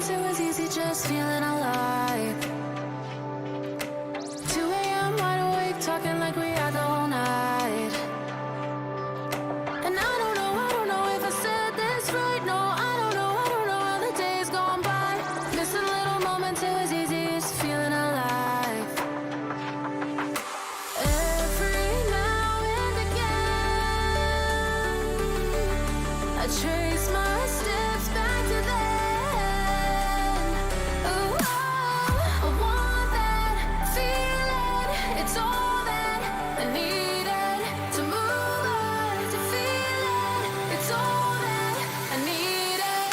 moments it was easy just feeling alive. 2 a.m. wide awake, talking like we had the whole night. And I don't know if I said this right. No, I don't know how the days gone by. Missing little moments, it was easy just feeling alive. Every now and again, I trace my steps back to then. Ooh, I want that feeling. It's all that I needed to move on, to feel it. It's all that I needed.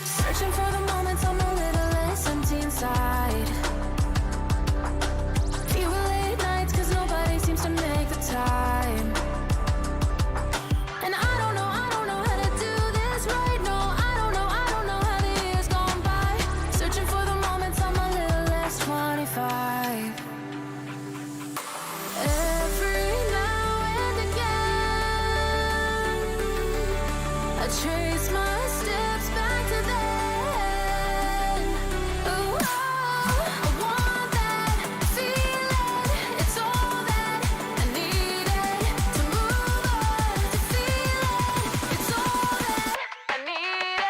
Searching for the moments I'm a little less empty inside. Fewer late nights cause nobody seems to make the time. And I don't know how to do this right. No, I don't know how the years gone by. Searching for the moments I'm a little less 25. Every now and again, I trace my steps back to then. Ooh, I want that feeling. It's all that I needed to move on, to feel it. It's all that I needed.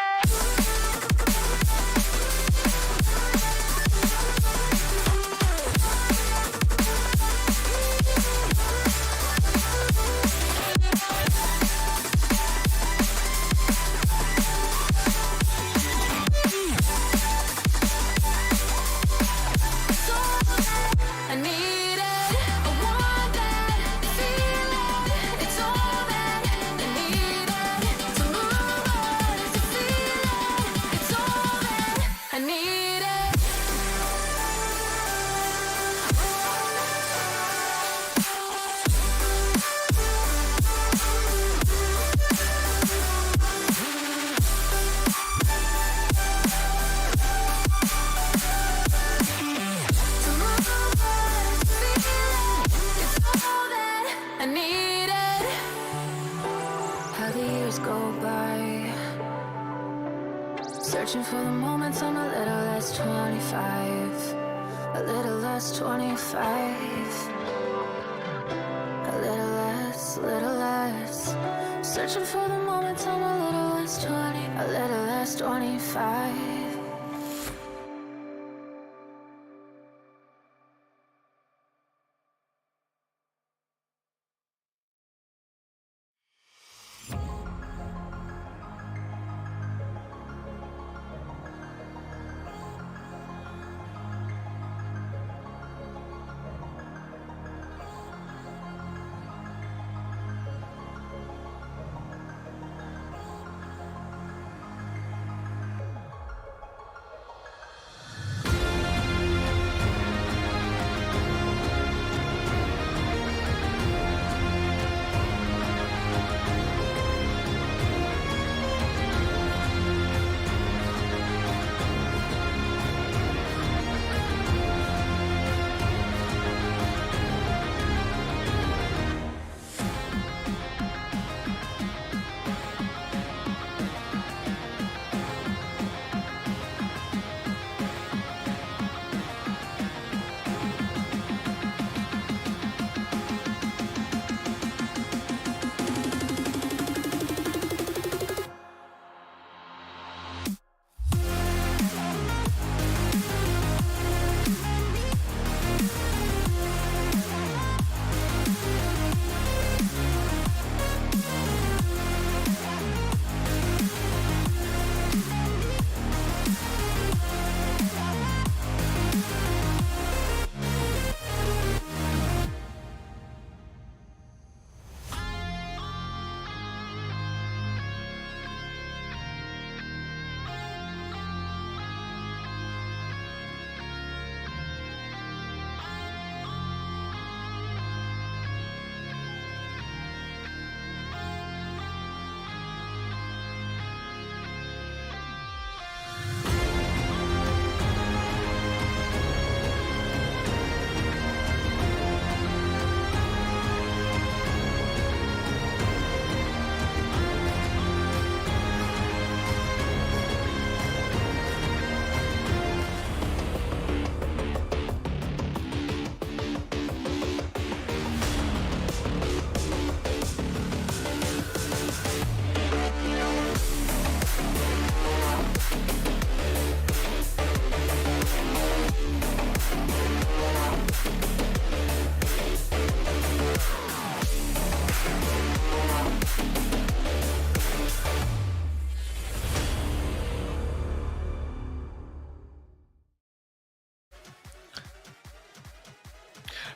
I need it. I want that feeling. It's all that I needed to move on, to feel it. It's all that I needed. To move on, to feel it. It's all that I needed. How the years go by, searching for the moments I'm a little less 25, a little less 25, a little less, searching for the moments I'm a little less 20, a little less 25.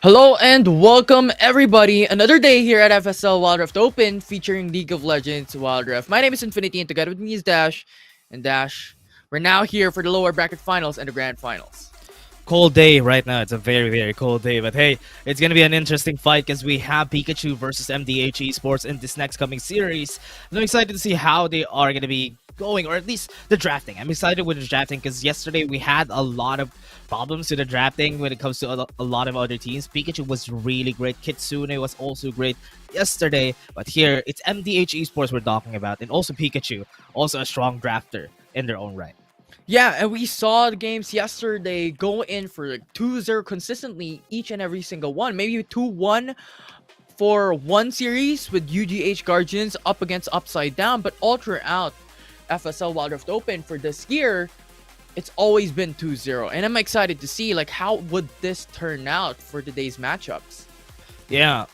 Hello and welcome everybody. Another day here at FSL Wild Rift Open featuring League of Legends Wild Rift. My name is Infinity and together with me is Dash. And Dash, we're now here for the lower bracket finals and the grand finals. Cold day right now. It's a very cold day. But hey, it's gonna be an interesting fight because we have Peekachu versus MDH Esports in this next coming series. And I'm excited to see how they are gonna be going, or at least the drafting. I'm excited with the drafting because yesterday we had a lot of problems with the drafting when it comes to a lot of other teams. Peekachu was really great. Kitsune was also great yesterday. But here, it's MDH Esports we're talking about, and also Peekachu, also a strong drafter in their own right. Yeah, and we saw the games yesterday go in for like 2-0 consistently each and every single one. Maybe 2-1 for one series with UGH Guardians up against Upside Down, but all throughout FSL Wild Rift Open for this year, it's always been 2-0. And I'm excited to see like how would this turn out for today's matchups. Yeah,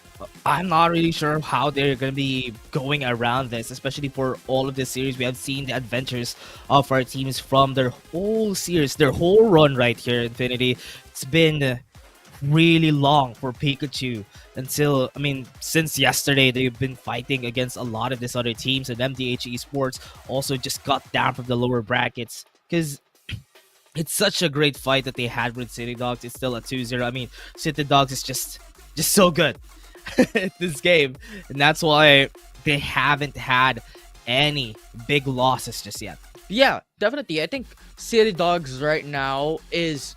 I'm not really sure how they're going to be going around this, especially for all of this series. We have seen the adventures of our teams from their whole series, their whole run right here, Infinity. It's been really long for Pikachu until, I mean, since yesterday, they've been fighting against a lot of these other teams, and MDH Esports also just got down from the lower brackets because it's such a great fight that they had with City Dogs. It's still a 2-0. I mean, City Dogs is just so good at this game, and that's why they haven't had any big losses just yet. Yeah, definitely. I think City Dogs right now is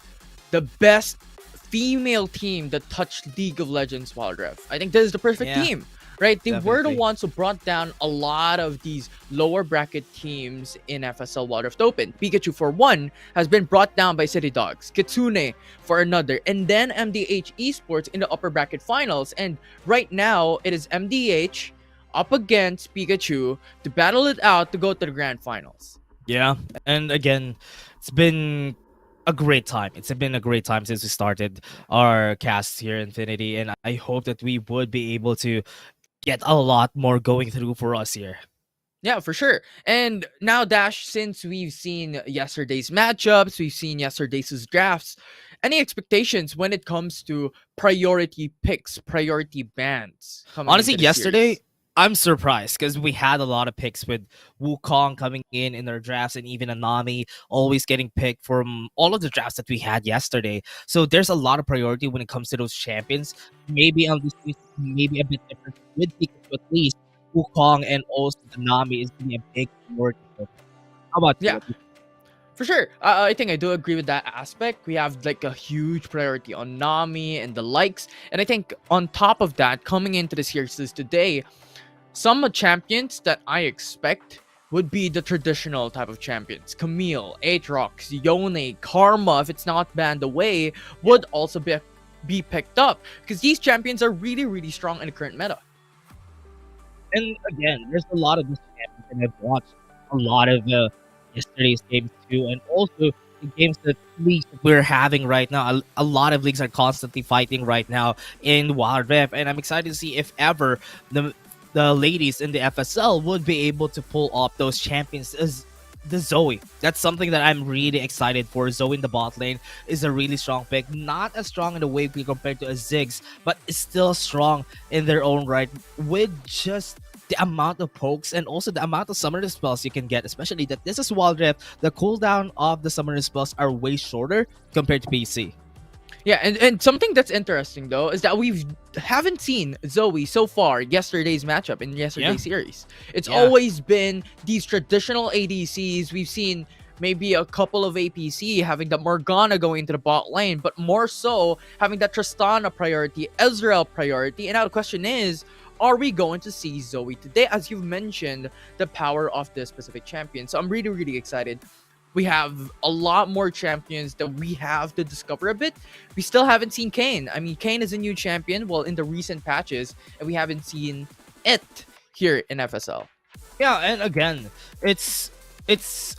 the best female team that touched League of Legends Wild Rift. I think this is the perfect Yeah, team, right? They were the definitely. ones who brought down a lot of these lower bracket teams in FSL Wild Rift Open. Pikachu, for one, has been brought down by City Dogs. Kitsune, for another. And then MDH Esports in the upper bracket finals. And right now, it is MDH up against Pikachu to battle it out to go to the grand finals. Yeah, and again, it's been a great time. It's been a great time since we started our cast here, Infinity, and I hope that we would be able to get a lot more going through for us here. Yeah, for sure. And now, Dash, since we've seen yesterday's matchups, we've seen yesterday's drafts, any expectations when it comes to priority picks, priority bans coming Honestly, into the yesterday series? I'm surprised because we had a lot of picks with Wukong coming in their drafts, and even Anami always getting picked from all of the drafts that we had yesterday. So there's a lot of priority when it comes to those champions. Maybe on this season, maybe a bit different with Pikachu, at least Wukong and also the Nami is going to be a big priority. How about you? Yeah, for sure. I think I do agree with that aspect. We have like a huge priority on Nami and the likes. And I think on top of that, coming into the series today, some champions that I expect would be the traditional type of champions. Camille, Aatrox, Yone, Karma, if it's not banned away, would also be picked up. Because these champions are really strong in the current meta. And again, there's a lot of this champions, and I've watched a lot of yesterday's games too, and also the games that leagues that we're having right now. A lot of leagues are constantly fighting right now in Wild Rift, and I'm excited to see if ever the ladies in the FSL would be able to pull off those champions as the Zoe. That's something that I'm really excited for. Zoe in the bot lane is a really strong pick. Not as strong in the wave compared to a Ziggs, but is still strong in their own right with just the amount of pokes and also the amount of summoner spells you can get, especially that this is Wild Rift. The cooldown of the summoner spells are way shorter compared to PC. Yeah, and something that's interesting though is that we haven't seen Zoe so far yesterday's matchup in Yeah, yesterday's series. It's yeah. always been these traditional ADCs. We've seen maybe a couple of APC having the Morgana going into the bot lane, but more so having that Tristana priority, Ezreal priority. And now the question is, are we going to see Zoe today? As you've mentioned, the power of this specific champion. So I'm really excited. We have a lot more champions that we have to discover a bit. We still haven't seen Kane. I mean, Kane is a new champion, well, in the recent patches, and we haven't seen it here in FSL. Yeah, and again, it's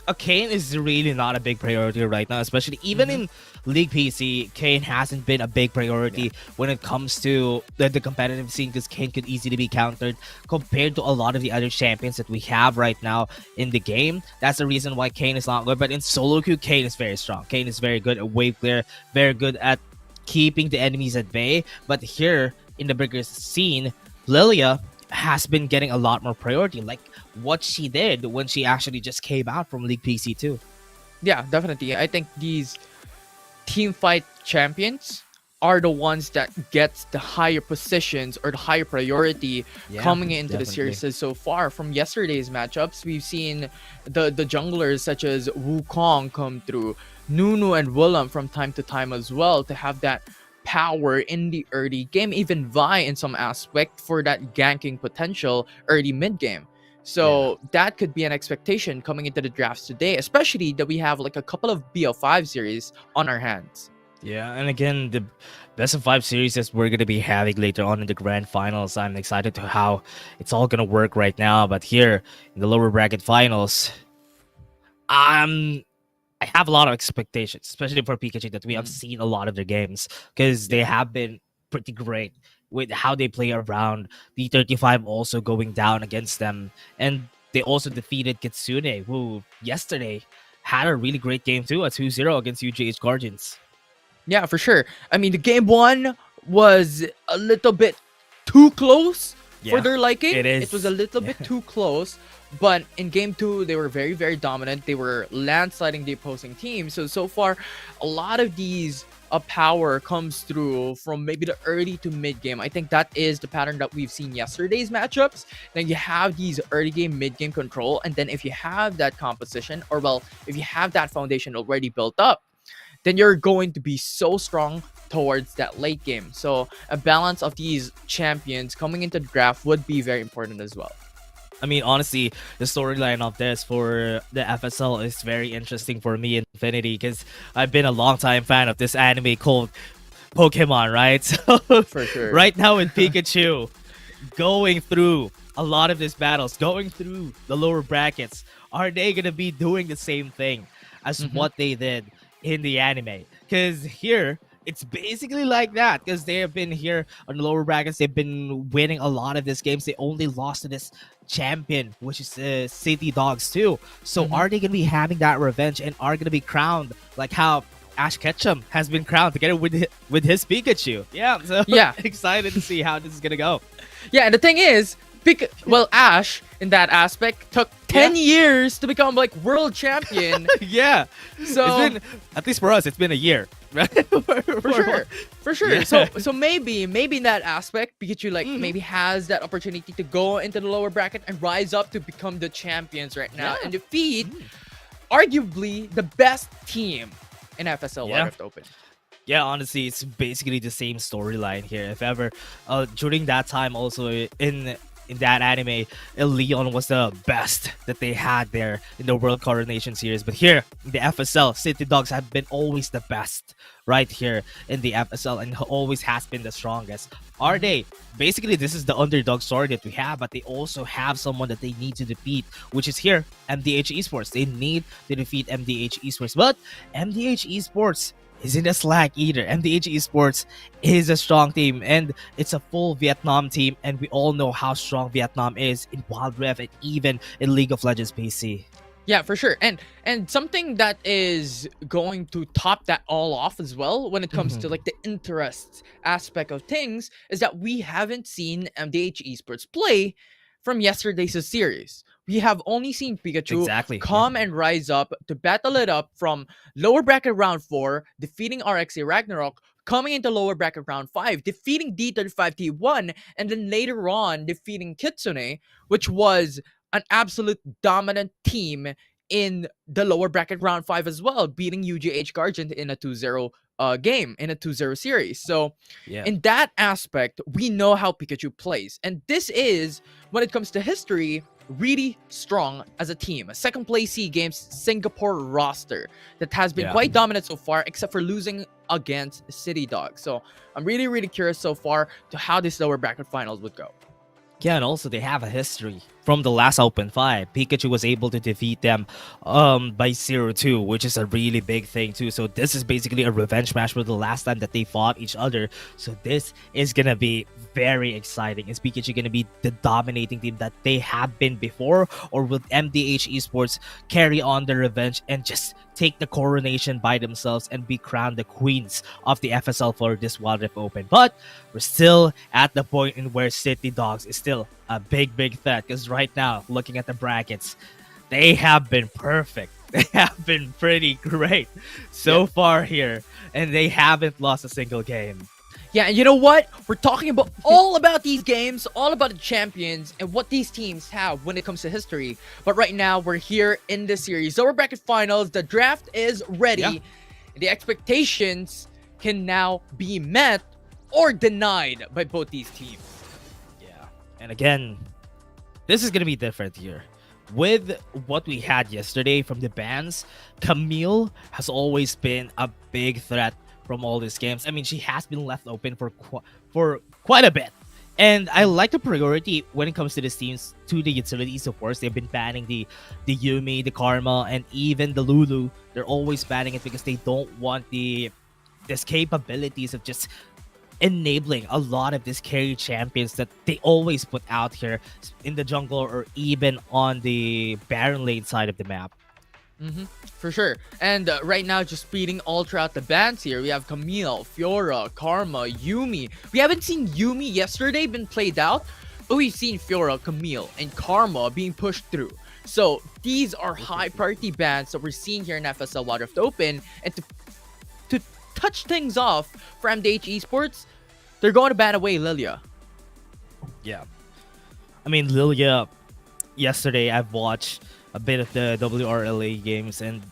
a Kane is really not a big priority right now, especially even Hmm. in League PC. Kane hasn't been a big Yeah. priority when it comes to the competitive scene because Kane could easily be countered compared to a lot of the other champions that we have right now in the game. That's the reason why Kane is not good. But in solo queue, Kane is very strong. Kane is very good at wave clear, very good at keeping the enemies at bay. But here in the bigger scene, Lilia has been getting a lot more priority, like what she did when she actually just came out from League PC2. Yeah, definitely. I think these team fight champions are the ones that gets the higher positions or the higher priority coming into the series so far. From yesterday's matchups, we've seen the junglers such as Wukong come through, Nunu and Willem from time to time as well, to have that power in the early game, even Vi in some aspect for that ganking potential early mid game. So that could be an expectation coming into the drafts today, especially that we have like a couple of BO5 series on our hands. Yeah, and again, the best of 5 series that we're going to be having later on in the grand finals. I'm excited to how it's all going to work right now. But here in the lower bracket finals, I have a lot of expectations, especially for Peekachu, that we have seen a lot of their games because they have been pretty great with how they play around. B35 also going down against them, and they also defeated Kitsune, who yesterday had a really great game too, a 2-0 against UGH Guardians. Yeah, for sure. I mean, the game one was a little bit too close for their liking. It was a little bit too close. But in game two, they were very, very dominant. They were landsliding the opposing team. So far, a lot of these power comes through from maybe the early to mid game. I think that is the pattern that we've seen yesterday's matchups. Then you have these early game, mid game control. And then if you have that composition, or well, if you have that foundation already built up, then you're going to be so strong towards that late game. So a balance of these champions coming into the draft would be very important as well. I mean, honestly, the storyline of this for the FSL is very interesting for me in Infinity because I've been a long-time fan of this anime called Pokemon, right? So for sure. Right now with Pikachu going through a lot of these battles, going through the lower brackets, are they going to be doing the same thing as what they did in the anime? Because here it's basically like that, because they have been here on the lower brackets. They've been winning a lot of these games. They only lost to this champion, which is City Dogs too. So are they gonna be having that revenge and are gonna be crowned like how Ash Ketchum has been crowned together with his Pikachu? Yeah, so excited to see how this is gonna go. Yeah, and the thing is, Ash in that aspect took 10 years to become like world champion. Yeah, so it's been, at least for us, it's been a year. for sure. Yeah. So maybe in that aspect, Pikachu maybe has that opportunity to go into the lower bracket and rise up to become the champions right now and defeat arguably the best team in FSL Rift Open. Yeah, honestly, it's basically the same storyline here. If ever, during that time also in that anime, Leon was the best that they had there in the World Coronation Series. But here in the FSL, City Dogs have been always the best right here in the FSL and always has been the strongest. Are they? Basically, this is the underdog story that we have, but they also have someone that they need to defeat, which is here, MDH Esports. They need to defeat MDH Esports. But MDH Esports isn't a slack either. MDH Esports is a strong team, and it's a full Vietnam team, and we all know how strong Vietnam is in Wild Rift and even in League of Legends PC. Yeah, for sure. And something that is going to top that all off as well when it comes to like the interest aspect of things is that we haven't seen MDH Esports play from yesterday's series. We have only seen Peekachu come and rise up to battle it up from lower bracket round 4, defeating RXA Ragnarok, coming into lower bracket round 5, defeating D35T1, and then later on defeating Kitsune, which was an absolute dominant team in the lower bracket round 5 as well, beating UGH Guardian in a 2-0 game, in a 2-0 series. So in that aspect, we know how Peekachu plays. And this is, when it comes to history, really strong as a team. A second place SEA Games Singapore roster that has been quite dominant so far, except for losing against City Dogs. So I'm really curious so far to how this lower bracket finals would go. Yeah, and also they have a history from the last Open 5, Peekachu was able to defeat them by 0-2, which is a really big thing too. So this is basically a revenge match for the last time that they fought each other. So this is gonna be very exciting. Is Peekachu gonna be the dominating team that they have been before, or will MDH Esports carry on the revenge and just take the coronation by themselves and be crowned the queens of the FSL for this Wild Rift Open? But we're still at the point in where City Dogs is still a big threat, because right now, looking at the brackets, they have been perfect. They have been pretty great so far here, and they haven't lost a single game. Yeah, and you know what? We're talking about all about these games, all about the champions, and what these teams have when it comes to history. But right now, we're here in the series. So we're bracket finals. The draft is ready. Yeah. And the expectations can now be met or denied by both these teams. Yeah. And again, this is going to be different here. With what we had yesterday from the bans, Camille has always been a big threat from all these games. I mean, she has been left open for quite a bit. And I like the priority when it comes to these teams to the utility supports. They've been banning the Yumi, the Karma, and even the Lulu. They're always banning it because they don't want these capabilities of just enabling a lot of these carry champions that they always put out here in the jungle or even on the Baron lane side of the map. For sure. And right now, just speeding all throughout the bans here, we have Camille, Fiora, Karma, Yumi. We haven't seen Yumi yesterday been played out, but we've seen Fiora, Camille, and Karma being pushed through. So these are high priority bans that we're seeing here in FSL Wild Rift Open. And to touch things off for MDH Esports, they're going to ban away Lilia. Yeah. I mean, Lilia, yesterday I've watched a bit of the WRLA games, and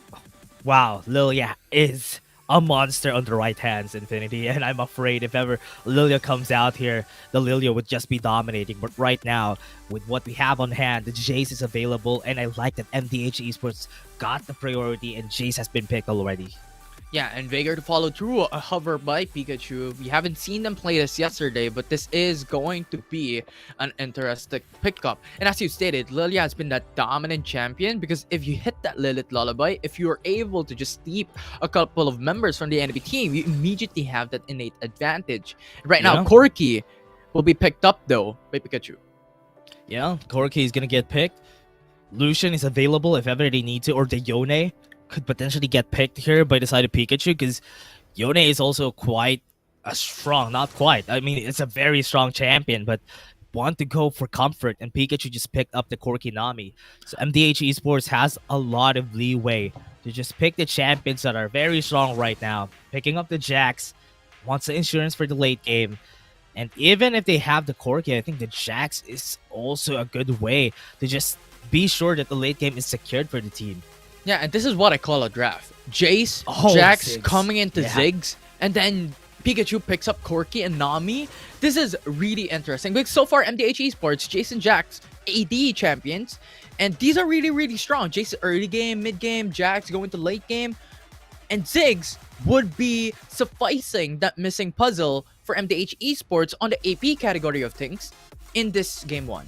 wow, Lilia is a monster on the right hands, Infinity. And I'm afraid if ever Lilia comes out here, the Lilia would just be dominating. But right now, with what we have on hand, the Jace is available, and I like that MDH Esports got the priority, and Jace has been picked already. Yeah, and Veigar to follow through a hover by Peekachu. We haven't seen them play this yesterday, but this is going to be an interesting pickup. And as you stated, Lilia has been that dominant champion, because if you hit that Lilith Lullaby, if you're able to just steep a couple of members from the enemy team, you immediately have that innate advantage. Right now, Corki will be picked up though by Peekachu. Yeah, Corki is gonna get picked. Lucian is available if ever they need to, or the Yone could potentially get picked here by the side of Peekachu, because Yone is also quite a strong, not quite, I mean, it's a very strong champion, but want to go for comfort, and Peekachu just picked up the Corki Nami. So MDH Esports has a lot of leeway to just pick the champions that are very strong right now. Picking up the Jax wants the insurance for the late game. And even if they have the Corki, I think the Jax is also a good way to just be sure that the late game is secured for the team. Yeah, and this is what I call a draft. Jace, Jax coming into Ziggs, and then Peekachu picks up Corki and Nami. This is really interesting, because so far MDH Esports, Jace and Jax, AD champions, and these are really strong. Jace early game, mid game, Jax going to late game, and Ziggs would be sufficing that missing puzzle for MDH Esports on the AP category of things in this game 1.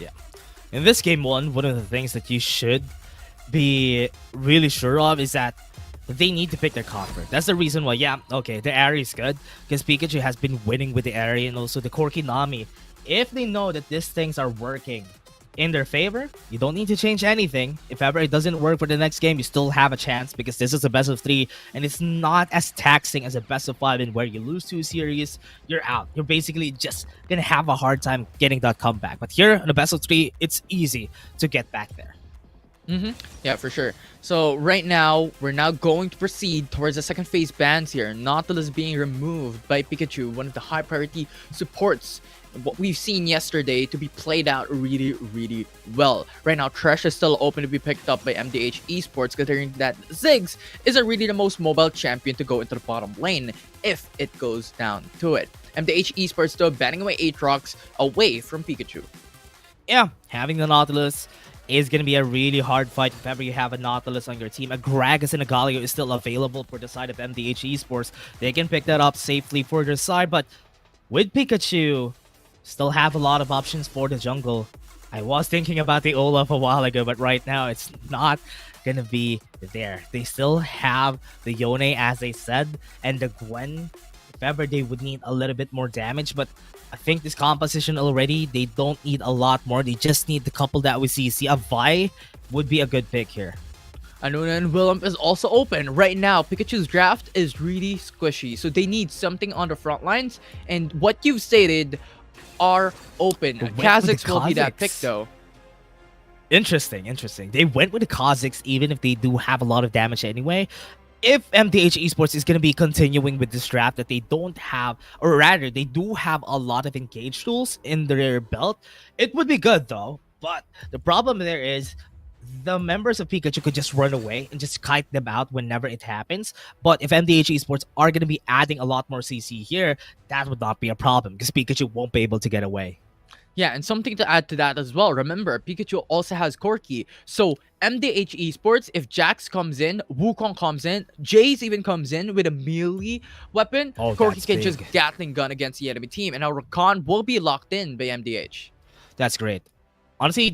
Yeah. In this game 1, one of the things that you should be really sure of is that they need to pick their comfort. That's the reason why, yeah, okay, the area is good, because Peekachu has been winning with the area, and also the Corki Nami. If they know that these things are working in their favor, you don't need to change anything. If ever it doesn't work for the next game, you still have a chance, because this is a best of 3, and it's not as taxing as a best of 5, in where you lose 2 series, you're out. You're basically just gonna have a hard time getting that comeback. But here in the best of 3, it's easy to get back there. Yeah, for sure. So right now, we're now going to proceed towards the second phase bans here. Nautilus being removed by Peekachu, one of the high priority supports. What we've seen yesterday to be played out really well. Right now, Thresh is still open to be picked up by MDH Esports, considering that Ziggs isn't really the most mobile champion to go into the bottom lane if it goes down to it. MDH Esports still banning away Aatrox away from Peekachu. Yeah, having the Nautilus is going to be a really hard fight if ever you have a Nautilus on your team. A Gragas and a Galio is still available for the side of MDH Esports. They can pick that up safely for their side, but with Peekachu, still have a lot of options for the jungle. I was thinking about the Olaf a while ago, but right now it's not gonna be there. They still have the Yone, as they said, and the Gwen. If ever they would need a little bit more damage, but I think this composition already, they don't need a lot more. They just need the couple that we see. See, a Vi would be a good pick here. Anuna and Willem is also open. Right now, Pikachu's draft is really squishy, so they need something on the front lines, and what you've stated are open. Went with the Kha'Zix will be that Kha'Zix. pick, though. Interesting. They went with the Kha'Zix even if they do have a lot of damage anyway. If MDH Esports is going to be continuing with this draft that they don't have, or rather, they do have a lot of engage tools in their belt, it would be good though. But the problem there is the members of Peekachu could just run away and just kite them out whenever it happens. But if MDH Esports are going to be adding a lot more CC here, that would not be a problem because Peekachu won't be able to get away. Yeah, and something to add to that as well. Remember, Pikachu also has Corki. So MDH Esports, if Jax comes in, Wukong comes in, Jace even comes in with a melee weapon, Oh, Corki that's can big. just Gatling gun against the enemy team, and our Rakan will be locked in by MDH. That's great. Honestly,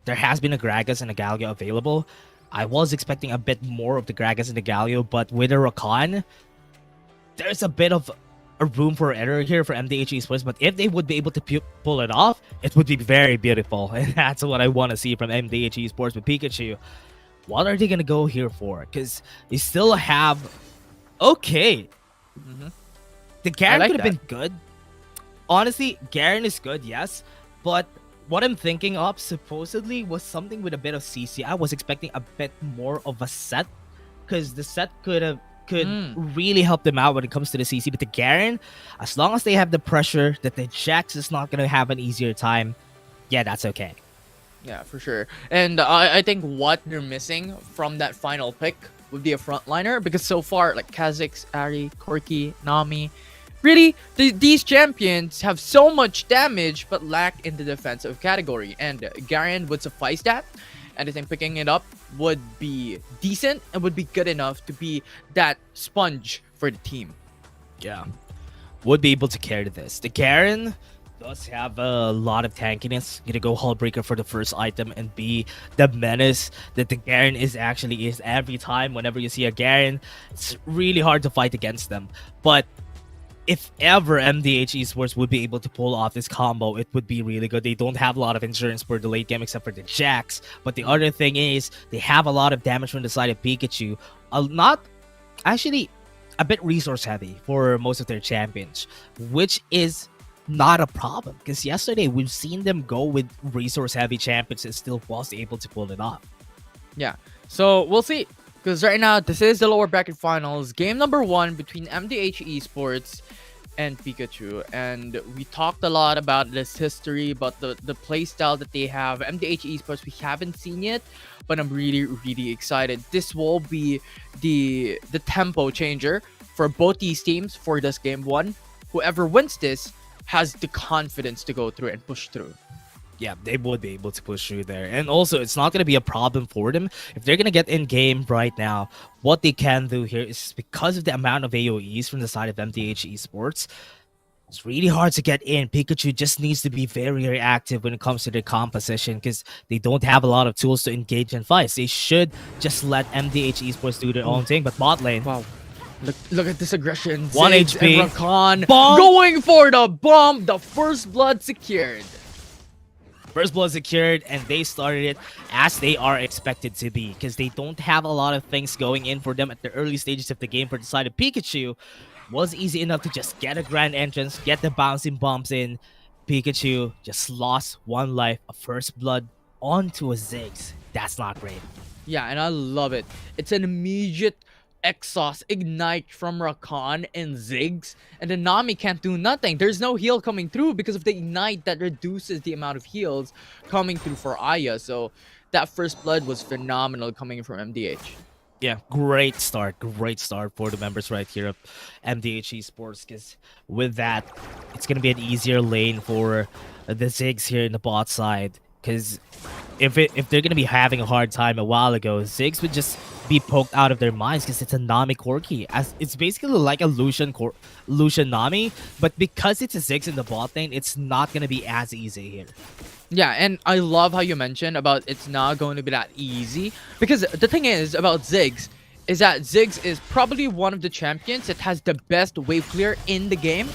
there has been a Gragas and a Galio available. I was expecting a bit more of the Gragas and the Galio, but with a Rakan, there's a bit of a room for error here for MDH Esports. But if they would be able to pull it off, it would be very beautiful. And that's what I want to see from MDH Esports with Pikachu. What are they going to go here for? Because they still have... Okay. The Garen like could have been good. Honestly, Garen is good, yes. But what I'm thinking of supposedly was something with a bit of CC. I was expecting a bit more of a set. Because the set could really help them out when it comes to the CC. But the Garen, as long as they have the pressure that the Jax is not going to have an easier time, yeah, that's okay. Yeah, for sure. And I think what they're missing from that final pick would be a frontliner, because so far, like Kha'Zix, Ari, Corki, Nami, really, these champions have so much damage but lack in the defensive category, and Garen would suffice that. And I think picking it up would be decent and would be good enough to be that sponge for the team. Yeah. Would be able to carry this. The Garen does have a lot of tankiness. Gonna go Hullbreaker for the first item and be the menace that the Garen is every time. Whenever you see a Garen, it's really hard to fight against them. But if ever MDH Esports would be able to pull off this combo, it would be really good. They don't have a lot of insurance for the late game except for the Jax. But the other thing is, they have a lot of damage from the side of Pikachu. Not actually a bit resource heavy for most of their champions, which is not a problem. Because yesterday we've seen them go with resource heavy champions and still was able to pull it off. Yeah, so we'll see. Because right now, this is the lower bracket finals. Game number 1 between MDH Esports and Peekachu. And we talked a lot about this history, about the playstyle that they have. MDH Esports, we haven't seen yet, but I'm really, really excited. This will be the tempo changer for both these teams for this game 1. Whoever wins this has the confidence to go through and push through. Yeah, they would be able to push through there. And also, it's not going to be a problem for them. If they're going to get in game right now, what they can do here is, because of the amount of AoEs from the side of MDH Esports, it's really hard to get in. Pikachu just needs to be very, very active when it comes to their composition, because they don't have a lot of tools to engage in fights. They should just let MDH Esports do their own thing. But bot lane, Wow. Look at this aggression. 1 Ziggs HP. and Rakan Bomb. going for the bomb. The first blood secured. First blood secured, and they started it as they are expected to be, because they don't have a lot of things going in for them at the early stages of the game. For the side of Pikachu, was easy enough to just get a grand entrance, get the bouncing bombs in. Pikachu just lost 1 life, a first blood onto a Ziggs. That's not great. Yeah, and I love it. It's an immediate exhaust ignite from Rakan and Ziggs, and the Nami can't do nothing. There's no heal coming through because of the ignite that reduces the amount of heals coming through for Aya. So that first blood was phenomenal coming from MDH. Yeah, great start for the members right here of MDH Esports, because with that, it's going to be an easier lane for the Ziggs here in the bot side. Because if they're going to be having a hard time a while ago, Ziggs would just be poked out of their minds because it's a Nami Corki. As it's basically like a Lucian Nami, but because it's a Ziggs in the bot lane, it's not gonna be as easy here. Yeah, and I love how you mentioned about it's not going to be that easy, because the thing is about Ziggs is that Ziggs is probably one of the champions that has the best wave clear in the game.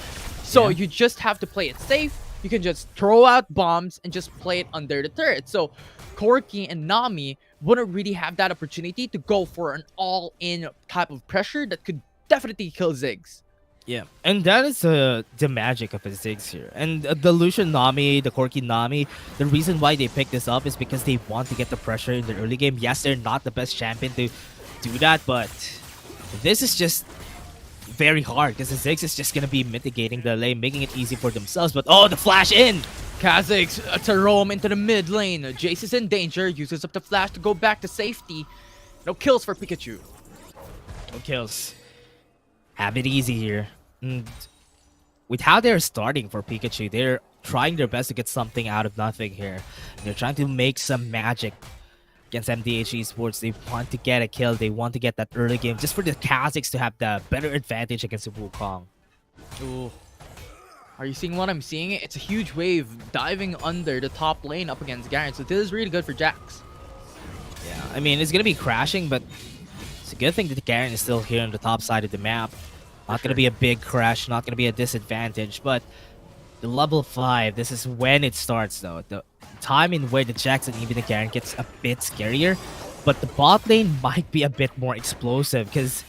So you just have to play it safe. You can just throw out bombs and just play it under the turret. So Corki and Nami wouldn't really have that opportunity to go for an all-in type of pressure that could definitely kill Ziggs. Yeah, and that is the magic of a Ziggs here. And the Lucian Nami, the Corki Nami, the reason why they picked this up is because they want to get the pressure in the early game. Yes, they're not the best champion to do that, but this is just very hard because the Ziggs is just going to be mitigating the lane, making it easy for themselves. But oh, the flash in! Kha'Zix to roam into the mid lane. Jace is in danger, uses up the flash to go back to safety. No kills for Peekachu. No kills. Have it easy here. And with how they're starting for Peekachu, they're trying their best to get something out of nothing here. They're trying to make some magic against MDH Esports. They want to get a kill. They want to get that early game just for the Kha'Zix to have the better advantage against Wukong. Ooh. Are you seeing what I'm seeing? It's a huge wave diving under the top lane up against Garen. So this is really good for Jax. Yeah, I mean, it's going to be crashing, but it's a good thing that Garen is still here on the top side of the map. Not going to be a big crash, not going to be a disadvantage, but the level 5, this is when it starts though. The time in where the Jax and even the Garen gets a bit scarier, but the bot lane might be a bit more explosive because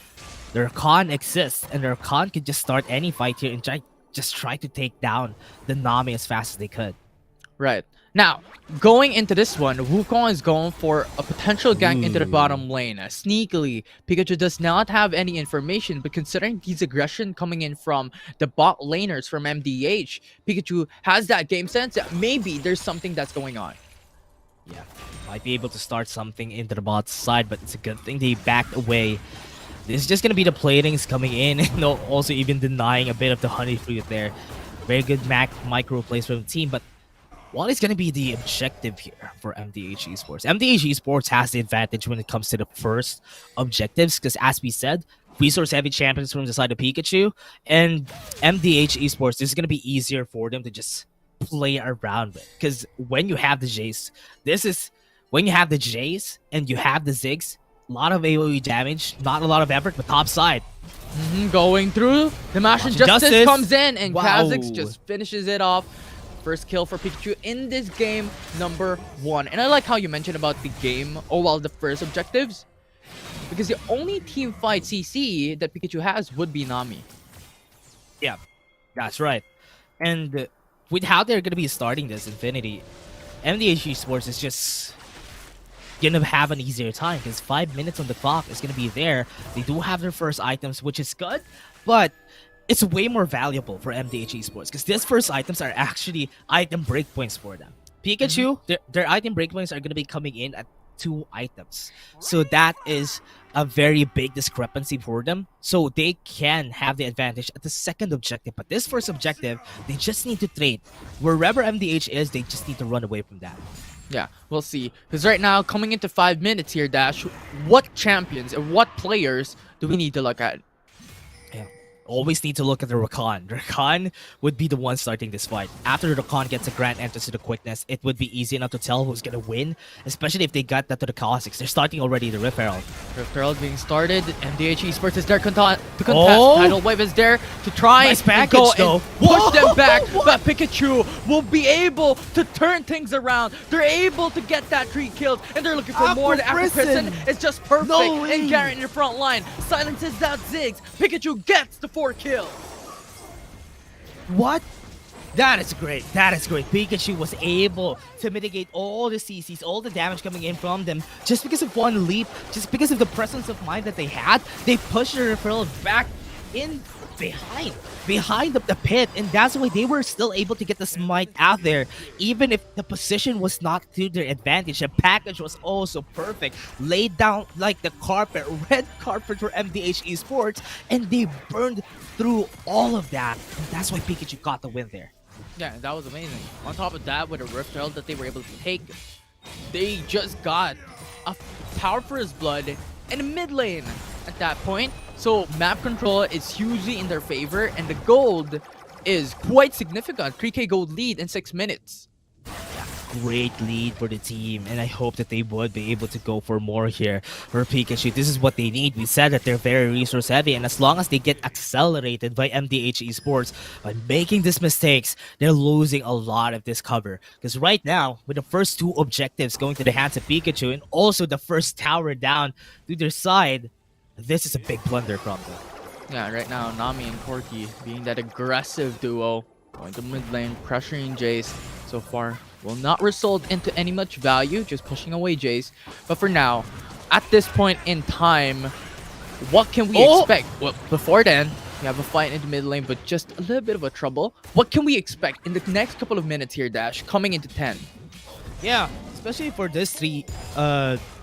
their Khan exists and their Khan could just start any fight here and just try to take down the Nami as fast as they could. Right. Now, going into this one, Wukong is going for a potential gank into the bottom lane. Sneakily, Peekachu does not have any information, but considering these aggression coming in from the bot laners from MDH, Peekachu has that game sense that maybe there's something that's going on. Yeah, might be able to start something into the bot's side, but it's a good thing they backed away. This is just going to be the platings coming in and also even denying a bit of the honey fruit there. Very good micro plays from the team, but what is going to be the objective here for MDH Esports? MDH Esports has the advantage when it comes to the first objectives because, as we said, resource-heavy champions from the side of Peekachu, and MDH Esports, this is going to be easier for them to just play around with. Because when you have the Jace, when you have the Jace and you have the Ziggs, a lot of AoE damage, not a lot of effort, but top side. Going through, the Mash Injustice comes in, and Kha'Zix just finishes it off. First kill for Peekachu in this game, number 1. And I like how you mentioned about the game, the first objectives. Because the only team fight CC that Peekachu has would be Nami. Yeah, that's right. And with how they're going to be starting this Infinity, MDH Esports is just going to have an easier time because 5 minutes on the clock is going to be there. They do have their first items, which is good, but it's way more valuable for MDH Esports because these first items are actually item breakpoints for them. Peekachu, their item breakpoints are going to be coming in at 2 items. So that is a very big discrepancy for them. So they can have the advantage at the second objective. But this first objective, they just need to trade. Wherever MDH is, they just need to run away from that. Yeah, we'll see. Because right now, coming into 5 minutes here, Dash, what champions and what players do we need to look at? Yeah. Always need to look at the Rakan. Rakan would be the one starting this fight. After the Rakan gets a grand entrance to the quickness, it would be easy enough to tell who's gonna win, especially if they got that to the Kha'Zix. They're starting already the Rift Herald. Rift Herald being started. MDH Esports is there to contest. Tidal Wave is there to try and go and push them back. But Peekachu will be able to turn things around. They're able to get that 3 kills, and they're looking for more. The Afro Prison is just perfect. And Garen in the front line silences that Ziggs. Peekachu gets the 4 kills. What? That is great. That is great. Peekachu was able to mitigate all the CCs, all the damage coming in from them just because of one leap, just because of the presence of mind that they had. They pushed the referral back in behind the pit, and that's why they were still able to get the smite out there, even if the position was not to their advantage. The package was also perfect, laid down like the carpet, red carpet for MDH Esports, and they burned through all of that, and that's why Peekachu got the win there. Yeah, that was amazing. On top of that, with a Rift Herald that they were able to take, they just got a Power for His Blood in the mid lane at that point. So map control is hugely in their favor, and the gold is quite significant. 3k gold lead in 6 minutes. Great lead for the team, and I hope that they would be able to go for more here for Peekachu. This is what they need. We said that they're very resource heavy, and as long as they get accelerated by MDH Esports by making these mistakes, they're losing a lot of this cover. Because right now, with the first 2 objectives going to the hands of Peekachu, and also the first tower down to their side, this is a big blunder from them. Yeah, right now, Nami and Corki being that aggressive duo, going to mid lane, pressuring Jace so far. Will not result into any much value, just pushing away Jace. But for now, at this point in time, what can we expect? Well, before then, we have a fight in the mid lane, but just a little bit of a trouble. What can we expect in the next couple of minutes here, Dash, coming into 10? Yeah, especially for this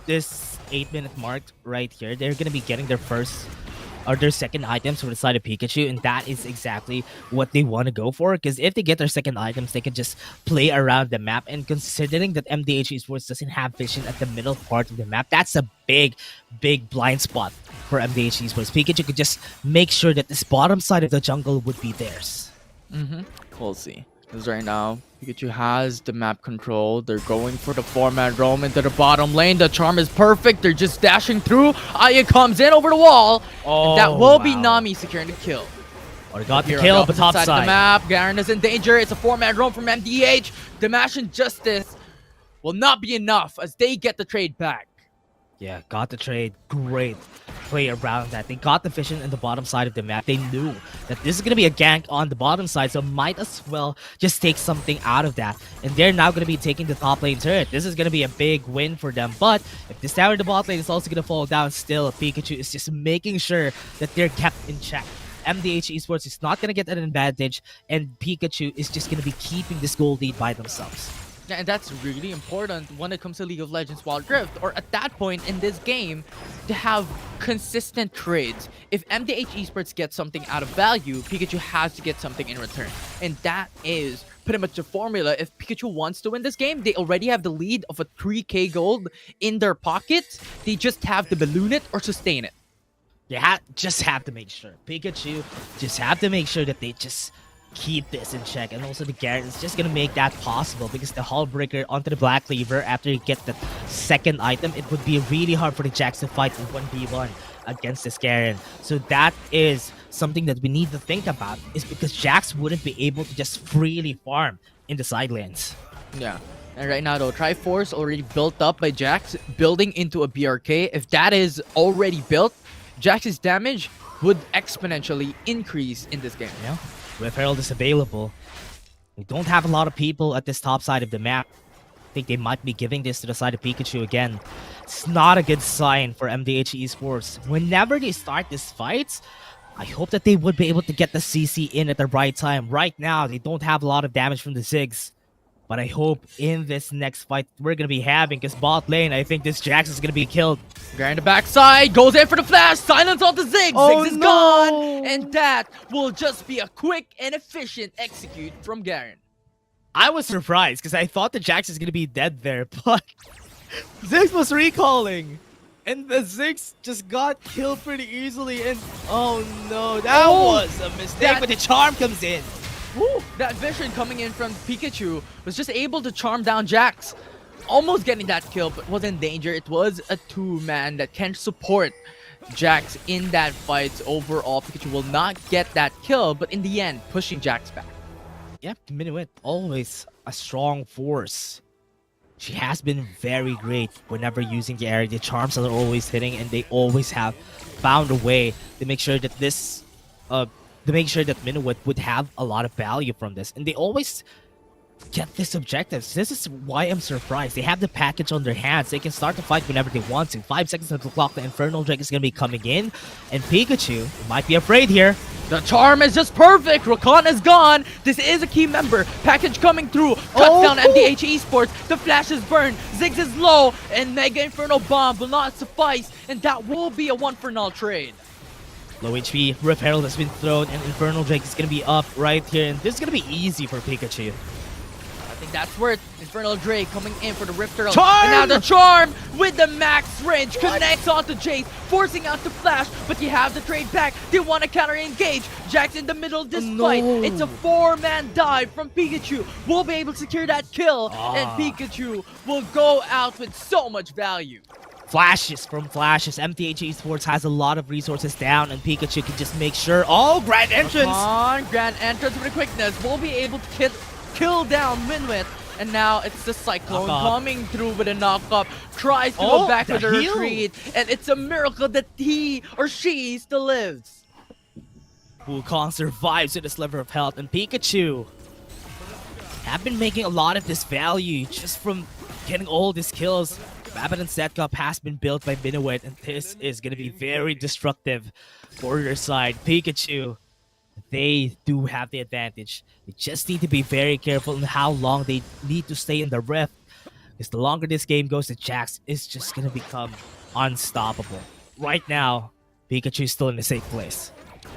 8-minute mark right here, they're gonna be getting their first or their second items from the side of Peekachu, and that is exactly what they want to go for. Because if they get their second items, they can just play around the map. And considering that MDH Esports doesn't have vision at the middle part of the map, that's a big blind spot for MDH Esports. Peekachu could just make sure that this bottom side of the jungle would be theirs. We'll see. Because right now, Peekachu has the map control. They're going for the 4-man roam into the bottom lane. The charm is perfect. They're just dashing through. Aya comes in over the wall. Oh, and that will be Nami securing the kill. Or got the Here kill on up the top opposite side. of the map. Garen is in danger. It's a 4-man roam from MDH. Dimash Justice will not be enough as they get the trade back. Yeah, got the trade. Great play around that. They got the vision in the bottom side of the map. They knew that this is going to be a gank on the bottom side, so might as well just take something out of that. And they're now going to be taking the top lane turret. This is going to be a big win for them. But if this tower in the bot lane is also going to fall down still, Peekachu is just making sure that they're kept in check. MDH Esports is not going to get an advantage, and Peekachu is just going to be keeping this gold lead by themselves. Yeah, and that's really important when it comes to League of Legends Wild Rift, or at that point in this game, to have consistent trades. If MDH Esports gets something out of value, Peekachu has to get something in return. And that is pretty much the formula. If Peekachu wants to win this game, they already have the lead of a 3k gold in their pockets. They just have to balloon it or sustain it. You just have to make sure. Peekachu just have to make sure that they just keep this in check, and also the Garen is just gonna make that possible, because the Hull Breaker onto the Black Cleaver after you get the second item, it would be really hard for the Jax to fight in 1v1 against this Garen. So that is something that we need to think about, is because Jax wouldn't be able to just freely farm in the side lanes. Yeah. And right now though, Triforce already built up by Jax, building into a BRK. If that is already built, Jax's damage would exponentially increase in this game. Yeah. Rift Herald is available. We don't have a lot of people at this top side of the map. I think they might be giving this to the side of Peekachu again. It's not a good sign for MDH Esports. Whenever they start these fights, I hope that they would be able to get the CC in at the right time. Right now, they don't have a lot of damage from the Ziggs. But I hope in this next fight we're going to be having, because bot lane, I think this Jax is going to be killed. Garen the backside, goes in for the flash, silence on the Ziggs, Oh, Ziggs is no. gone, and that will just be a quick and efficient execute from Garen. I was surprised, because I thought the Jax is going to be dead there, but Ziggs was recalling. And the Ziggs just got killed pretty easily, and oh no, that was a mistake, but the charm comes in. Woo, that vision coming in from Peekachu was just able to charm down Jax. Almost getting that kill, but was in danger. It was a 2-man that can support Jax in that fight. Overall, Peekachu will not get that kill, but in the end, pushing Jax back. Yep, Minuet, always a strong force. She has been very great whenever using the area. The charms are always hitting, and they always have found a way to make sure that this Minuet would have a lot of value from this. And they always get these objectives. This is why I'm surprised. They have the package on their hands. They can start the fight whenever they want to. 5 seconds of the clock, the Infernal Drake is going to be coming in. And Peekachu might be afraid here. The charm is just perfect. Rakan is gone. This is a key member. Package coming through. Cuts down MDH Esports. The flash is burned. Ziggs is low. And Mega Inferno Bomb will not suffice. And that will be a 1-for-0 trade. Low HP, Rift Herald has been thrown, and Infernal Drake is going to be up right here. And this is going to be easy for Peekachu. think that's worth Infernal Drake coming in for the Rift Earl. Charm! And now the Charm with the max range connects onto Jace, forcing out the flash, but you have the trade back. They want to counter engage. Jack's in the middle of this fight. It's a 4-man dive from Peekachu. We'll be able to secure that kill, and Peekachu will go out with so much value. Flashes from flashes. MTH Esports has a lot of resources down, and Peekachu can just make sure. Oh, grand entrance! On grand entrance with the quickness, we'll be able to kill down Winwit. And now it's the Cyclone coming through with a knockup. Tries to go back with a retreat, and it's a miracle that he or she still lives. Wukong survives with this level of health, and Peekachu have been making a lot of this value just from getting all these kills. Rabbit and Setcup has been built by Minuet, and this is going to be very destructive for your side. Peekachu, they do have the advantage. They just need to be very careful in how long they need to stay in the Rift, because the longer this game goes, the Jax is just going to become unstoppable. Right now, Peekachu is still in a safe place.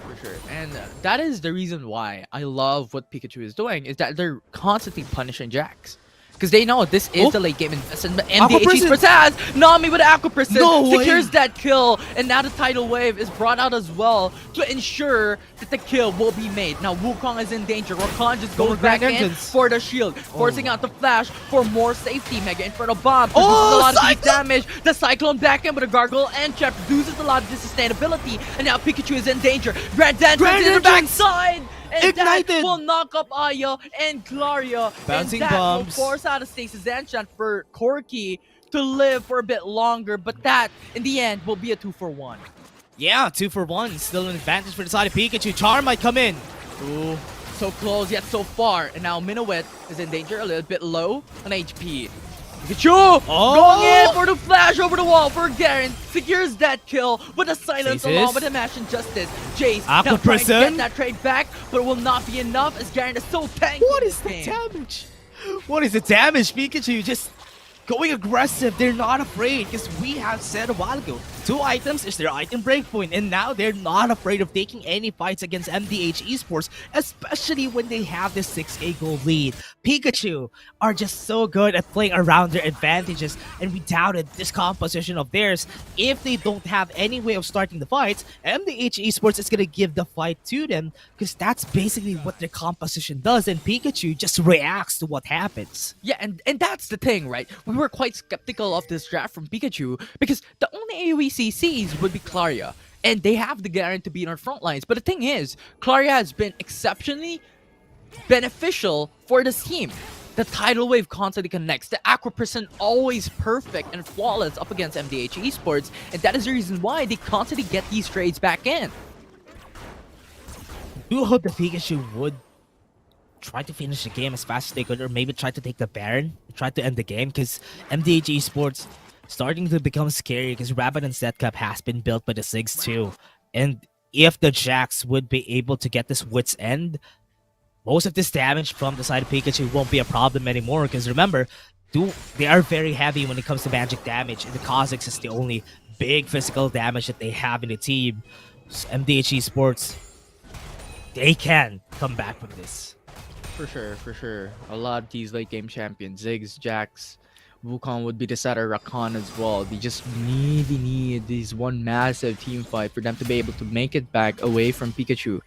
For sure. And that is the reason why I love what Peekachu is doing, is that they're constantly punishing Jax. Because they know this is the late game investment. MDH Esports has Nami with Aqua Prison, secures that kill, and now the tidal wave is brought out as well to ensure that the kill will be made. Now Wukong is in danger. Rakan just goes back in for the shield, forcing out the flash for more safety. Mega Inferno Bomb produces a lot of deep damage. The Cyclone back in with a Gargoyle and Trap produces a lot of sustainability, and now Peekachu is in danger. Grand Entrance in the backside! And Ignited! That will knock up Aya and Claria. Bouncing and that bombs. will force out a Stasis Enchant for Corki to live for a bit longer. But that, in the end, will be a 2-for-1. Yeah, 2-for-1. Still an advantage for the side of Peekachu. Charm might come in. Ooh, so close yet so far. And now Minuet is in danger, a little bit low on HP. Peekachu going in for the flash over the wall for Garen. Secures that kill with a silence along with a Mash Injustice. Jace now trying to get that trade back, but it will not be enough as Garen is so tanky. What is the damage? What is the damage? Pikachu just going aggressive. They're not afraid, because we have said a while ago, 2 items is their item breakpoint, and now they're not afraid of taking any fights against MDH Esports, especially when they have this 6k gold lead. Peekachu are just so good at playing around their advantages, and we doubted this composition of theirs. If they don't have any way of starting the fights, MDH Esports is going to give the fight to them, because that's basically what their composition does, and Peekachu just reacts to what happens. Yeah, and that's the thing, right? We were quite skeptical of this draft from Peekachu, because the only AoE CCs would be Claria, and they have the Garen to be in our front lines. But the thing is, Claria has been exceptionally beneficial for this team. The tidal wave constantly connects. The Aqua Prison always perfect and flawless up against MDH Esports, and that is the reason why they constantly get these trades back in. I do hope the Peekachu would try to finish the game as fast as they could, or maybe try to take the Baron, try to end the game, because MDH Esports starting to become scary, because Rabbit and Setcup has been built by the Sigs too. And if the Jax would be able to get this Wit's End, most of this damage from the side of Peekachu won't be a problem anymore, because remember, they are very heavy when it comes to magic damage, and the Kha'Zix is the only big physical damage that they have in the team. So MDH Esports, they can come back from this. For sure. A lot of these late game champions, Ziggs, Jax, Wukong would be the setter, Rakan as well. They just need this one massive team fight for them to be able to make it back away from Peekachu.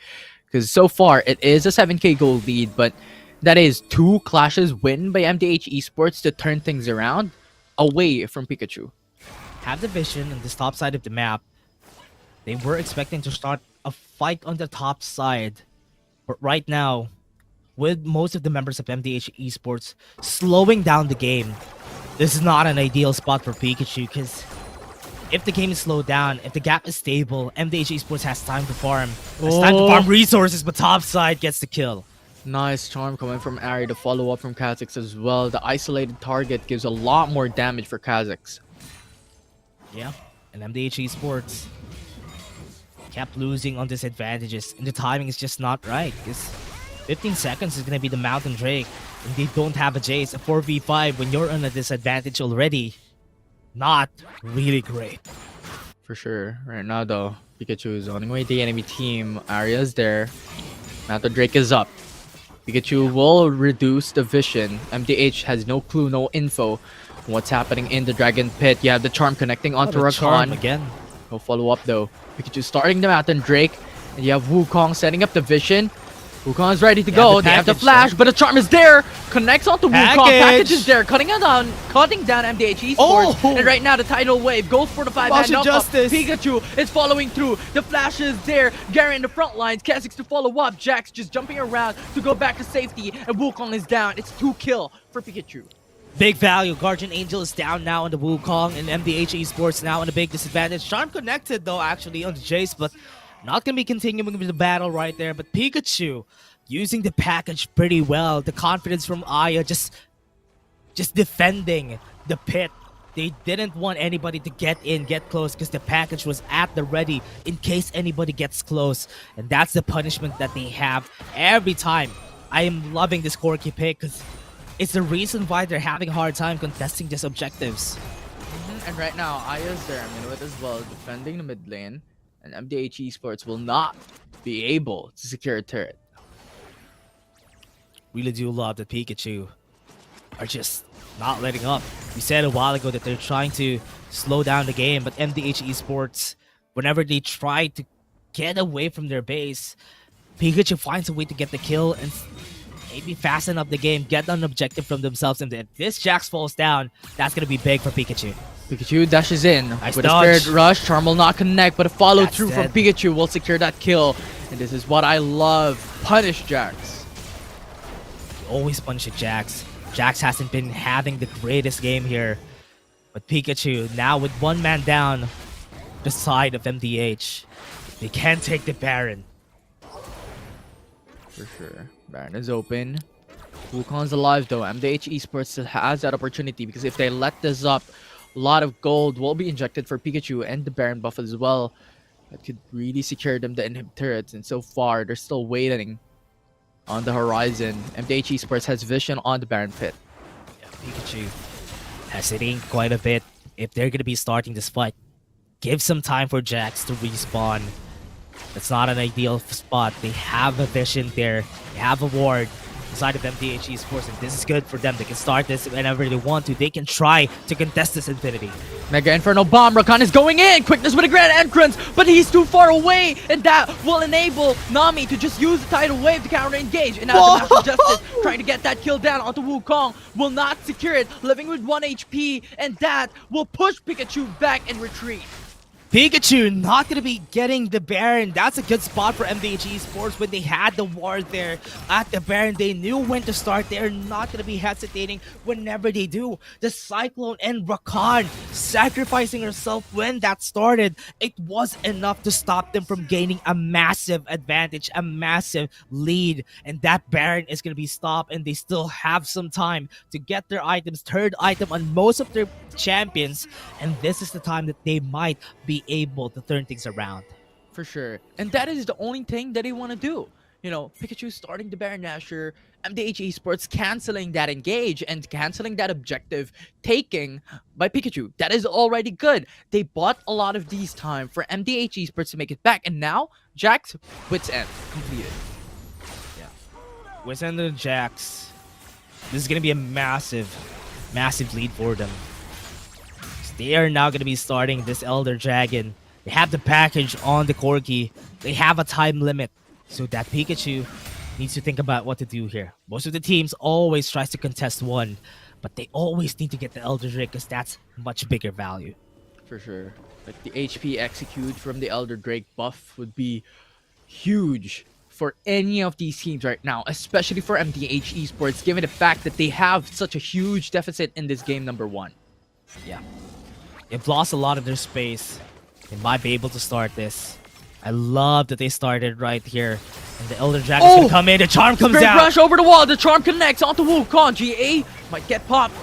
Because so far, it is a 7k gold lead, but that is 2 clashes win by MDH Esports to turn things around away from Peekachu. Have the vision on this top side of the map. They were expecting to start a fight on the top side, but right now, with most of the members of MDH Esports slowing down the game, this is not an ideal spot for Peekachu, because if the game is slowed down, if the gap is stable, MDH Esports has time to farm. Has time to farm resources, but top side gets the kill. Nice charm coming from Ari to follow up from Kha'Zix as well. The isolated target gives a lot more damage for Kha'Zix. Yeah, and MDH Esports kept losing on disadvantages, and the timing is just not right, because 15 seconds is going to be the Mountain Drake, and they don't have a Jace. A 4v5 when you're on a disadvantage already, not really great. For sure. Right now though, Peekachu is owning away the enemy team. Arya's there. Mountain Drake is up. Pikachu will reduce the vision. MDH has no clue, no info on what's happening in the Dragon Pit. You have the Charm connecting onto the Charm Rakan. again. No follow up though. Pikachu starting them out, and Drake. And you have Wukong setting up the vision. Wukong is ready to go. They have the flash, but the Charm is there. Connects onto Wukong. Package is there, cutting down MDH Esports. And right now the tidal wave goes for the 5-man knockoff. Pikachu is following through. The flash is there. Gary in the front lines. Kha'Zix to follow up. Jax just jumping around to go back to safety. And Wukong is down. It's 2 kill for Pikachu. Big value. Guardian Angel is down now on the Wukong, and MDH Esports now in a big disadvantage. Charm connected though actually on the Jace, but not going to be continuing with the battle right there. But Pikachu using the package pretty well. The confidence from Aya just defending the pit. They didn't want anybody to get in, get close, because the package was at the ready in case anybody gets close. And that's the punishment that they have every time. I am loving this Corki pick because it's the reason why they're having a hard time contesting these objectives. And right now, Aya's there, Minuet as well, defending the mid lane. And MDH Esports will not be able to secure a turret. Really do love that Pikachu are just not letting up. We said a while ago that they're trying to slow down the game, but MDH Esports, whenever they try to get away from their base, Pikachu finds a way to get the kill and maybe fasten up the game, get an objective from themselves, and if this Jax falls down, that's going to be big for Pikachu. Pikachu dashes in Nice with dodge. a Spirit Rush. Charm will not connect, but a follow That's through from dead. Pikachu will secure that kill. And this is what I love. Punish Jax. Always punish at Jax. Jax hasn't been having the greatest game here, but Pikachu now with one man down the side of MDH. They can't take the Baron. For sure. Baron is open. Wukong's alive though. MDH Esports still has that opportunity because if they let this up, a lot of gold will be injected for Pikachu and the Baron buff as well. That could really secure them the inhib turrets, and so far they're still waiting on the horizon. MDH Esports has vision on the Baron pit. Yeah, Pikachu hesitating quite a bit. If they're going to be starting this fight, give some time for Jax to respawn. That's not an ideal spot. They have a vision there. They have a ward inside of MDH Esports, and this is good for them. They can start this whenever they want to. They can try to contest this Infinity. Mega Inferno Bomb. Rakan is going in. Quickness with a grand entrance, but he's too far away, and that will enable Nami to just use the tidal wave to counter engage. And now the Master of Justice trying to get that kill down onto Wukong will not secure it, living with 1 HP, and that will push Pikachu back and retreat. Pikachu not going to be getting the Baron. That's a good spot for MDH Esports when they had the ward there at the Baron. They knew when to start. They're not going to be hesitating whenever they do. The Cyclone and Rakan sacrificing herself when that started. It was enough to stop them from gaining a massive advantage, a massive lead. And that Baron is going to be stopped, and they still have some time to get their items. Third item on most of their champions, and this is the time that they might be able to turn things around. For sure. And that is the only thing that they want to do. You know, Pikachu starting the Baron Nashor, MDH Esports canceling that engage and canceling that objective taking by Pikachu. That is already good. They bought a lot of these time for MDH Esports to make it back, and now Jax wits end completed. Yeah. With Ender Jax, this is going to be a massive lead for them. They are now going to be starting this Elder Dragon. They have the package on the Corki. They have a time limit, so that Pikachu needs to think about what to do here. Most of the teams always tries to contest one, but they always need to get the Elder Drake because that's much bigger value. For sure. Like the HP execute from the Elder Drake buff would be huge for any of these teams right now, especially for MDH Esports, given the fact that they have such a huge deficit in this game number 1. Yeah. They've lost a lot of their space. They might be able to start this. I love that they started right here. And the Elder Dragon's gonna come in. The Charm comes Spirit out. Rush over the wall. The Charm connects onto Wukong. GA might get popped.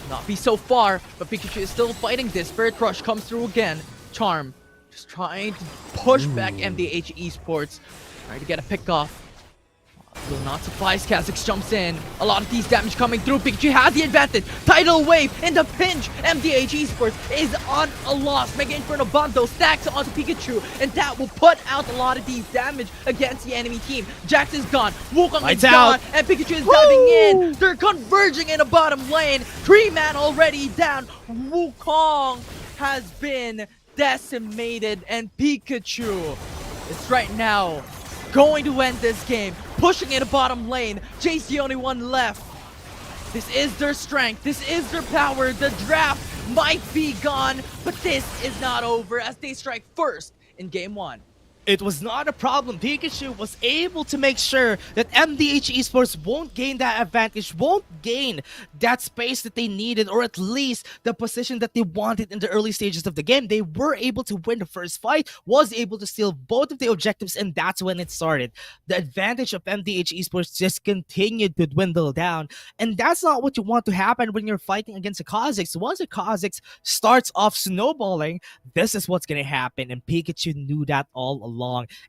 Not be so far, but Pikachu is still fighting this. Spirit Rush comes through again. Charm just trying to push back MDH Esports. Trying to get a pick off. will not suffice. Kha'Zix jumps in. A lot of these damage coming through. Peekachu has the advantage. Tidal Wave in the pinch. MDH Esports is on a loss. Mega Inferno Bando stacks onto Peekachu, and that will put out a lot of these damage against the enemy team. Jax is gone. Wukong is gone. And Peekachu is diving in. They're converging in the bottom lane. 3-man already down. Wukong has been decimated, and Peekachu is right now going to end this game, pushing in the bottom lane. Jay's the only one left. This is their strength. This is their power. The draft might be gone, but this is not over as they strike first in game 1. It was not a problem. Peekachu was able to make sure that MDH Esports won't gain that advantage, won't gain that space that they needed, or at least the position that they wanted in the early stages of the game. They were able to win the first fight, was able to steal both of the objectives, and that's when it started. The advantage of MDH Esports just continued to dwindle down, and that's not what you want to happen when you're fighting against a Kha'Zix. Once a Kha'Zix starts off snowballing, this is what's going to happen, and Peekachu knew that all along.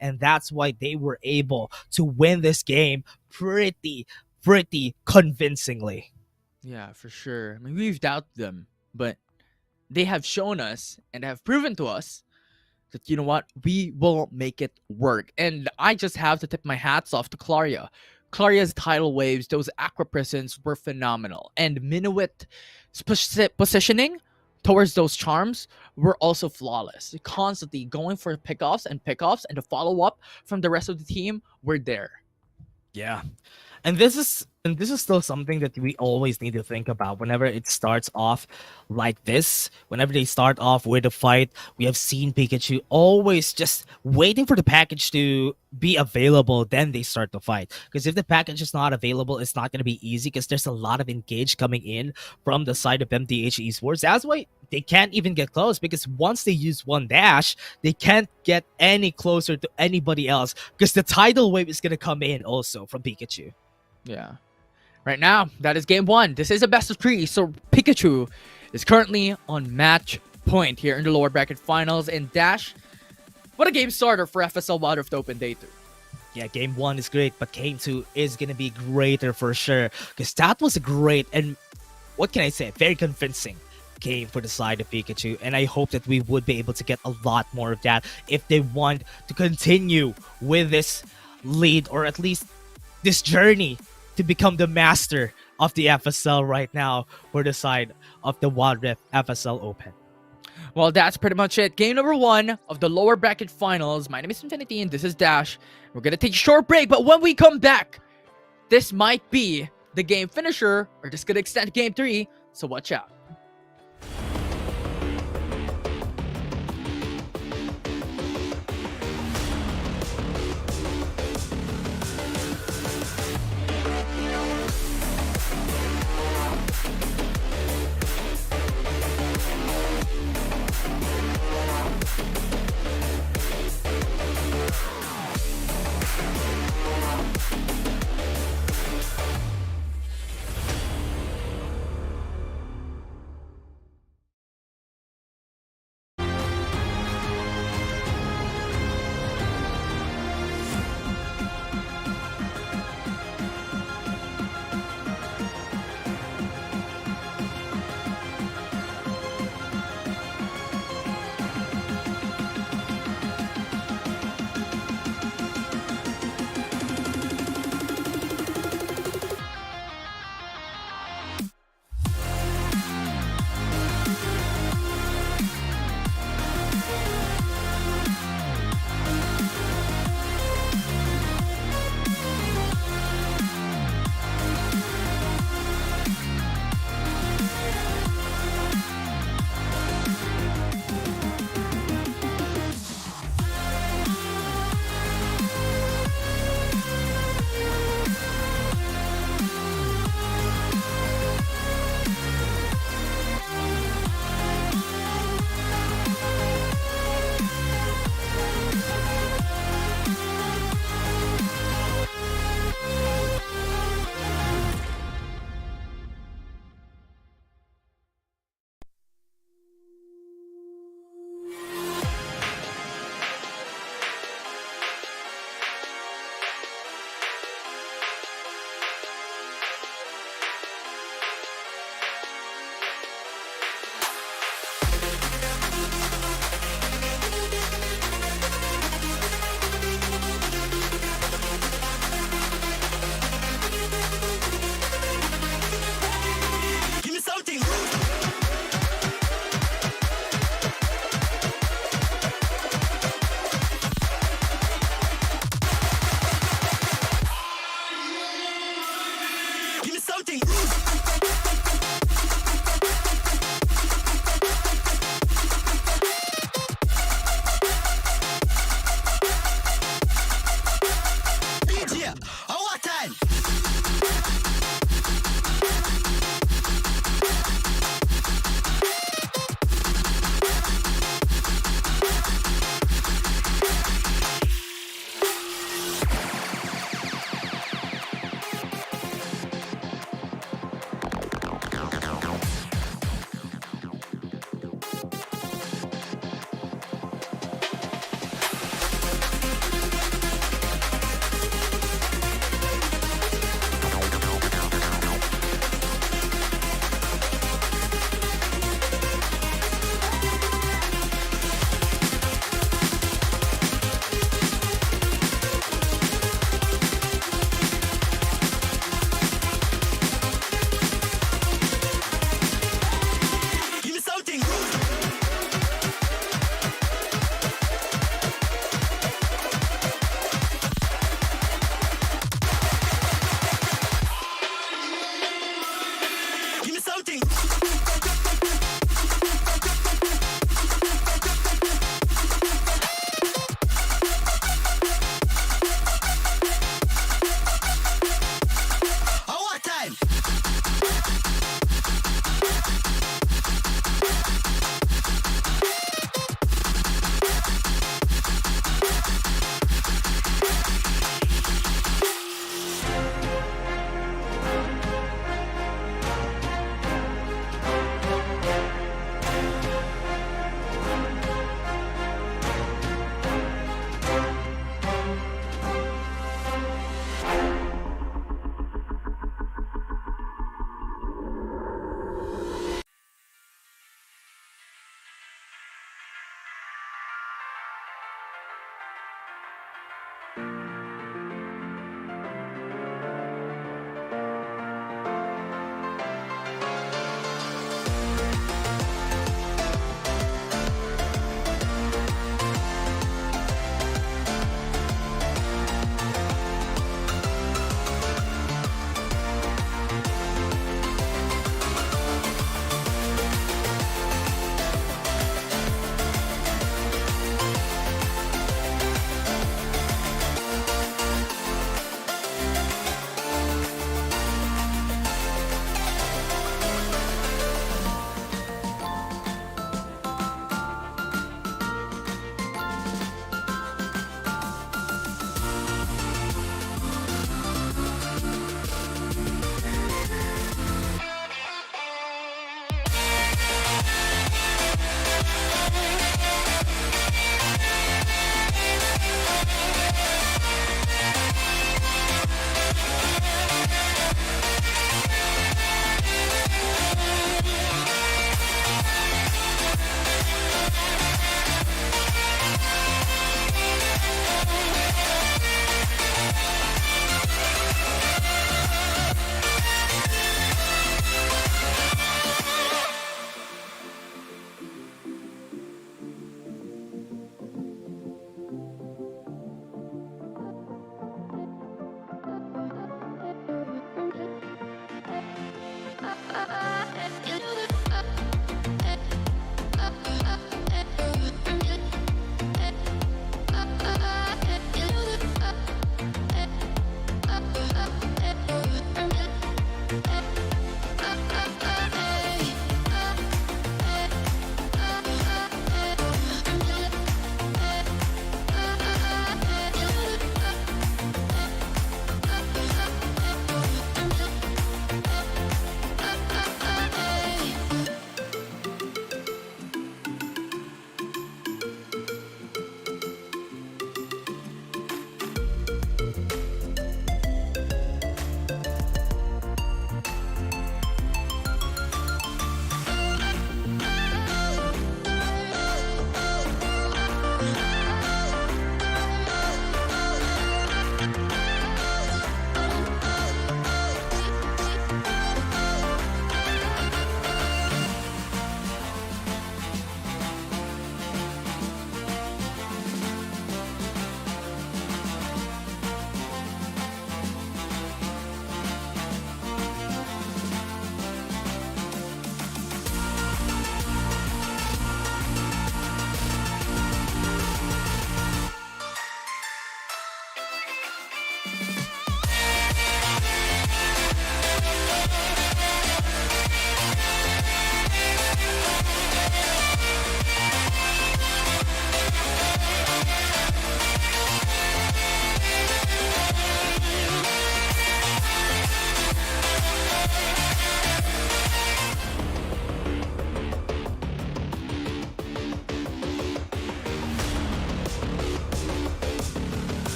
And that's why they were able to win this game pretty convincingly. Yeah, for sure. I mean, we've doubted them, but they have shown us and have proven to us that, you know what, we will make it work. And I just have to tip my hats off to Claria. Claria's tidal waves, those aqua prisons were phenomenal. And Minuet's positioning towards those charms were also flawless. Constantly going for pickoffs, and the follow-up from the rest of the team were there. Yeah. And this is still something that we always need to think about whenever it starts off like this. Whenever they start off with a fight, we have seen Peekachu always just waiting for the package to be available, then they start the fight. Because if the package is not available, it's not going to be easy because there's a lot of engage coming in from the side of MDH Esports. That's why they can't even get close, because once they use one dash, they can't get any closer to anybody else because the tidal wave is going to come in also from Peekachu. Yeah. Right now, that is game 1. This is a best of 3, so Peekachu is currently on match point here in the lower bracket finals. And Dash, what a game starter for FSL Wild Rift Open Day 2. Yeah, game 1 is great, but game 2 is going to be greater for sure, because that was a great and, what can I say, very convincing game for the side of Peekachu, and I hope that we would be able to get a lot more of that if they want to continue with this lead, or at least this journey to become the master of the FSL right now for the side of the Wild Rift FSL Open. Well, that's pretty much it. Game number 1 of the lower bracket finals. My name is Infinity and this is Dash. We're going to take a short break, but when we come back, this might be the game finisher, or this could extend game 3, so watch out.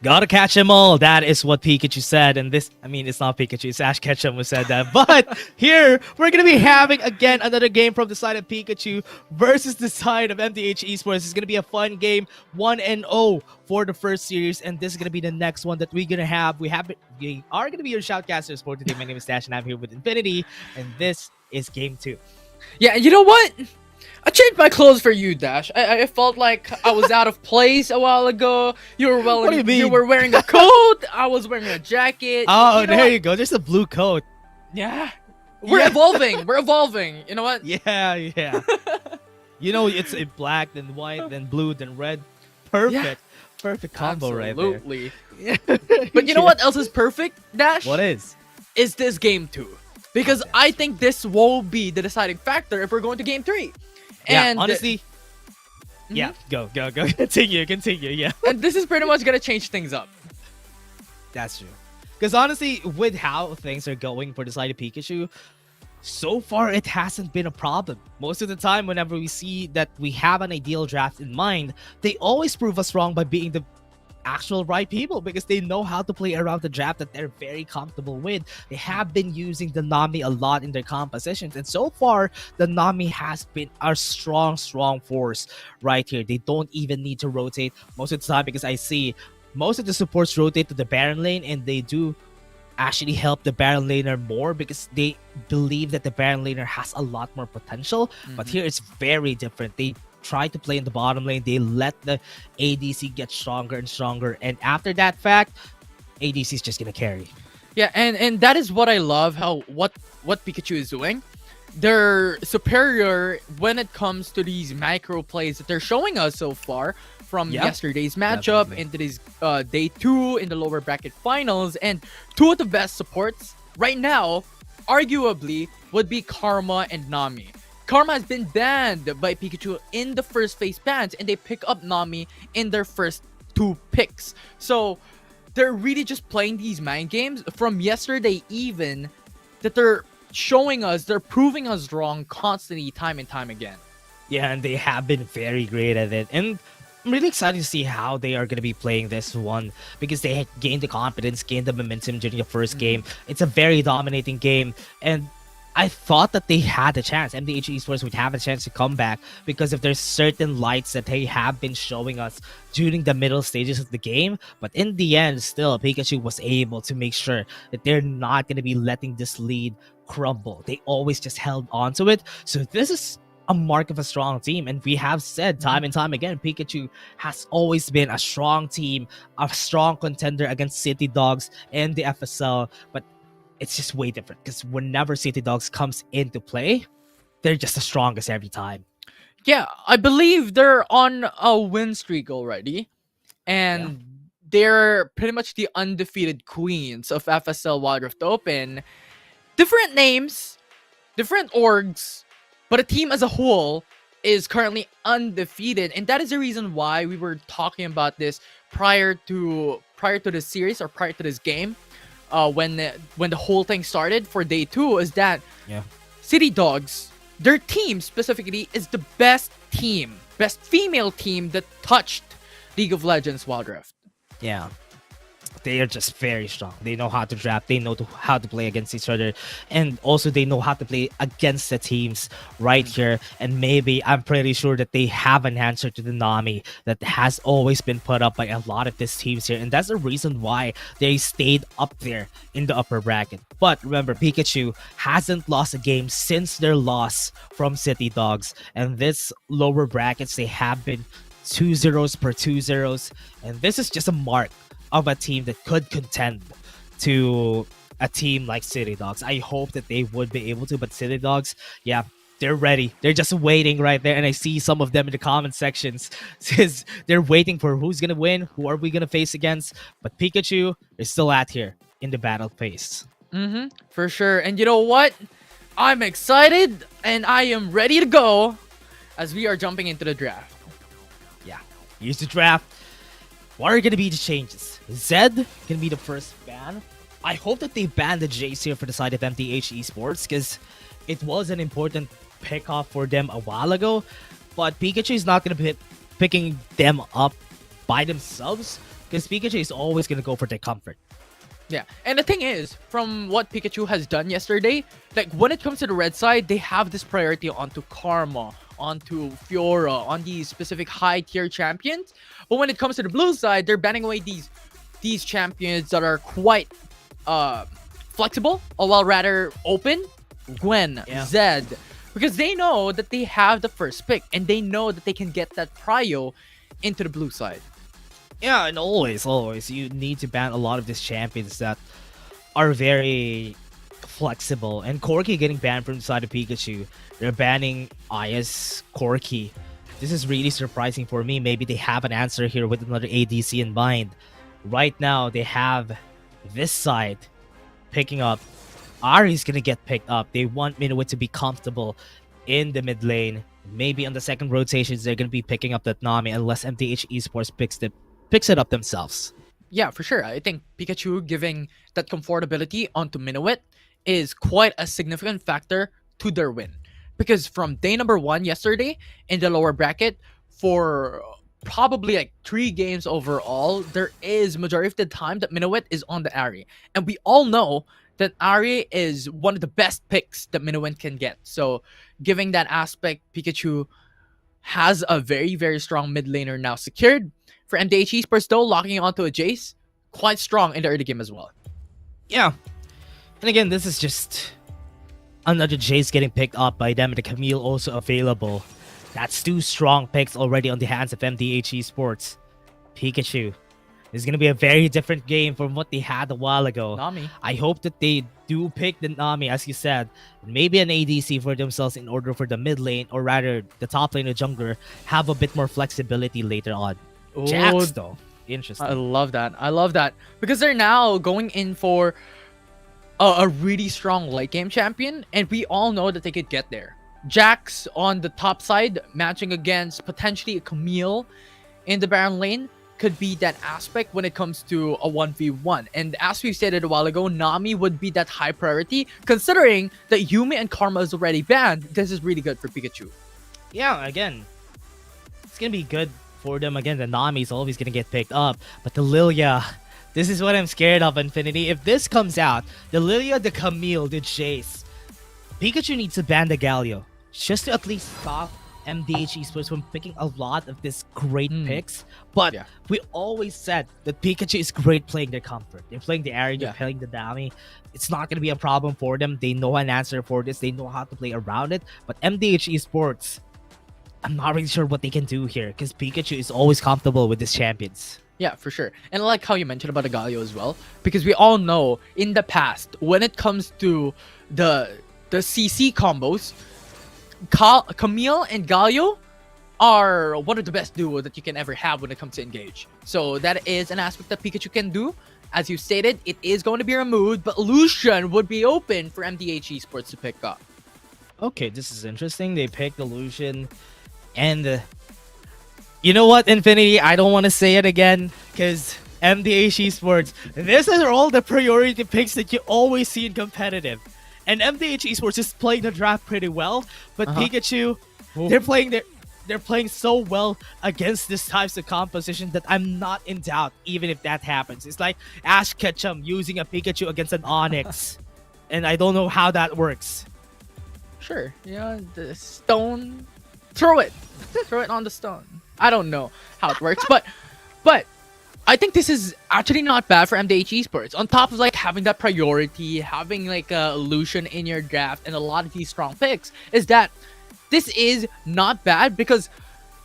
Gotta catch them all. That is what Pikachu said. And this, I mean, it's not Pikachu, it's Ash Ketchum who said that. But here, we're gonna be having again another game from the side of Pikachu versus the side of MDH Esports. It's gonna be a fun game, 1-0 for the first series, and this is gonna be the next one that we're gonna have. We are gonna be your shoutcasters for today. My name is Dash, and I'm here with Infinity, and this is game 2. Yeah, you know what? I changed my clothes for you, Dash. I felt like I was out of place a while ago. You were What do you mean? You were wearing a coat. I was wearing a jacket. Oh, you know there what? you go. There's a blue coat. Yeah. We're Yeah. evolving. We're evolving. You know what? Yeah. You know, it's in black, then white, then blue, then red. Perfect. Perfect combo right there. Absolutely. But you know what else is perfect, Dash? What is? Is this game 2? Because I think this will be the deciding factor if we're going to game 3. Yeah, And honestly. Yeah, go. Continue. Yeah, and this is pretty much gonna change things up. that's true. Because honestly, with how things are going for the side of Pikachu, so far it hasn't been a problem. Most of the time, whenever we see that we have an ideal draft in mind, they always prove us wrong by being the actual right people, because they know how to play around the draft that they're very comfortable with. They have been using the Nami a lot in their compositions, and so far the Nami has been a strong force right here. They don't even need to rotate most of the time, because I see most of the supports rotate to the Baron lane, and they do actually help the Baron laner more because they believe that the Baron laner has a lot more potential. But here it's very different. They try to play in the bottom lane. They let the ADC get stronger and stronger, and after that fact, ADC is just gonna carry. Yeah, and that is what I love, how what Pikachu is doing. They're superior when it comes to these micro plays that they're showing us so far, from yesterday's matchup Definitely. into this day 2 in the lower bracket finals. And two of the best supports right now arguably would be Karma and Nami. Karma has been banned by Pikachu in the first phase bans, and they pick up Nami in their first 2 picks. So they're really just playing these mind games from yesterday, even that they're showing us, they're proving us wrong constantly, time and time again. Yeah, and they have been very great at it. And I'm really excited to see how they are going to be playing this one, because they had gained the confidence, gained the momentum during the first game. It's a very dominating game, and I thought that they had a chance. MDH Esports would have a chance to come back because of there's certain lights that they have been showing us during the middle stages of the game. But in the end, still, Pikachu was able to make sure that they're not going to be letting this lead crumble. They always just held on to it. So this is a mark of a strong team, and we have said time and time again, Pikachu has always been a strong team, a strong contender against City Dogs and the FSL. But it's just way different, because whenever City Dogs comes into play, they're just the strongest every time. Yeah, I believe they're on a win streak already, and they're pretty much the undefeated queens of FSL Wild Rift Open. Different names, different orgs, but a team as a whole is currently undefeated, and that is the reason why we were talking about this prior to this series, or prior to this game. When the whole thing started for day 2, is that City Dogs, their team specifically, is the best female team that touched League of Legends Wild Rift. Yeah. They are just very strong. They know how to draft. They know how to play against each other. And also they know how to play against the teams right here. And maybe, I'm pretty sure that they have an answer to the Nami that has always been put up by a lot of these teams here. And that's the reason why they stayed up there in the upper bracket. But remember, Pikachu hasn't lost a game since their loss from City Dogs. And this lower brackets, they have been 2-0 per 2-0. And this is just a mark of a team that could contend to a team like City Dogs. I hope that they would be able to, but City Dogs, yeah, they're ready. They're just waiting right there, and I see some of them in the comment sections says they're waiting for who's gonna win, who are we gonna face against. But Pikachu is still out here in the battle phase. For sure. And you know what? I'm excited, and I am ready to go as we are jumping into the draft. Yeah, here's the draft. What are going to be the changes? Zed going to be the first ban. I hope that they ban the Jace here for the side of MTH Esports, because it was an important pick-off for them a while ago. But Pikachu is not going to be picking them up by themselves, because Pikachu is always gonna go for the comfort. Yeah, and the thing is, from what Pikachu has done yesterday, like when it comes to the red side, they have this priority onto Karma, onto Fiora, on these specific high tier champions. But when it comes to the blue side, they're banning away these champions that are quite flexible, or well rather open. Gwen, Yeah. Zed, because they know that they have the first pick and they know that they can get that prio into the blue side. Yeah, and always you need to ban a lot of these champions that are very flexible. And Corki getting banned from the side of Pikachu. They're banning Aya's Corki. This is really surprising for me. Maybe they have an answer here with another ADC in mind. Right now, they have this side picking up. Ari's gonna get picked up. They want Minuit to be comfortable in the mid lane. Maybe on the second rotations, they're gonna be picking up that Nami unless MTH Esports picks it up themselves. Yeah, for sure. I think Pikachu giving that comfortability onto Minuet is quite a significant factor to their win. Because from day number 1 yesterday in the lower bracket, for probably like 3 games overall, there is majority of the time that Minuet is on the Ari. And we all know that Ari is one of the best picks that Minuet can get. So giving that aspect, Pikachu has a very, very strong mid laner now secured. For MDH Esports though, locking onto a Jace, quite strong in the early game as well. Yeah. And again, this is just another Jace getting picked up by them and the Camille also available. That's 2 strong picks already on the hands of MDH Esports. Pikachu. This is going to be a very different game from what they had a while ago. Nami. I hope that they do pick the Nami, as you said, and maybe an ADC for themselves in order for the mid lane, or rather the top lane or jungler, have a bit more flexibility later on. Oh, Jax, though. Interesting. I love that. I love that. Because they're now going in for a really strong late game champion, and we all know that they could get there. Jax on the top side, matching against potentially a Camille in the Baron lane, could be that aspect when it comes to a 1v1. And as we stated a while ago, Nami would be that high priority, considering that Yumi and Karma is already banned. This is really good for Pikachu. Yeah, again, it's going to be good for them. Again, the Nami is always going to get picked up, but the Lilia, this is what I'm scared of, Infinity. If this comes out, the Lilia, the Camille, the Jace, Pikachu needs to ban the Galio just to at least stop MDH Esports from picking a lot of these great picks. But Yeah. we always said that Pikachu is great playing their comfort. They're playing the Ari, they're Yeah. playing the Nami. It's not going to be a problem for them. They know an answer for this. They know how to play around it. But MDH Esports, I'm not really sure what they can do here, because Pikachu is always comfortable with his champions. Yeah, for sure. And I like how you mentioned about the Galio as well, because we all know in the past, when it comes to the CC combos, Camille and Galio are one of the best duo that you can ever have when it comes to engage. So that is an aspect that Pikachu can do. As you stated, it is going to be removed, but Lucian would be open for MDH Esports to pick up. Okay, this is interesting. They picked Illusion, and you know what, Infinity? I don't want to say it again, because MDH Esports, these are all the priority picks that you always see in competitive. And MDH Esports is playing the draft pretty well, but Pikachu, they're playing so well against this types of composition that I'm not in doubt, even if that happens. It's like Ash Ketchum using a Pikachu against an Onyx, and I don't know how that works. Sure, yeah, the stone, throw it on the stone. I don't know how it works, but I think this is actually not bad for MDH Esports. On top of like having that priority, having like a Lucian in your draft, and a lot of these strong picks, is that this is not bad, because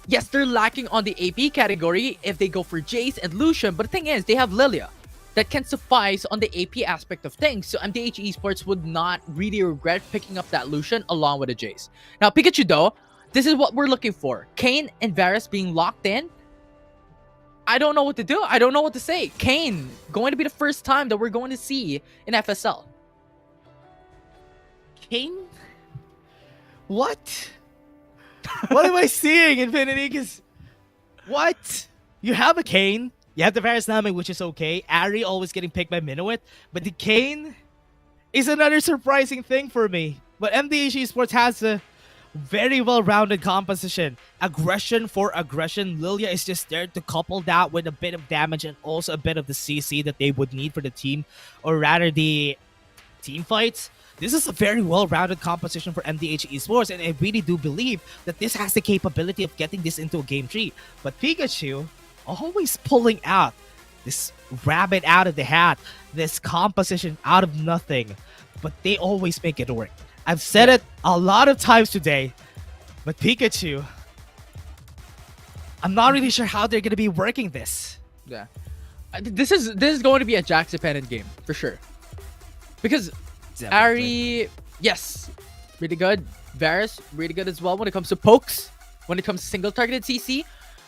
yes, they're lacking on the AP category if they go for Jace and Lucian, but the thing is, they have Lilia that can suffice on the AP aspect of things. So MDH Esports would not really regret picking up that Lucian along with a Jace. Now Pikachu though, this is what we're looking for. Kayn and Varus being locked in. I don't know what to do. I don't know what to say. Kayn, going to be the first time that we're going to see in FSL. Kayn? What? What am I seeing, Infinity? Because what? You have a Kayn. You have the Varus Nami, which is okay. Ari always getting picked by Minuet. But the Kayn is another surprising thing for me. But MDH Esports has Very well-rounded composition. Aggression for aggression. Lilia is just there to couple that with a bit of damage and also a bit of the CC that they would need for the team, or rather the team fights. This is a very well-rounded composition for MDH Esports, and I really do believe that this has the capability of getting this into a game 3. But Peekachu always pulling out this rabbit out of the hat, this composition out of nothing, but they always make it work. I've said it a lot of times today, but Peekachu, I'm not really sure how they're going to be working this. Yeah. This is going to be a Jax dependent game for sure. Because Ari, yes, really good. Varus, really good as well when it comes to pokes, when it comes to single targeted CC.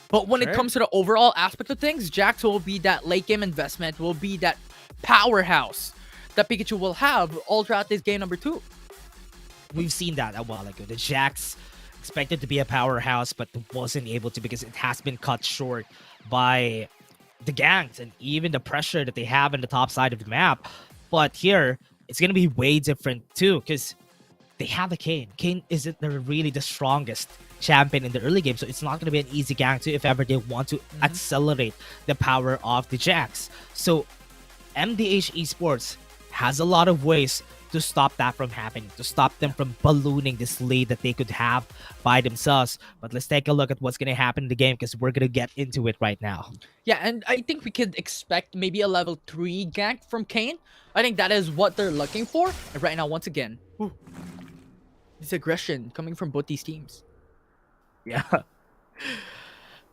But when it comes to the overall aspect of things, Jax will be that late game investment, will be that powerhouse that Peekachu will have all throughout this game number 2. We've seen that a while ago. The Jax expected to be a powerhouse, but wasn't able to because it has been cut short by the ganks and even the pressure that they have in the top side of the map. But here, it's going to be way different too, because they have a Kayn. Kayn isn't really the strongest champion in the early game, so it's not going to be an easy gank too if ever they want to accelerate the power of the Jax. So MDH Esports has a lot of ways to stop that from happening, to stop them from ballooning this lead that they could have by themselves. But let's take a look at what's going to happen in the game, because we're going to get into it right now. Yeah, and I think we could expect maybe a level 3 gank from Kayn. I think that is what they're looking for. And right now, once again, this aggression coming from both these teams. Yeah.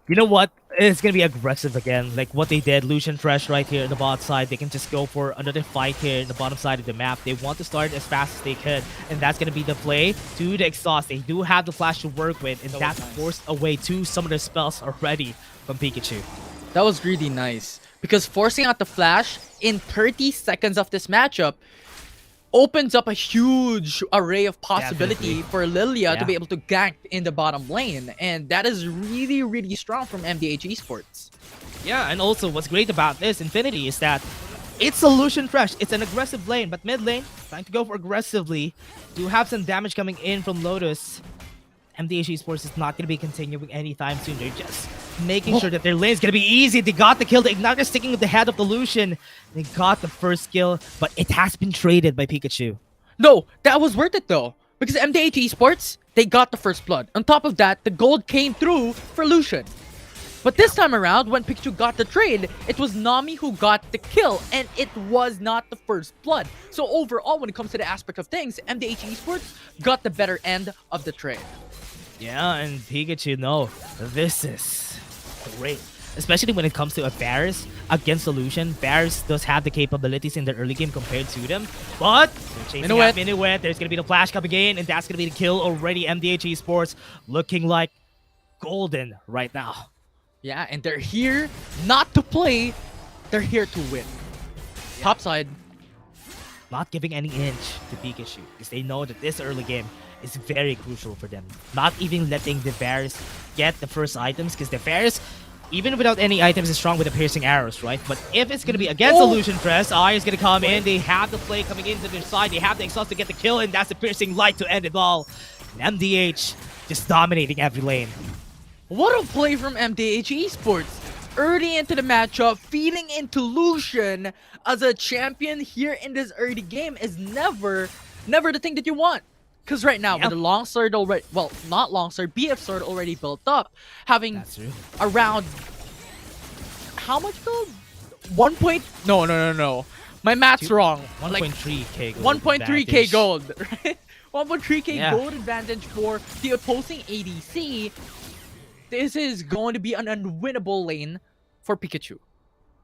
You know what? It's going to be aggressive again. Like what they did, Lucian Thresh right here in the bot side. They can just go for another fight here in the bottom side of the map. They want to start as fast as they could. And that's going to be the play to the exhaust. They do have the flash to work with. And that's forced away 2 some of their spells already from Peekachu. That was really nice. Because forcing out the flash in 30 seconds of this matchup opens up a huge array of possibility for Lilia to be able to gank in the bottom lane. And that is really, really strong from MDH Esports. Yeah, and also what's great about this Infinity is that it's a Lucian Thresh. It's an aggressive lane, but mid lane, trying to go for aggressively. Do have some damage coming in from Lotus. MDH Esports is not going to be continuing anytime soon. They're just making sure that their lane is going to be easy. They got the kill. The Igniter sticking with the head of the Lucian. They got the first kill, but it has been traded by Peekachu. No, that was worth it though. Because MDH Esports, they got the first blood. On top of that, the gold came through for Lucian. But this time around, when Peekachu got the trade, it was Nami who got the kill, and it was not the first blood. So overall, when it comes to the aspect of things, MDH Esports got the better end of the trade. Yeah, and Peekachu, no, this is great. Especially when it comes to a Varus against Solution. Varus does have the capabilities in the early game compared to them. But they're chasing out Minuet. There's going to be the flash coming in, and that's going to be the kill already. MDH Esports looking like golden right now. Yeah, and they're here not to play. They're here to win. Yeah. Top side. Not giving any inch to Peekachu, because they know that this early game is very crucial for them. Not even letting the Varus get the first items, because the Varus, even without any items, is strong with the piercing arrows, right? But if it's going to be against Illusion Press, Eye is going to come in. They have the play coming into their side. They have the exhaust to get the kill, and that's the piercing light to end it all. And MDH just dominating every lane. What a play from MDH Esports. Early into the matchup, feeding into Lucian as a champion here in this early game is never the thing that you want. Because right now, with the long sword already, well, not long sword, BF sword already built up, having around, how much gold? 1 point, no. My math's wrong. 1.3k gold. 1.3k gold, right? 1.3k gold advantage for the opposing ADC. This is going to be an unwinnable lane for Peekachu.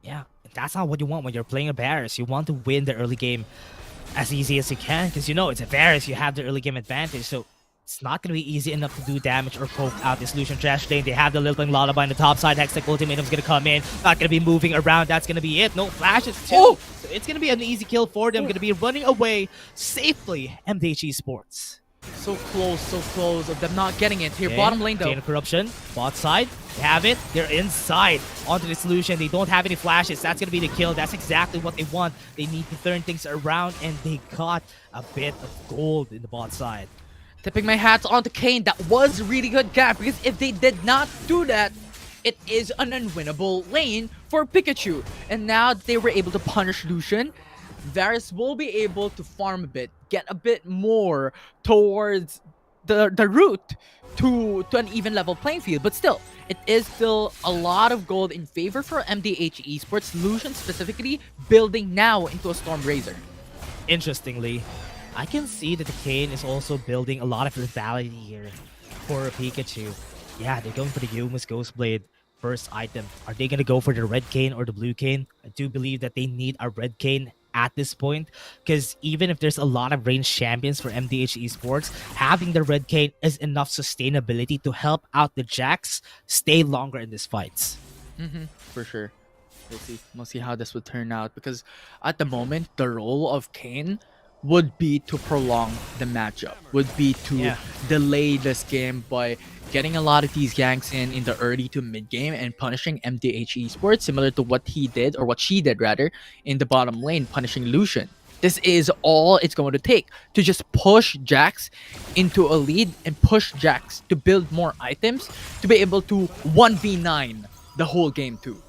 Yeah, that's not what you want when you're playing a Varus. You want to win the early game as easy as you can, because you know it's a Varus, you have the early game advantage, so it's not going to be easy enough to do damage or poke out this Lucian Trash lane. They have the Lilting Lullaby on the top side. Hextech Ultimatum's going to come in, not going to be moving around. That's going to be it. No flashes too. So it's going to be an easy kill for them. Going to be running away safely. MDH Esports. So close of them not getting it. Here, bottom lane though. Chain of Corruption, bot side, they have it. They're inside onto the solution. They don't have any flashes. That's going to be the kill. That's exactly what they want. They need to turn things around, and they got a bit of gold in the bot side. Tipping my hats onto Kane. That was really good gap, because if they did not do that, it is an unwinnable lane for Peekachu. And now that they were able to punish Lucian, Varus will be able to farm a bit, get a bit more towards the route to an even level playing field. But still, it is still a lot of gold in favor for MDH Esports. Lucian specifically building now into a Storm Razor. Interestingly, I can see that the Kane is also building a lot of lethality here for Peekachu. Yeah, they're going for the Yuma's Ghostblade first item. Are they going to go for the red Kane or the blue Kane? I do believe that they need a red Kane at this point, because even if there's a lot of ranged champions for MDH Esports, having the red Kane is enough sustainability to help out the Jacks stay longer in these fights. For sure. We'll see how this would turn out, because at the moment, the role of Kane would be to prolong the matchup, would be to delay this game by getting a lot of these ganks in the early to mid game and punishing MDH Esports, similar to what he did, or what she did rather, in the bottom lane, punishing Lucian. This is all it's going to take to just push Jax into a lead and push Jax to build more items to be able to 1v9 the whole game too.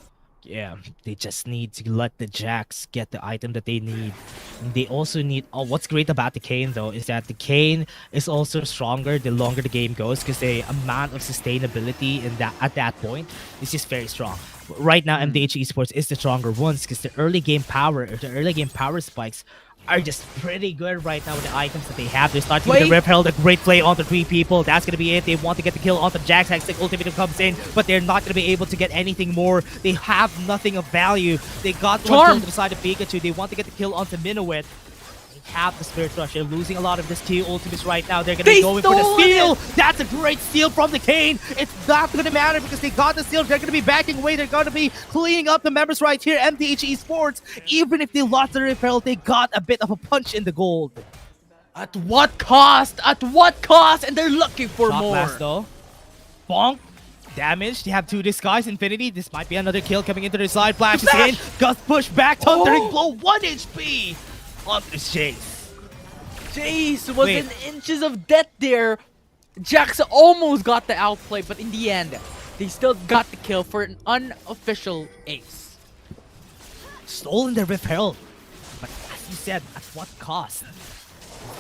Yeah, they just need to let the Jacks get the item that they need. And they also need... Oh, what's great about the Kane, though, is that the Kane is also stronger the longer the game goes, because the amount of sustainability in that at that point is just very strong. Right now, MDH Esports is the stronger ones, because the early game power spikes are just pretty good right now with the items that they have. They're starting with the Rip Herald, a great play onto 3 people. That's going to be it. They want to get the kill onto Jax. Hextech ultimatum comes in, but they're not going to be able to get anything more. They have nothing of value. They got one kill to the side of Peekachu. They want to get the kill onto Minuet. They have the Spirit Rush. They're losing a lot of this Q ultimates right now. They're going to be going for the steal. That's a great steal from the Kane. It's not going to matter because they got the steal. They're going to be backing away. They're going to be cleaning up the members right here. MDH Esports, even if they lost the Repel, they got a bit of a punch in the gold. At what cost? At what cost? And they're looking for Shot more. Blast, though. Bonk. Damage. They have 2 Disguise. Infinity. This might be another kill coming into their side. Flash is in. Gust push back. Thundering Blow. 1 HP. Onto Chase. Chase was in inches of death there. Jax almost got the outplay, but in the end, they still got the kill for an unofficial ace. Stolen the Rift Herald. But as you said, at what cost?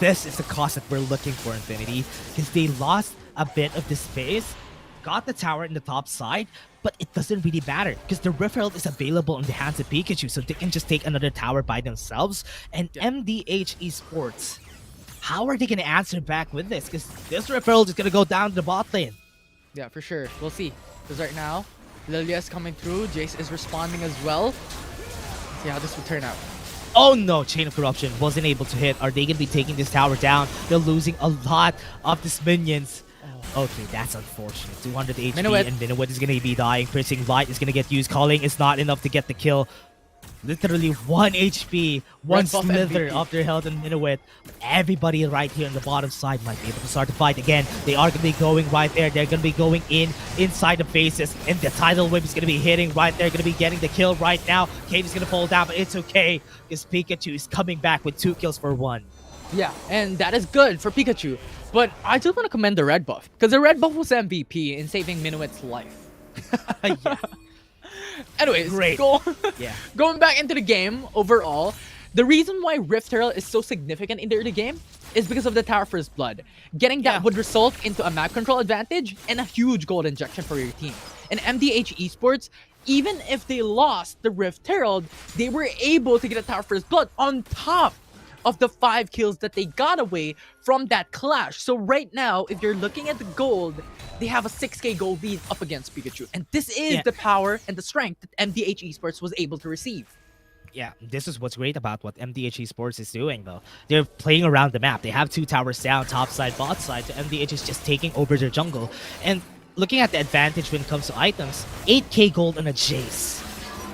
This is the cost that we're looking for, Infinity, because they lost a bit of the space, got the tower in the top side, but it doesn't really matter because the Rift Herald is available in the hands of Peekachu, so they can just take another tower by themselves. And MDH Esports, how are they going to answer back with this? Because this Rift Herald is going to go down to the bot lane. Yeah, for sure. We'll see. Because right now, Lilia is coming through. Jace is responding as well. Let's see how this will turn out. Oh no, Chain of Corruption wasn't able to hit. Are they going to be taking this tower down? They're losing a lot of these minions. Okay, that's unfortunate. 200 HP Minuet. and Minuet is going to be dying. Piercing Light is going to get used. Calling is not enough to get the kill. Literally 1 HP, 1 slither of their health and Minuet. Everybody right here on the bottom side might be able to start the fight again. They are going to be going right there. They're going to be going inside the faces. And the Tidal Wave is going to be hitting right there. Going to be getting the kill right now. Cave is going to fall down, but it's okay. Because Peekachu is coming back with 2 kills for 1. Yeah, and that is good for Peekachu. But I just want to commend the red buff. Because the red buff was MVP in saving Minuet's life. Yeah. Anyways, Great. Going back into the game overall, the reason why Rift Herald is so significant in the early game is because of the Tower First Blood. Getting that would result into a map control advantage and a huge gold injection for your team. And MDH Esports, even if they lost the Rift Herald, they were able to get a Tower First Blood on top of the 5 kills that they got away from that clash. So right now, if you're looking at the gold, they have a 6k gold lead up against Peekachu. And this is the power and the strength that MDH Esports was able to receive. Yeah, this is what's great about what MDH Esports is doing, though. They're playing around the map. They have 2 towers down, top side, bot side. So MDH is just taking over their jungle. And looking at the advantage when it comes to items, 8k gold on a Jace.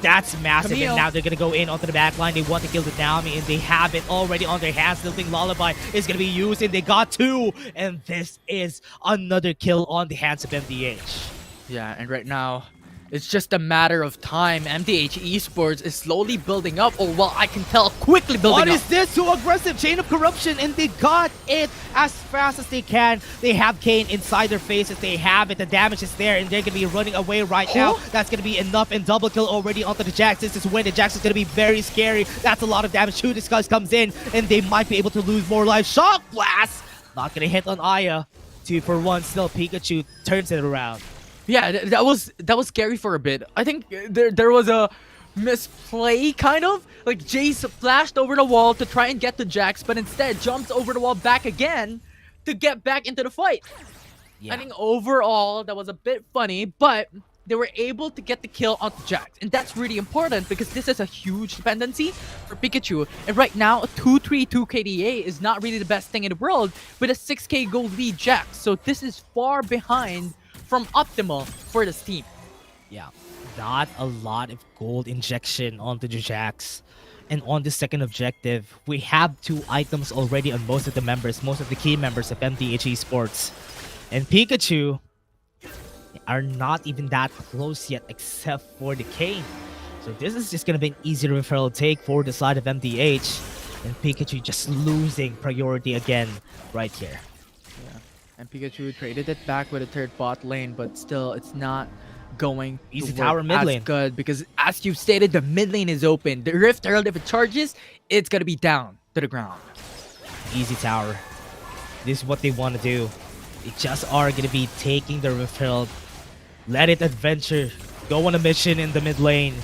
That's massive. Camille. And now they're going to go in onto the back line. They want to kill the Naomi, and they have it already on their hands. Lilting Lullaby is going to be used, and they got 2. And this is another kill on the hands of MDH. Yeah, and right now, It's just a matter of time. MDH Esports is slowly building up, or well, I can tell, quickly building What up. is this? Too aggressive. Chain of corruption, and they got it as fast as they can. They have Kane inside their faces. They have it. The damage is there, and they're going to be running away right now. That's going to be enough, and double kill already onto the Jax. This is when the Jax is going to be very scary. That's a lot of damage. Two Disguise comes in, and they might be able to lose more life. Shock Blast! Not going to hit on Aya. 2 for 1 still. Peekachu turns it around. Yeah, that was scary for a bit. I think there was a misplay, kind of. Like, Jace flashed over the wall to try and get to Jax, but instead jumps over the wall back again to get back into the fight. Yeah. I think overall, that was a bit funny, but they were able to get the kill onto Jax. And that's really important because this is a huge dependency for Peekachu. And right now, a 2-3-2 KDA is not really the best thing in the world with a 6k gold lead Jax. So this is far behind from optimal for this team. Yeah, not a lot of gold injection onto the Jax. And on the second objective, we have 2 items already on most of the members, most of the key members of MDH Esports. And Peekachu are not even that close yet, except for the Kane. So this is just going to be an easy referral take for the side of MDH. And Peekachu just losing priority again right here. And Peekachu traded it back with a third bot lane, but still, it's not going Easy to tower work mid as lane. good because, as you stated, the mid lane is open. The Rift Herald, if it charges, it's gonna be down to the ground. Easy tower. This is what they want to do. They just are going to be taking the Rift Herald. Let it adventure. Go on a mission in the mid lane.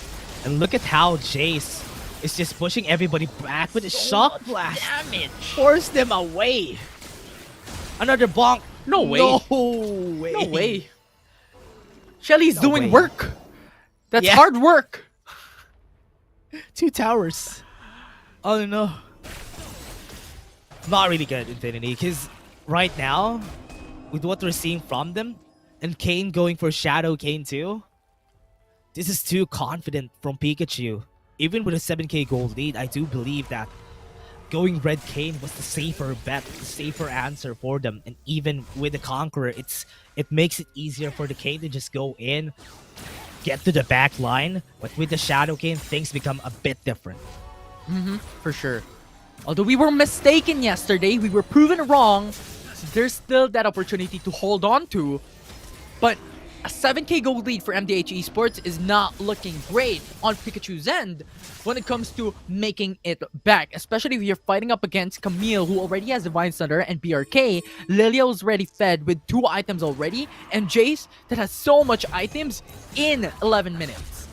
And look at how Jace is just pushing everybody back with a shock blast. Damage! Force them away. Another bonk. No way. No way. No way. Shelly's No doing way. work. That's Yeah. hard work. 2 towers. Oh no. Not really good, Infinity, because right now, with what we're seeing from them, and Kane going for Shadow Kane too, this is too confident from Peekachu. Even with a 7k gold lead, I do believe that going Red Kane was the safer bet, the safer answer for them. And even with the Conqueror, it makes it easier for the Kane to just go in, get to the back line. But with the Shadow Kane, things become a bit different. For sure. Although we were mistaken yesterday, we were proven wrong. So there's still that opportunity to hold on to. But a 7k gold lead for MDH Esports is not looking great on Pikachu's end when it comes to making it back. Especially if you're fighting up against Camille, who already has Divine Thunder and BRK. Lilia was already fed with 2 items already. And Jace that has so much items in 11 minutes.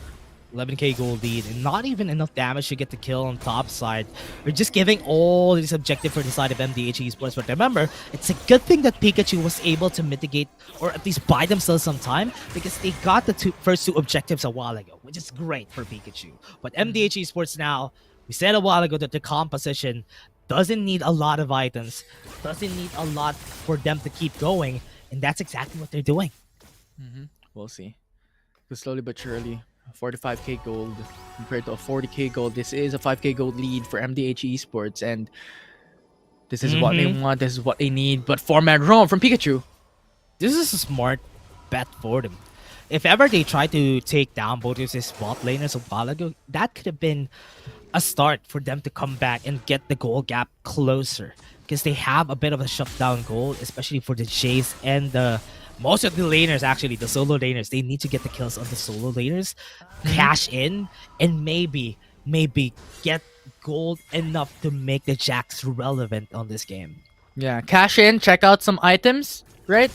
11k gold lead and not even enough damage to get the kill on top side. We're just giving all this objective for the side of MDH Esports. But remember, it's a good thing that Peekachu was able to mitigate or at least buy themselves some time because they got the first 2 objectives a while ago, which is great for Peekachu. But MDH Esports now, we said a while ago that the composition doesn't need a lot of items, doesn't need a lot for them to keep going, and that's exactly what they're doing. We'll see. Because slowly but surely, 45k gold compared to a 40k gold. This is a 5k gold lead for MDH Esports, and this is what they want. This is what they need. But 4-man roam from Peekachu. This is a smart bet for them. If ever they try to take down both of these bot laners a while ago, that could have been a start for them to come back and get the goal gap closer. Because they have a bit of a shutdown goal, especially for the Jace and the most of the laners, actually, the solo laners. They need to get the kills on the solo laners, cash in, and maybe get gold enough to make the Jax relevant on this game. Yeah, cash in, check out some items, right?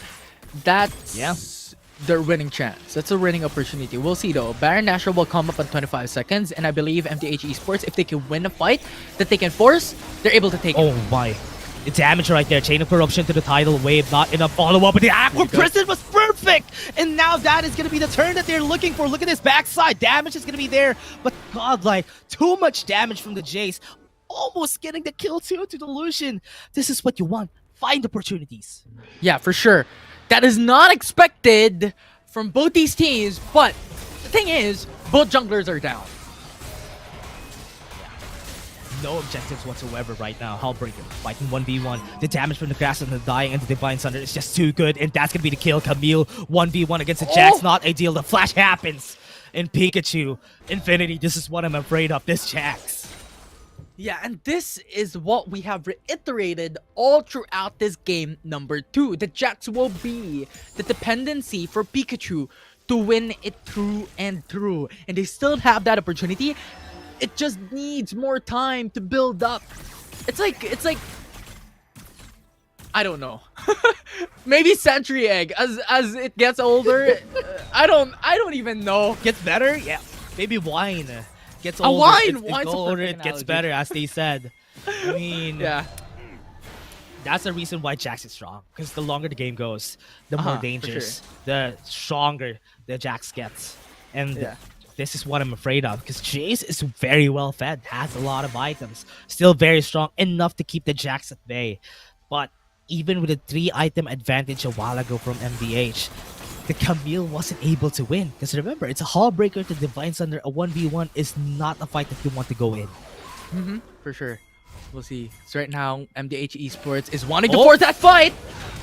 That's their winning chance. That's a winning opportunity. We'll see though. Baron Nashor will come up in 25 seconds, and I believe MDH Esports, if they can win a fight that they can force, they're able to take it. Oh my. The damage right there. Chain of Corruption to the tidal wave. Not enough follow-up, but the Aqua Prison was perfect! And now that is going to be the turn that they're looking for. Look at this backside. Damage is going to be there, but godlike. Too much damage from the Jace. Almost getting the kill too to the Lucian. This is what you want. Find opportunities. Yeah, for sure. That is not expected from both these teams, but the thing is, both junglers are down. no objectives whatsoever right now. Hullbreaker fighting 1v1. The damage from the grass and the dying and the Divine Thunder is just too good, and that's gonna be the kill. Camille 1v1 against the Jax, not ideal. The flash happens, and Peekachu, Infinity, this is what I'm afraid of, this Jax. Yeah, and this is what we have reiterated all throughout this game number 2. The Jax will be the dependency for Peekachu to win it through and through. And they still have that opportunity. It just needs more time to build up. It's like I don't know. Maybe Century Egg as it gets older. I don't even know. Gets better? Yeah. Maybe wine. Gets A older. wine! It's Wine's a older, perfect it gets analogy. better, as they said. I mean, Yeah. that's the reason why Jax is strong. Because the longer the game goes, the more For dangerous, the stronger the Jax gets. And Yeah. this is what I'm afraid of. Because Jace is very well fed, has a lot of items, still very strong, enough to keep the Jax at bay. But even with a 3-item advantage a while ago from MDH, the Camille wasn't able to win. Because remember, it's a Hullbreaker to Divine Thunder. A 1v1 is not a fight that you want to go in. For sure. We'll see. So right now, MDH Esports is wanting to force that fight.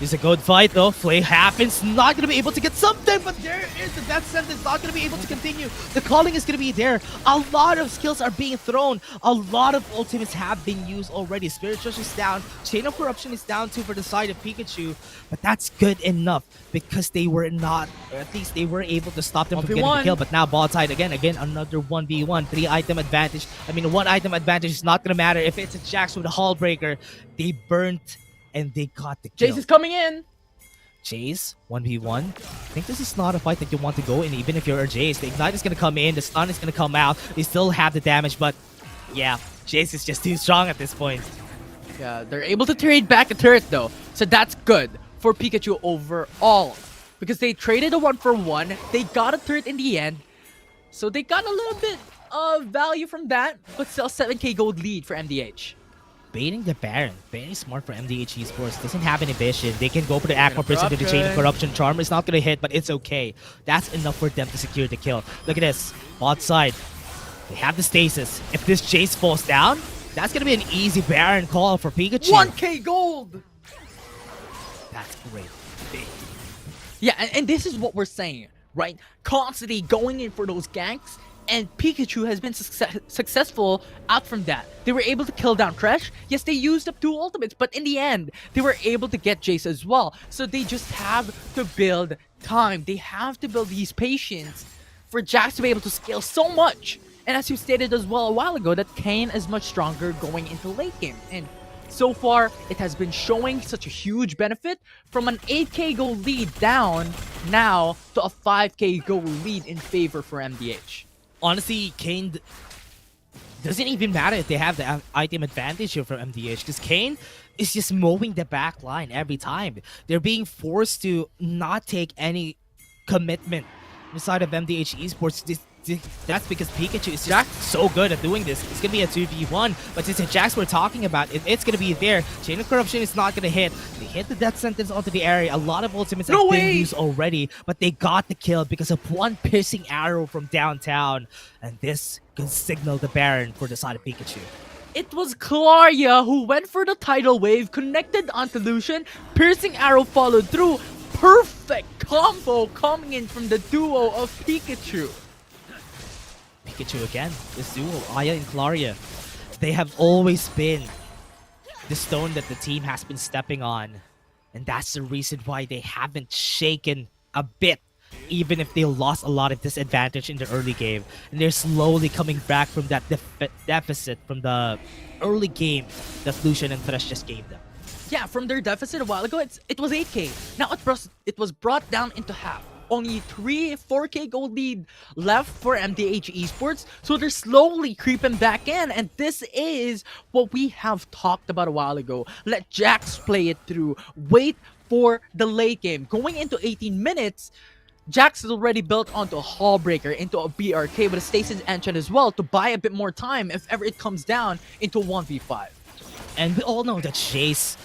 It's a good fight though. Flay happens, not gonna be able to get something, but there is the death sentence, not gonna be able to continue. The calling is gonna be there. A lot of skills are being thrown. A lot of ultimates have been used already. Spirit Rush is down. Chain of Corruption is down too for the side of Peekachu, but that's good enough because they were not, or at least they were able to stop them from getting the 1v1. kill. But now bot side again, another 1v1, 3-item advantage. I mean, 1-item advantage is not gonna matter if it's a Jax with a Hullbreaker. They burnt and they got the kill. Jace is coming in. Jace, 1v1. I think this is not a fight that you want to go in, even if you're a Jace. The Ignite is going to come in, the stun is going to come out. They still have the damage, but yeah, Jace is just too strong at this point. Yeah, they're able to trade back a turret though. So that's good for Peekachu overall. Because they traded a 1-for-1. They got a turret in the end. So they got a little bit of value from that. But still 7k gold lead for MDH. Baiting the Baron, very smart for MDH Esports. Doesn't have any vision. They can go for the Aqua Prison to the Chain of Corruption. Charmer is not going to hit, but it's okay. That's enough for them to secure the kill. Look at this. Bot side. They have the stasis. If this Jace falls down, that's going to be an easy Baron call for Peekachu. 1k gold! That's great. Yeah, and this is what we're saying, right? Constantly going in for those ganks. And Peekachu has been successful out from that. They were able to kill down Thresh. Yes, they used up 2 ultimates, but in the end, they were able to get Jace as well. So they just have to build time. They have to build these patience for Jax to be able to scale so much. And as you stated as well a while ago, that Kayn is much stronger going into late game. And so far, it has been showing such a huge benefit from an 8k gold lead down now to a 5k gold lead in favor for MDH. Honestly, Kayn doesn't even matter if they have the item advantage here from MDH, because Kayn is just mowing the back line every time. They're being forced to not take any commitment inside of MDH Esports. That's because Peekachu is just so good at doing this. It's going to be a 2v1, but since the Jax we're talking about, it's going to be there. Chain of Corruption is not going to hit. They hit the death sentence onto the area. A lot of ultimates have been used already, but they got the kill because of one piercing arrow from downtown. And this can signal the Baron for the side of Peekachu. It was Claria who went for the tidal wave, connected onto Lucian, piercing arrow followed through. Perfect combo coming in from the duo of Peekachu. Peekachu again, this duo, Aya and Claria. They have always been the stone that the team has been stepping on. And that's the reason why they haven't shaken a bit, even if they lost a lot of disadvantage in the early game. And they're slowly coming back from that deficit from the early game that Lucian and Thresh just gave them. Yeah, from their deficit a while ago, it was 8k. Now it was brought down into half. Only 4k gold lead left for MDH Esports, so they're slowly creeping back in, and this is what we have talked about a while ago. Let Jax play it through. Wait for the late game. Going into 18 minutes, Jax is already built onto a Hullbreaker, into a BRK with a Stasis Enchant as well to buy a bit more time if ever it comes down into 1v5. And we all know that Jace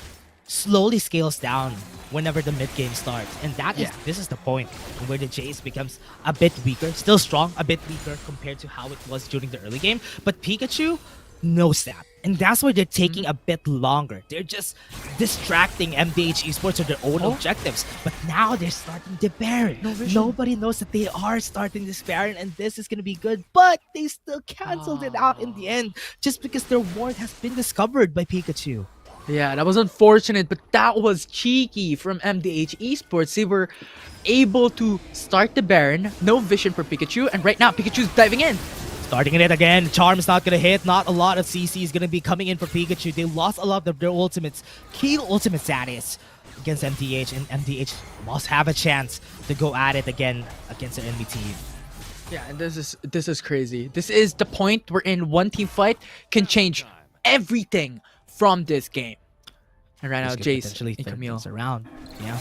slowly scales down whenever the mid game starts, and this is the point where the Jace becomes a bit weaker, still strong, a bit weaker compared to how it was during the early game. But Peekachu, knows that. And that's why they're taking a bit longer. They're just distracting MDH Esports to their own objectives. But now they're starting the Baron. No vision. Nobody knows that they are starting this Baron and this is going to be good. But they still canceled it out in the end just because their ward has been discovered by Peekachu. Yeah, that was unfortunate, but that was cheeky from MDH Esports. They were able to start the Baron, no vision for Pikachu, and right now Pikachu's diving in. Starting it again. Charm's not going to hit. Not a lot of CC is going to be coming in for Pikachu. They lost a lot of their ultimates. Key ultimates, that is, against MDH. And MDH must have a chance to go at it again against the enemy team. Yeah, and this is crazy. This is the point wherein one team fight can change everything from this game. And right now, He's gonna Jace potentially and turn Camille. things around. Yeah.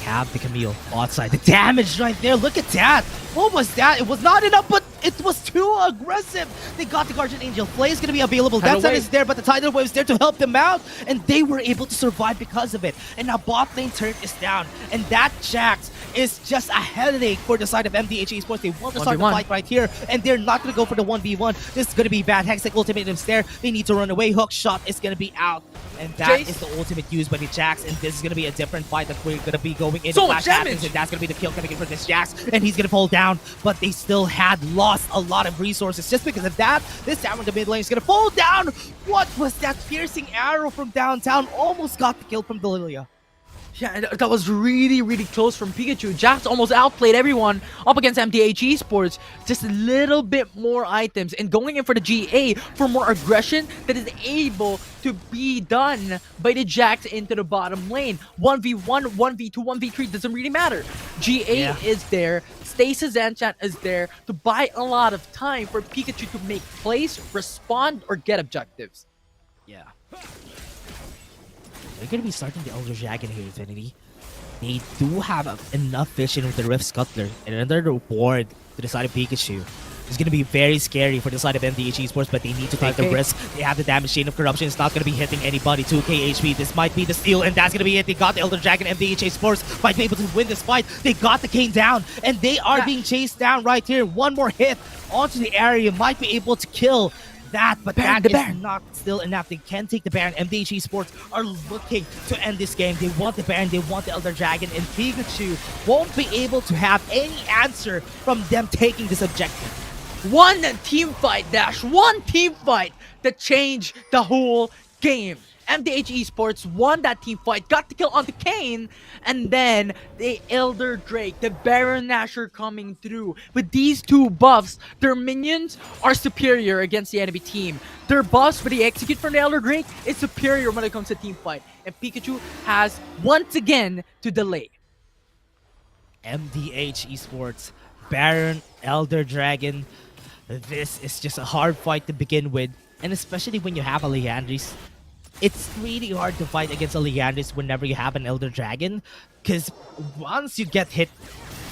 Have the Camille outside. The damage right there. Look at that. What was that? It was not enough, but it was too aggressive. They got the Guardian Angel. Flay is going to be available. Tidal That side Wave. is there, but the Tidal Wave is there to help them out. And they were able to survive because of it. And now bot lane turret is down. And that Jax is just a headache for the side of MDH Esports. They want to start the 1v1. fight right here. And they're not going to go for the 1v1. This is going to be bad. Hextech ultimate is there. They need to run away. Hook shot is going to be out. And that Jace. is the ultimate used by the Jax. And this is going to be a different fight that we're going to be going in. So Flash much damage. happens, and that's going to be the kill coming in for this Jax. And he's going to fall down. But they still had lost a lot of resources just because of that. This tower in the mid lane is going to fall down. What was that piercing arrow from downtown? Almost got the kill from the Lilia. Yeah, and that was really, really close from Pikachu. Jax almost outplayed everyone up against MDH Esports. Just a little bit more items and going in for the GA for more aggression that is able to be done by the Jax into the bottom lane. 1v1, 1v2, 1v3 doesn't really matter. GA is there. Stasis Enchant is there to buy a lot of time for Pikachu to make plays, respond, or get objectives. Yeah. They're going to be starting the Elder Dragon here, Infinity. They do have enough vision with the Rift Scuttler. And another reward to the side of Pikachu. It's going to be very scary for the side of MDH Esports, but they need to take the risk. They have the damage chain of corruption. It's not going to be hitting anybody. 2k HP. This might be the steal, and that's going to be it. They got the Elder Dragon. MDH Esports might be able to win this fight. They got the Kane down, and they are being chased down right here. One more hit onto the area might be able to kill that, but that is not still enough. They can take the Baron. MDH Esports are looking to end this game. They want the Baron, they want the Elder Dragon, and Pikachu won't be able to have any answer from them taking this objective. One team fight, Dash. One team fight that changed the whole game. MDH Esports won that team fight, got the kill on the Kane, and then the Elder Drake, the Baron Nashor coming through. With these two buffs, their minions are superior against the enemy team. Their buffs, when they execute from the Elder Drake, is superior when it comes to team fight. And Pikachu has once again to delay. MDH Esports, Baron, Elder Dragon. This is just a hard fight to begin with, and especially when you have a Leandris. It's really hard to fight against a Leandris whenever you have an Elder Dragon, because once you get hit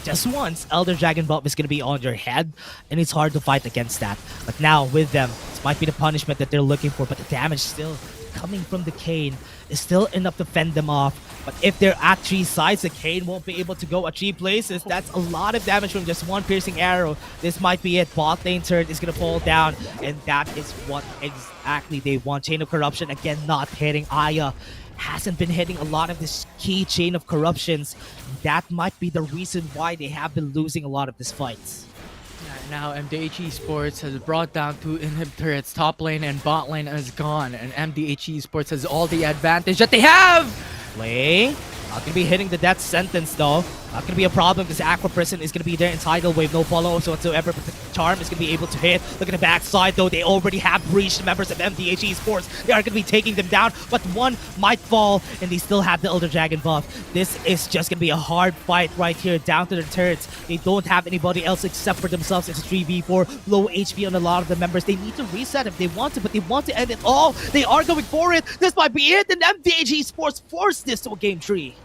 just once, Elder Dragon buff is going to be on your head, and it's hard to fight against that. But now with them, this might be the punishment that they're looking for, but the damage still coming from the Kane is still enough to fend them off. But if they're at 3 sides, the Kane won't be able to go at 3 places. That's a lot of damage from just one piercing arrow. This might be it. Bot lane turret is going to fall down, and that is what exactly they want. Chain of Corruption, again, not hitting. Aya hasn't been hitting a lot of this key chain of corruptions. That might be the reason why they have been losing a lot of these fights. Now MDH Esports has brought down 2 inhibitors. Its top lane and bot lane is gone, and MDH Esports has all the advantage that they have. Play. Not going to be hitting the death sentence though. Not going to be a problem because Aqua Prison is going to be there in Tidal Wave. No follow-ups whatsoever, but the Charm is going to be able to hit. Look at the backside though. They already have breached members of MDH Esports. They are going to be taking them down, but one might fall, and they still have the Elder Dragon buff. This is just going to be a hard fight right here, down to the turrets. They don't have anybody else except for themselves. It's a 3v4. Low HP on a lot of the members. They need to reset if they want to, but they want to end it all. They are going for it. This might be it, and MDH Esports forced this to a game 3.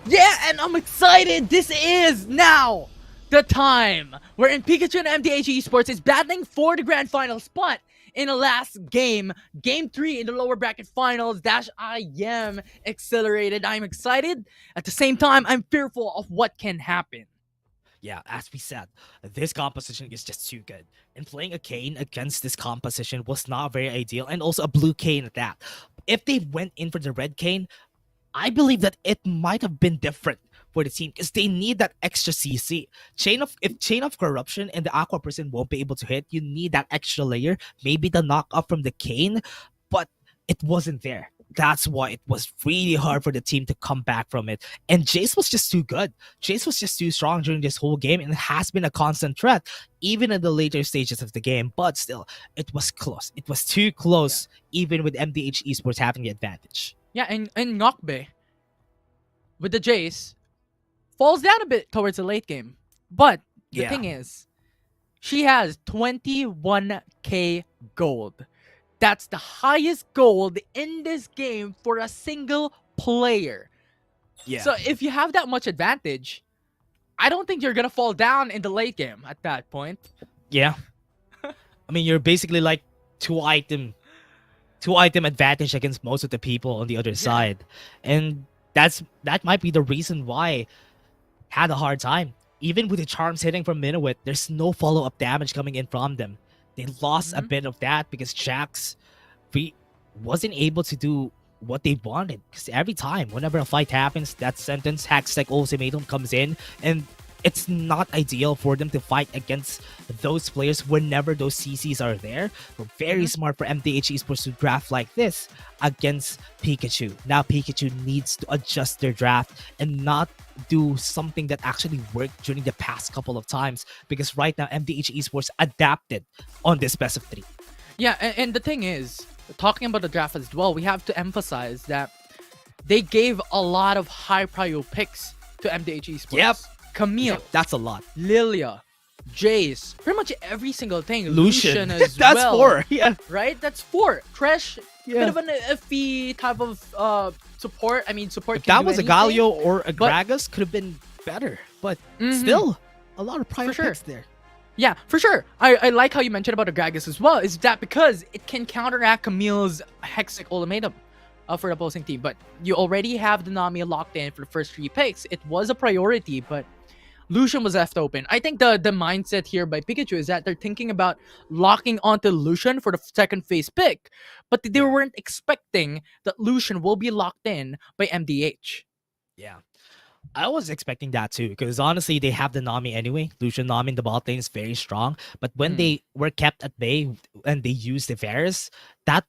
Yeah, and I'm excited. This is now the time wherein Pikachu and MDH Esports is battling for the grand final spot in the last game. Game 3 in the lower bracket finals. Dash, I am accelerated. I'm excited. At the same time, I'm fearful of what can happen. Yeah, as we said, this composition is just too good. And playing a Kane against this composition was not very ideal, and also a blue Kane at that. If they went in for the red Kane, I believe that it might have been different for the team because they need that extra CC. Chain of corruption and the Aqua person won't be able to hit, you need that extra layer, maybe the knock up from the Kane, but it wasn't there. That's why it was really hard for the team to come back from it. And Jace was just too good. Jace was just too strong during this whole game and has been a constant threat, even in the later stages of the game. But still, it was close. It was too close, even with MDH Esports having the advantage. Yeah, and Ngokbe with the Jace falls down a bit towards the late game. But the Yeah. thing is, she has 21k gold. That's the highest gold in this game for a single player. Yeah. So if you have that much advantage, I don't think you're gonna fall down in the late game at that point. Yeah. I mean, you're basically like two item advantage against most of the people on the other side. And that might be the reason why had a hard time. Even with the charms hitting from Minuet, there's no follow-up damage coming in from them. They lost a bit of that because Jax wasn't able to do what they wanted. Because every time, whenever a fight happens, that sentence, Hackstack Ultimatum comes in, and it's not ideal for them to fight against those players whenever those CCs are there. But very smart for MDH Esports to draft like this against Peekachu. Now Peekachu needs to adjust their draft and not do something that actually worked during the past couple of times, because right now MDH Esports adapted on this best of 3. Yeah, and the thing is, talking about the draft as well, we have to emphasize that they gave a lot of high prio picks to MDH Esports. Yep. Camille, That's a lot. Lilia, Jace, pretty much every single thing. Lucian as that's well. 4. Yeah. Right? That's 4. Tresh, Yeah. bit of an iffy type of support. I mean, support If can that do was a anything. Galio or a Gragas, could have been better. But still, a lot of prior For sure. picks there. Yeah, for sure. I like how you mentioned about Agragas as well. Is that because it can counteract Camille's Hexic Ultimatum for the opposing team. But you already have the Nami locked in for the first 3 picks. It was a priority, but Lucian was left open. I think the mindset here by Peekachu is that they're thinking about locking onto Lucian for the second phase pick, but they weren't expecting that Lucian will be locked in by MDH. Yeah. I was expecting that too, because honestly, they have the Nami anyway. Lucian Nami in the bot lane is very strong. But when they were kept at bay and they used the Varus, that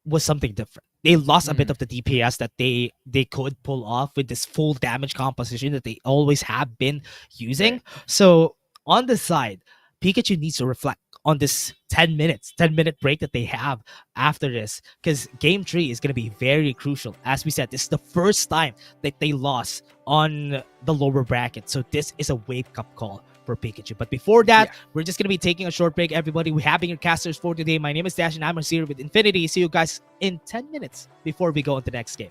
was something different. They lost a bit of the DPS that they could pull off with this full damage composition that they always have been using. So on the side, Peekachu needs to reflect on this 10-minute break that they have after this, because game 3 is going to be very crucial. As we said, this is the first time that they lost on the lower bracket, so this is a wake-up call for Peekachu. But before that, we're just going to be taking a short break, everybody. We're having your casters for today. My name is Dash, and I'm here with Infinity. See you guys in 10 minutes before we go into the next game.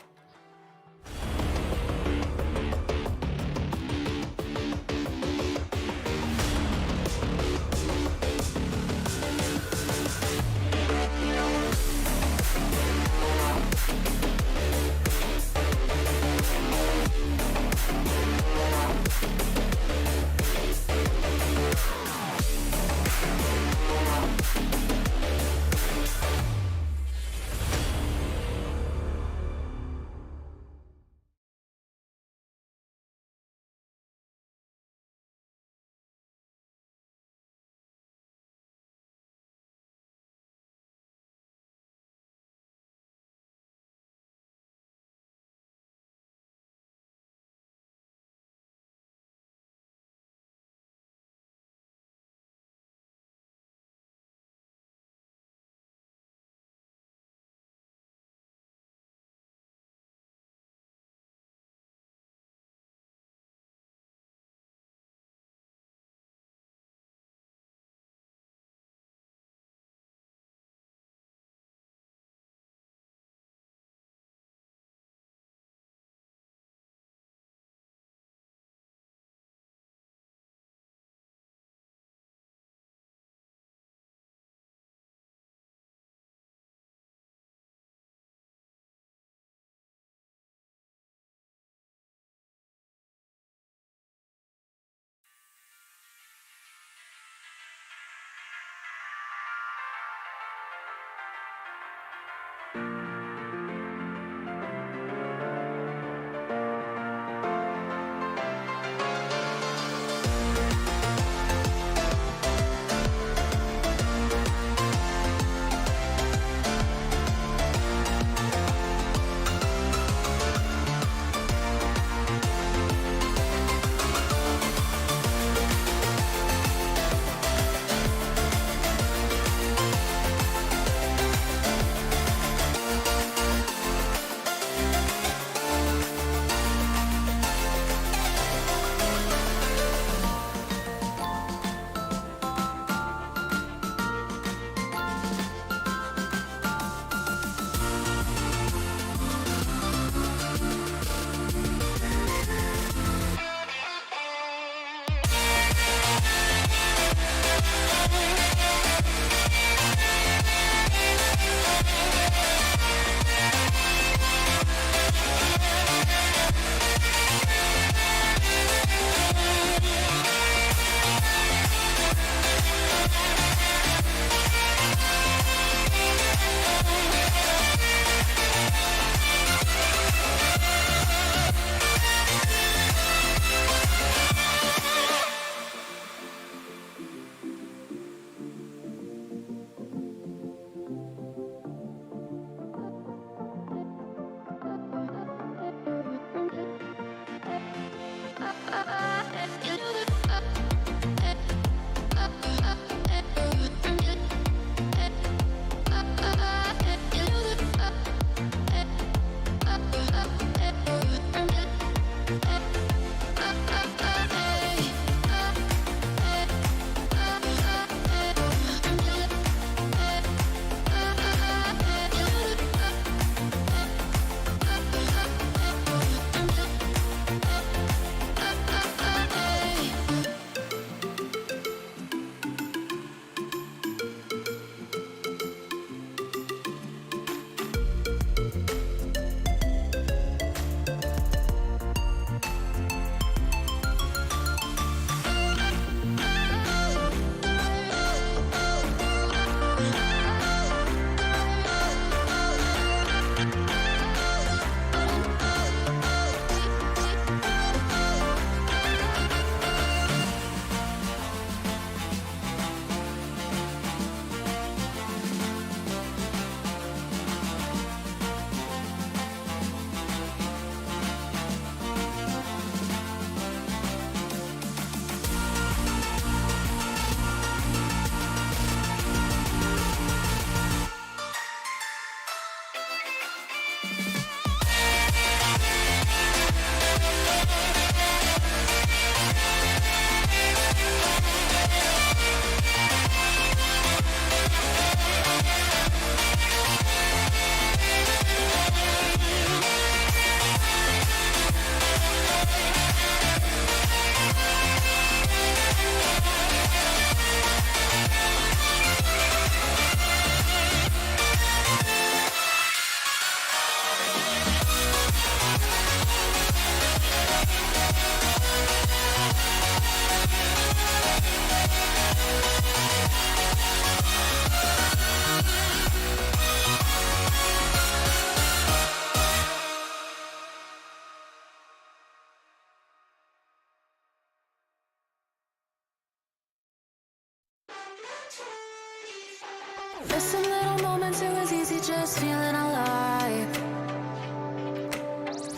Missing little moments, it was easy just feeling alive.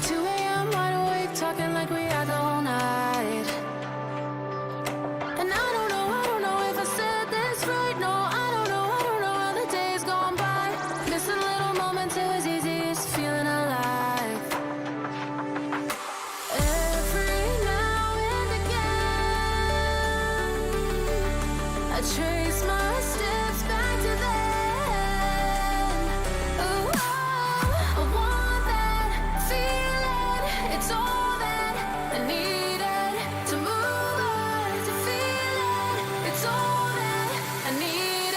2 a.m. wide awake, talking like we had the whole night. And I don't know if I said this right. No, I don't know how the days gone by. Missing little moments, it was easy just feeling alive. Every now and again, I trace my steps back to then. Oh, I want that feeling. It's all that I needed to move on, to feel it. It's all that I needed.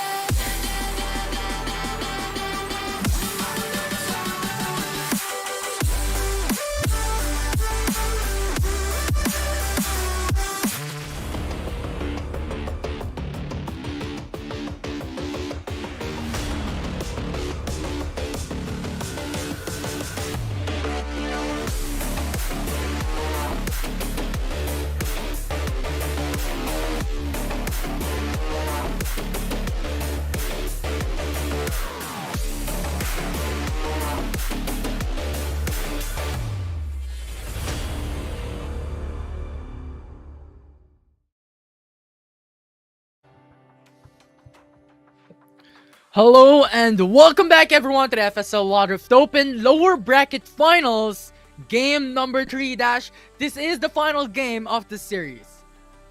Hello and welcome back everyone to the FSL Wild Rift Open Lower Bracket Finals, game number 3 dash. This is the final game of the series.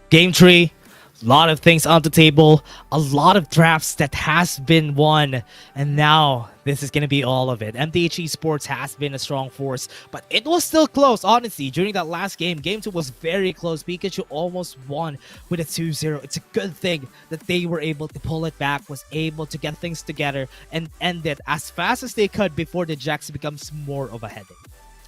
Game 3, A lot of things on the table, a lot of drafts that has been won, and now this is gonna be all of it. MDH Esports has been a strong force, but it was still close, honestly. During that last game, game 2 was very close. Peekachu almost won with a 2-0. It's a good thing that they were able to pull it back, was able to get things together, and end it as fast as they could before the Jax becomes more of a headache.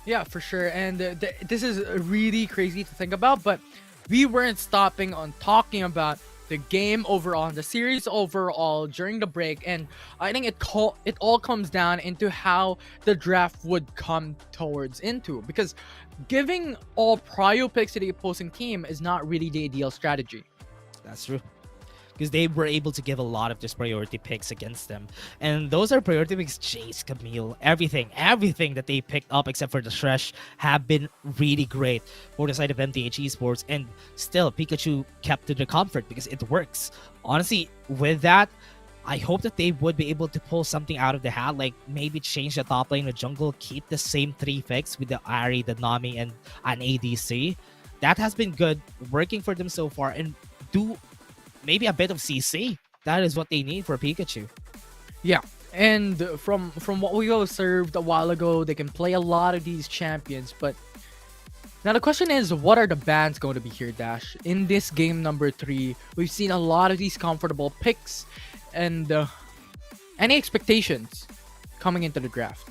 Yeah, for sure. And this is really crazy to think about, but we weren't stopping on talking about the game overall and the series overall during the break. And I think it all comes down into how the draft would come towards into, because giving all prio picks to the opposing team is not really the ideal strategy. That's true. Because they were able to give a lot of just priority picks against them. And those are priority picks. Jace, Camille, everything that they picked up except for the Thresh have been really great for the side of MTH Esports. And still, Peekachu kept to the comfort because it works. Honestly, with that, I hope that they would be able to pull something out of the hat, like maybe change the top lane, the jungle, keep the same 3 picks with the Ahri, the Nami, and an ADC. That has been good, working for them so far, and do maybe a bit of CC. That is what they need for Peekachu. Yeah, and from what we observed a while ago, they can play a lot of these champions. But now the question is, what are the bans going to be here, Dash? In this game number 3, we've seen a lot of these comfortable picks, and any expectations coming into the draft?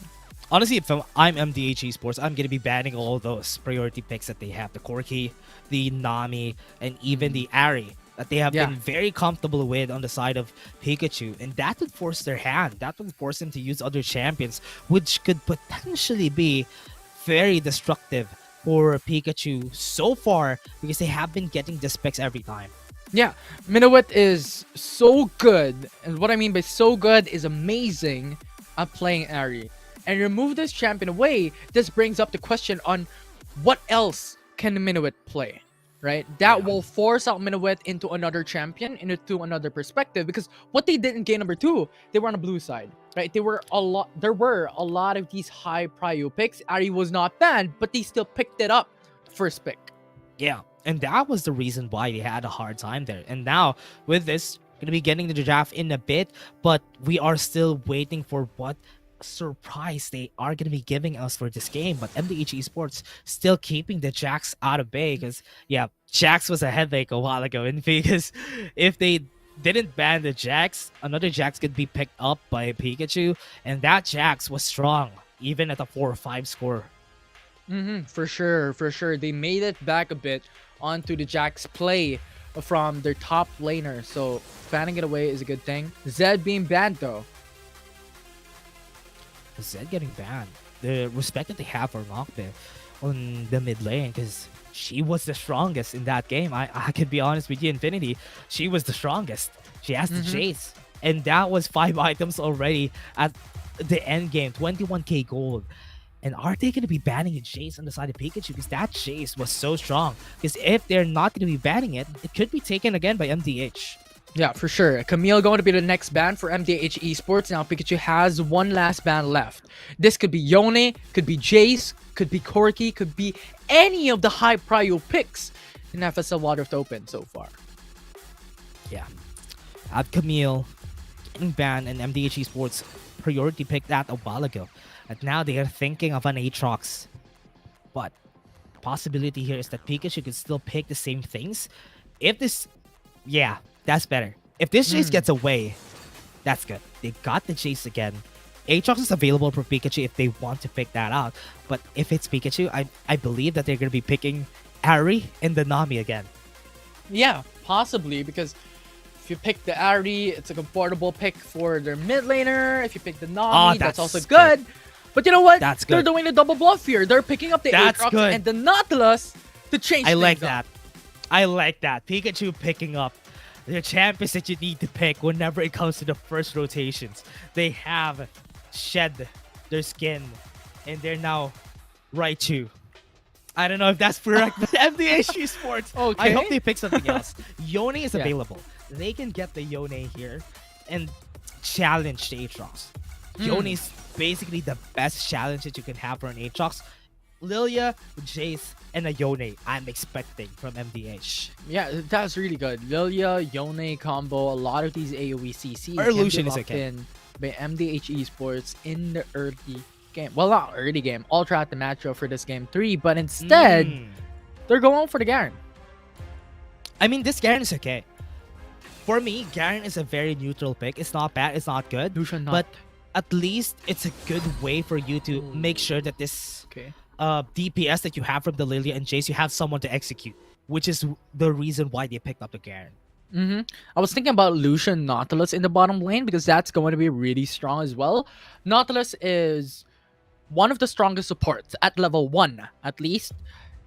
Honestly, if I'm MDH Esports, I'm going to be banning all those priority picks that they have. The Corki, the Nami, and even the Ahri that they have been very comfortable with on the side of Peekachu. And that would force their hand. That would force them to use other champions, which could potentially be very destructive for Peekachu so far, because they have been getting the specs every time. Yeah, Minuet is so good, and what I mean by so good is amazing at playing Ahri. And remove this champion away, this brings up the question on what else can Minuet play, right? That will force out Minuet into another champion, into another perspective, because what they did in game number 2, they were on the blue side, right? There were a lot of these high prio picks. Ahri was not banned, but they still picked it up first pick. Yeah, and that was the reason why they had a hard time there. And now, with this, going to be getting to the draft in a bit, but we are still waiting for what surprise they are going to be giving us for this game. But MDH Esports still keeping the Jax out of bay, because, yeah, Jax was a headache a while ago. And because if they didn't ban the Jax, another Jax could be picked up by Peekachu, and that Jax was strong, even at a 4-5 score. For sure. They made it back a bit onto the Jax play from their top laner, so banning it away is a good thing. Zed being banned though. Zed getting banned. The respect that they have for Nocte on the mid lane, because she was the strongest in that game. I can be honest with you, Infinity. She was the strongest. She has the chase. And that was 5 items already at the end game. 21k gold. And are they going to be banning a Jace on the side of Peekachu? Because that Jace was so strong. Because if they're not going to be banning it, it could be taken again by MDH. Yeah, for sure. Camille going to be the next ban for MDH Esports. Now Pikachu has one last ban left. This could be Yone, could be Jace, could be Corki, could be any of the high prio picks in FSL Water Open so far. Yeah. At Camille getting banned, and MDH Esports priority picked that a while ago. And now they are thinking of an Aatrox. But possibility here is that Pikachu could still pick the same things. If this... Yeah, that's better. If this Jace gets away, that's good. They got the Jace again. Aatrox is available for Peekachu if they want to pick that out. But if it's Pikachu, I believe that they're going to be picking Ahri and the Nami again. Yeah, possibly, because if you pick the Ahri, it's a comfortable pick for their mid laner. If you pick the Nami, that's also good. But you know what? That's good. They're doing a double bluff here. They're picking up the Aatrox and the Nautilus to change I like things up. that. I like that. Pikachu picking up the champions that you need to pick whenever it comes to the first rotations. They have shed their skin, and they're now Raichu. I don't know if that's correct, but MDH Esports. Okay. I hope they pick something else. Yone is available. They can get the Yone here and challenge the Aatrox. Yone is basically the best challenge that you can have for an Aatrox. Lilia, Jace, and a Yone I'm expecting from MDH. Yeah, that's really good. Lilia, Yone combo, a lot of these AoE CCs Or can be Lucian is locked okay. in by MDH Esports in the early game. Well, not early game, all throughout the matchup for this game 3, but instead, they're going for the Garen. I mean, this Garen is okay. For me, Garen is a very neutral pick. It's not bad, it's not good. Lucian not. But at least it's a good way for you to make sure that this Okay. DPS that you have from the Lilia and Jace, you have someone to execute, which is the reason why they picked up the Garen. I was thinking about Lucian Nautilus in the bottom lane because that's going to be really strong as well. Nautilus is one of the strongest supports at level 1, at least.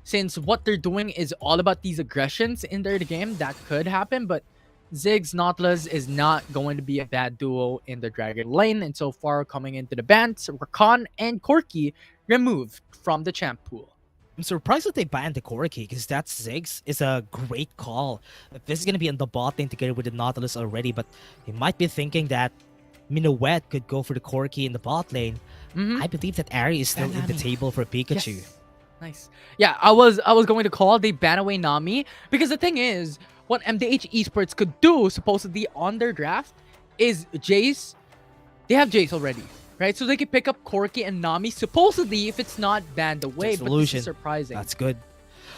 Since what they're doing is all about these aggressions in their game, that could happen, but Ziggs Nautilus is not going to be a bad duo in the Dragon lane, and so far coming into the bans, Rakan and Corki removed from the champ pool. I'm surprised that they banned the Corki because that Ziggs is a great call. This is going to be in the bot lane together with the Nautilus already, but they might be thinking that Minuet could go for the Corki in the bot lane. I believe that Ari is still in the table for Peekachu. Yes. Nice. Yeah, I was going to call they ban away Nami because the thing is, what MDH Esports could do supposedly on their draft is Jace. They have Jace already, right? So they could pick up Corki and Nami supposedly if it's not banned away. But this is surprising. That's good.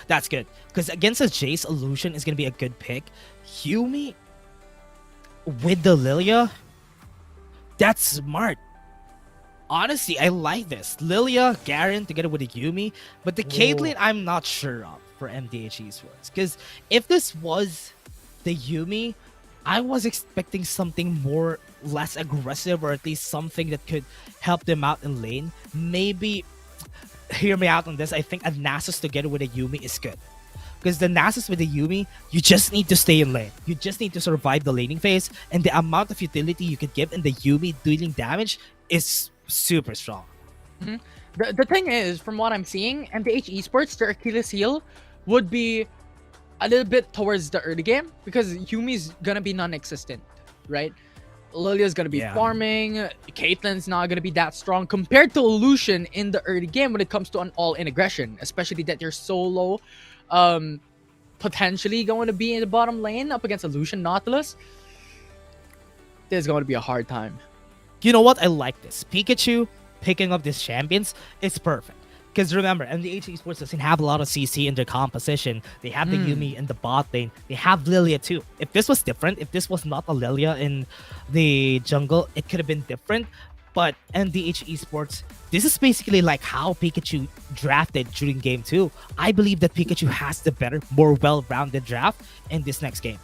That's good because against a Jace, Illusion is gonna be a good pick. Yumi with the Lilia, that's smart. Honestly, I like this. Lilia, Garen together with the Yumi, but the Caitlyn I'm not sure of for MDH Esports. Because if this was the Yumi, I was expecting something more less aggressive or at least something that could help them out in lane. Maybe, hear me out on this, I think a Nasus together with a Yumi is good. Because the Nasus with the Yumi, you just need to stay in lane. You just need to survive the laning phase, and the amount of utility you could give in the Yumi dealing damage is super strong. The thing is, from what I'm seeing, MDH Esports, their Achilles heel would be a little bit towards the early game because Yumi's gonna be non-existent, right? Lilia's gonna be farming, Caitlyn's not gonna be that strong compared to Lucian in the early game when it comes to an all-in aggression, especially that you're solo, potentially going to be in the bottom lane up against a Lucian Nautilus. There's going to be a hard time. You know what? I like this. Peekachu picking up these champions is perfect. Because remember, MDH Esports doesn't have a lot of CC in their composition. They have the Yumi in the bot lane. They have Lilia too. If this was different, if this was not a Lilia in the jungle, it could have been different. But MDH Esports, this is basically like how Peekachu drafted during game 2. I believe that Peekachu has the better, more well-rounded draft in this next game.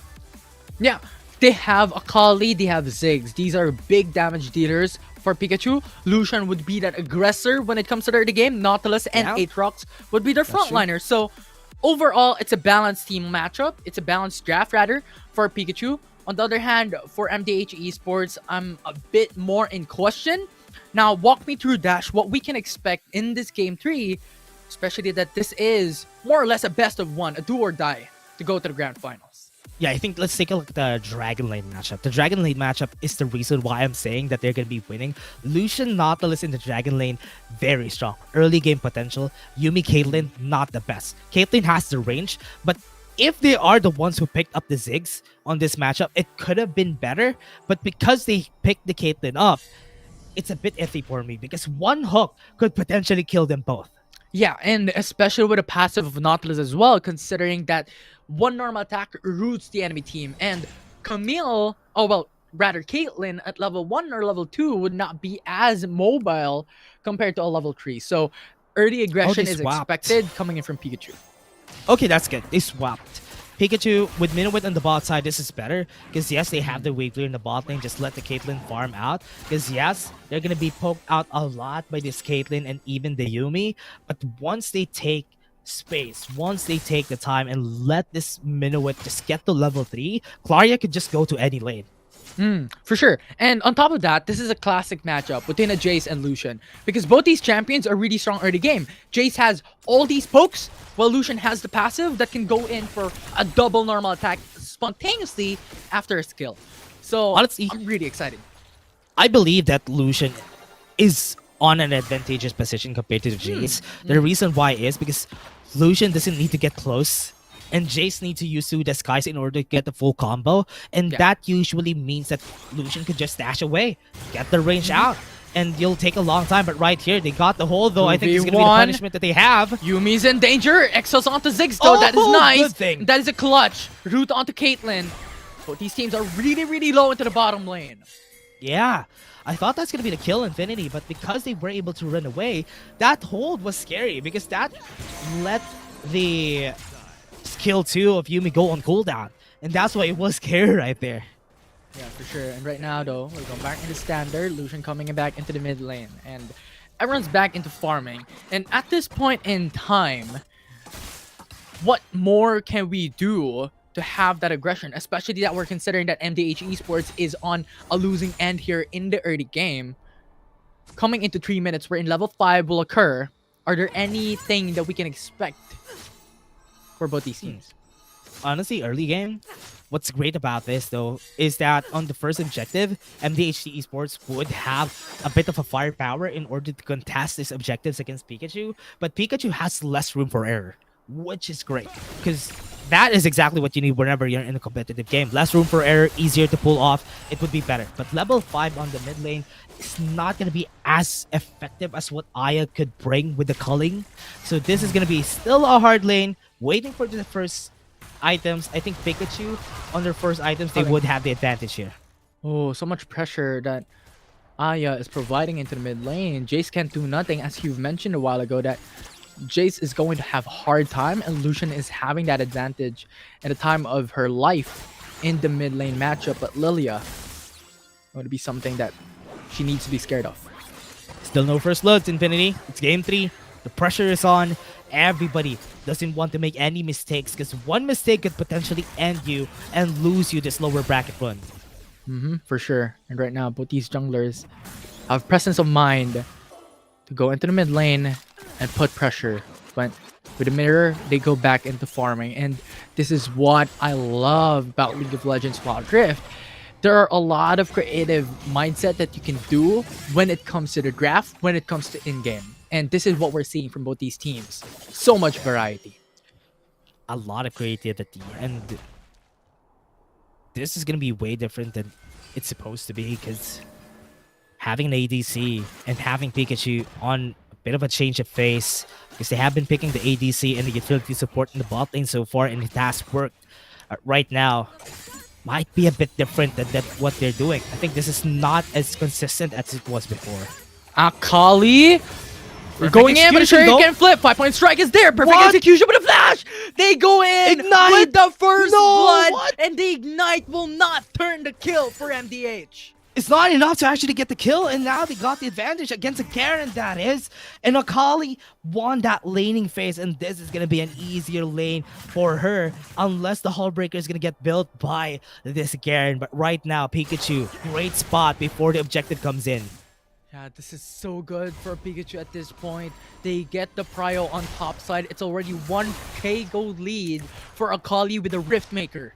Yeah, they have Akali, they have Ziggs. These are big damage dealers for Peekachu. Lucian would be that aggressor when it comes to the early game. Nautilus and Aatrox would be their frontliners. So overall, it's a balanced team matchup. It's a balanced draft, rather, for Peekachu. On the other hand, for MDH Esports, I'm a bit more in question. Now, walk me through, Dash, what we can expect in this Game 3, especially that this is more or less a best of one, a do or die, to go to the grand finals. Yeah, I think let's take a look at the Dragon Lane matchup. The Dragon Lane matchup is the reason why I'm saying that they're going to be winning. Lucian Nautilus in the Dragon Lane, very strong. Early game potential. Yumi Caitlyn, not the best. Caitlyn has the range, but if they are the ones who picked up the Ziggs on this matchup, it could have been better. But because they picked the Caitlyn up, it's a bit iffy for me because one hook could potentially kill them both. Yeah, and especially with a passive of Nautilus as well, considering that one normal attack roots the enemy team, and Camille, Caitlyn at level 1 or level 2 would not be as mobile compared to a level 3. So early aggression is expected coming in from Peekachu. Okay, that's good. They swapped. Peekachu with Minuet on the bot side, this is better. Because yes, they have the wave clear in the bot lane. Just let the Caitlyn farm out. Because yes, they're going to be poked out a lot by this Caitlyn and even the Yumi. But once they take space, once they take the time and let this Minuet just get to level 3, Claria could just go to any lane. For sure. And on top of that, this is a classic matchup between a Jace and Lucian because both these champions are really strong early game. Jace has all these pokes while Lucian has the passive that can go in for a double normal attack spontaneously after a skill. So honestly, I'm really excited. I believe that Lucian is on an advantageous position compared to the Jace. The reason why is because Lucian doesn't need to get close, and Jace needs to use two disguise in order to get the full combo, and that usually means that Lucian could just dash away, get the range out, and you'll take a long time. But right here, they got the hold, though. I think it's going to be the punishment that they have. Yumi's in danger. Exos onto Ziggs, though. That is nice. Good thing. That is a clutch. Root onto Caitlyn. But these teams are really, really low into the bottom lane. Yeah, I thought that's going to be the kill Infinity, but because they were able to run away, that hold was scary because that let the skill 2 of Yumi go on cooldown. And that's why it was scary right there. Yeah, for sure. And right now, though, we're going back into standard. Lucian coming back into the mid lane. And everyone's back into farming. And at this point in time, what more can we do to have that aggression? Especially that we're considering that MDH Esports is on a losing end here in the early game. Coming into 3 minutes, wherein level 5 will occur. Are there anything that we can expect for both these teams? Honestly, early game, what's great about this, though, is that on the first objective, MDHT Esports would have a bit of a firepower in order to contest these objectives against Peekachu, but Peekachu has less room for error, which is great, because that is exactly what you need whenever you're in a competitive game. Less room for error, easier to pull off, it would be better. But level 5 on the mid lane is not going to be as effective as what Aya could bring with the culling. So this is going to be still a hard lane, waiting for the first items. I think Peekachu, on their first items, they would have the advantage here. Oh, so much pressure that Aya is providing into the mid lane. Jace can't do nothing, as you've mentioned a while ago, that Jace is going to have a hard time, and Lucian is having that advantage at a time of her life in the mid lane matchup. But Lilia going to be something that she needs to be scared of. Still no first bloods, Infinity. It's game 3. The pressure is on. Everybody doesn't want to make any mistakes, because one mistake could potentially end you and lose you this lower bracket run. For sure. And right now, both these junglers have presence of mind to go into the mid lane and put pressure. But with the mirror, they go back into farming. And this is what I love about League of Legends Wild Rift. There are a lot of creative mindset that you can do when it comes to the draft, when it comes to in-game. And this is what we're seeing from both these teams. So much variety. A lot of creativity. And this is going to be way different than it's supposed to be, because having an ADC and having Peekachu on a bit of a change of face, because they have been picking the ADC and the utility support in the bot lane so far, and it has worked. Right now, might be a bit different than what they're doing. I think this is not as consistent as it was before. Akali, we're going in, but a Shuriken flip. 5-point strike is there. Perfect execution with a flash. They go in with the first blood, and the ignite will not turn the kill for MDH. It's not enough to actually get the kill, and now they got the advantage against a Garen, that is. And Akali won that laning phase, and this is going to be an easier lane for her, unless the Hullbreaker is going to get built by this Garen. But right now, Peekachu, great spot before the objective comes in. Yeah, this is so good for Peekachu at this point. They get the prio on top side. It's already 1k gold lead for Akali with a Riftmaker.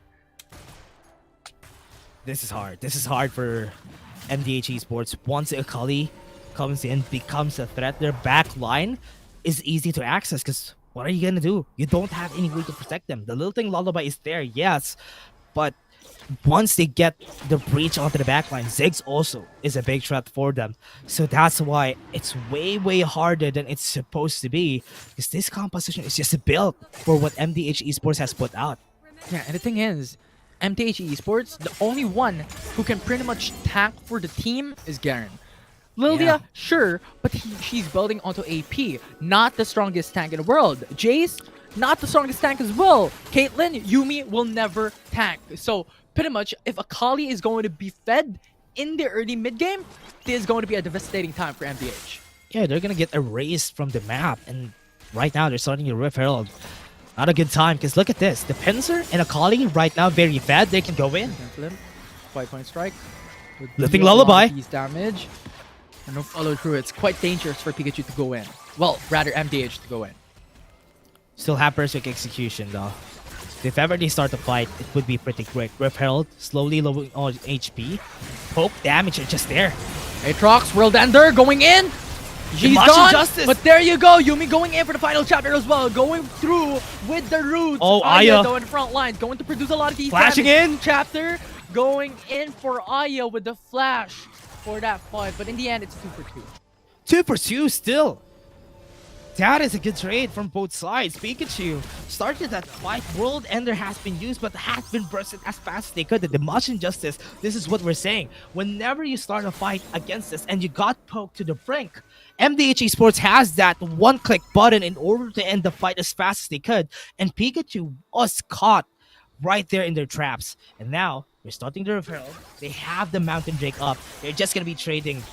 This is hard. This is hard for MDH Esports. Once Akali comes in, becomes a threat, their back line is easy to access, because what are you going to do? You don't have any way to protect them. The little thing Lullaby is there, yes, but once they get the breach onto the backline, Ziggs also is a big threat for them. So that's why it's way, way harder than it's supposed to be, because this composition is just built for what MDH Esports has put out. Yeah, and the thing is, MTH Esports, the only one who can pretty much tank for the team is Garen. Lilia, sure, but she's building onto AP, not the strongest tank in the world. Jace, not the strongest tank as well. Caitlyn, Yumi will never tank. So pretty much, if Akali is going to be fed in the early mid game, this is going to be a devastating time for MDH. Yeah, they're gonna get erased from the map, and right now they're starting to Rift Herald. Not a good time, because look at this. The Pincer and Akali right now very bad. They can go in. 5-point strike. Lifting Lullaby. Damage. And no follow through. It's quite dangerous for Peekachu to go in. Well, rather MDH to go in. Still have perfect execution though. If ever they start the fight, it would be pretty quick. Rift Herald slowly lowering on HP. Poke damage are just there. Aatrox, World Ender going in. She's Martian gone, Justice. but there you go. Yumi going in for the final chapter as well. Going through with the roots. Oh, Aya. though in front lines. Going to produce a lot of these Flashing damage. in. Chapter going in for Aya with the flash for that fight. But in the end, it's 2 for 2. 2 for 2 still. That is a good trade from both sides. Peekachu started that fight. World Ender has been used, but has been bursted as fast as they could. The Martian Justice, this is what we're saying. Whenever you start a fight against this and you got poked to the brink, MDH Esports has that one-click button in order to end the fight as fast as they could. And Peekachu was caught right there in their traps. And now, they're starting the referral. They have the Mountain Drake up. They're just going to be trading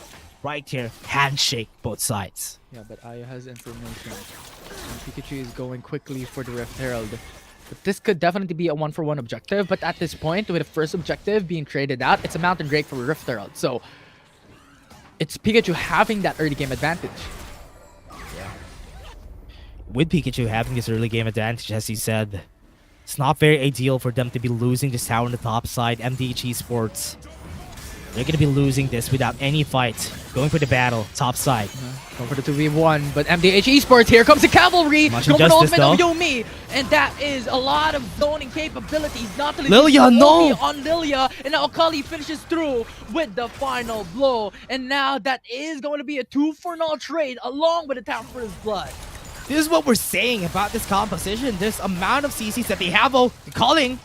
right here. Handshake both sides. Yeah, but Aya has information. And Peekachu is going quickly for the Rift Herald. But this could definitely be a 1-for-1 objective. But at this point, with the first objective being traded out, it's a Mountain Drake for Rift Herald. So, it's Peekachu having that early game advantage. With Peekachu having this early game advantage, as he said, it's not very ideal for them to be losing this tower on the top side. MDH Esports, they're going to be losing this without any fight. Going for the battle, top side. Going for the 2v1, but MDH Esports, here comes the cavalry! Martian Going for the Justice, ultimate of Yumi! And that is a lot of zoning capabilities, not to Lilia, no! on Lilia, and now Akali finishes through with the final blow. And now that is going to be a 2-for-0 trade along with the Tower for his blood. This is what we're saying about this composition. This amount of CCs that they have, oh, the calling.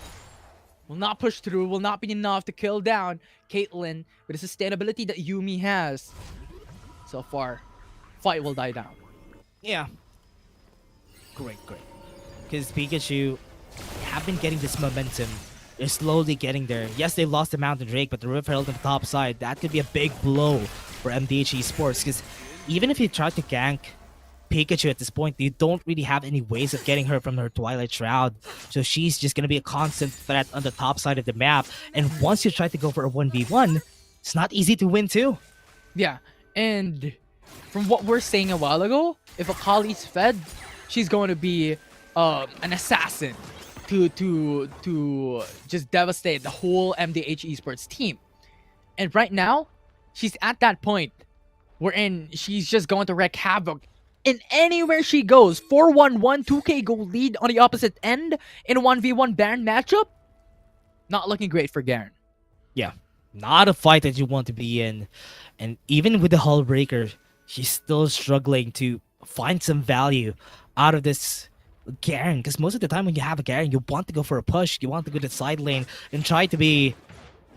Will not push through, will not be enough to kill down Caitlyn with the sustainability that Yumi has. So far, fight will die down. Yeah. Great. Because Peekachu have been getting this momentum. They're slowly getting there. Yes, they lost the Mountain Drake, but the Rift Herald on the top side, that could be a big blow for MDH Esports. Because even if you try to gank Peekachu at this point, you don't really have any ways of getting her from her Twilight Shroud. So she's just going to be a constant threat on the top side of the map. And once you try to go for a 1v1, it's not easy to win too. Yeah, and from what we're saying a while ago, if Akali's fed, she's going to be an assassin to just devastate the whole MDH Esports team. And right now, she's at that point wherein she's just going to wreak havoc in anywhere she goes. 4-1-1, 2k gold lead on the opposite end in a 1v1 Baron matchup. Not looking great for Garen. Yeah, not a fight that you want to be in. And even with the Hull Breaker, she's still struggling to find some value out of this Garen. Because most of the time when you have a Garen, you want to go for a push. You want to go to the side lane and try to be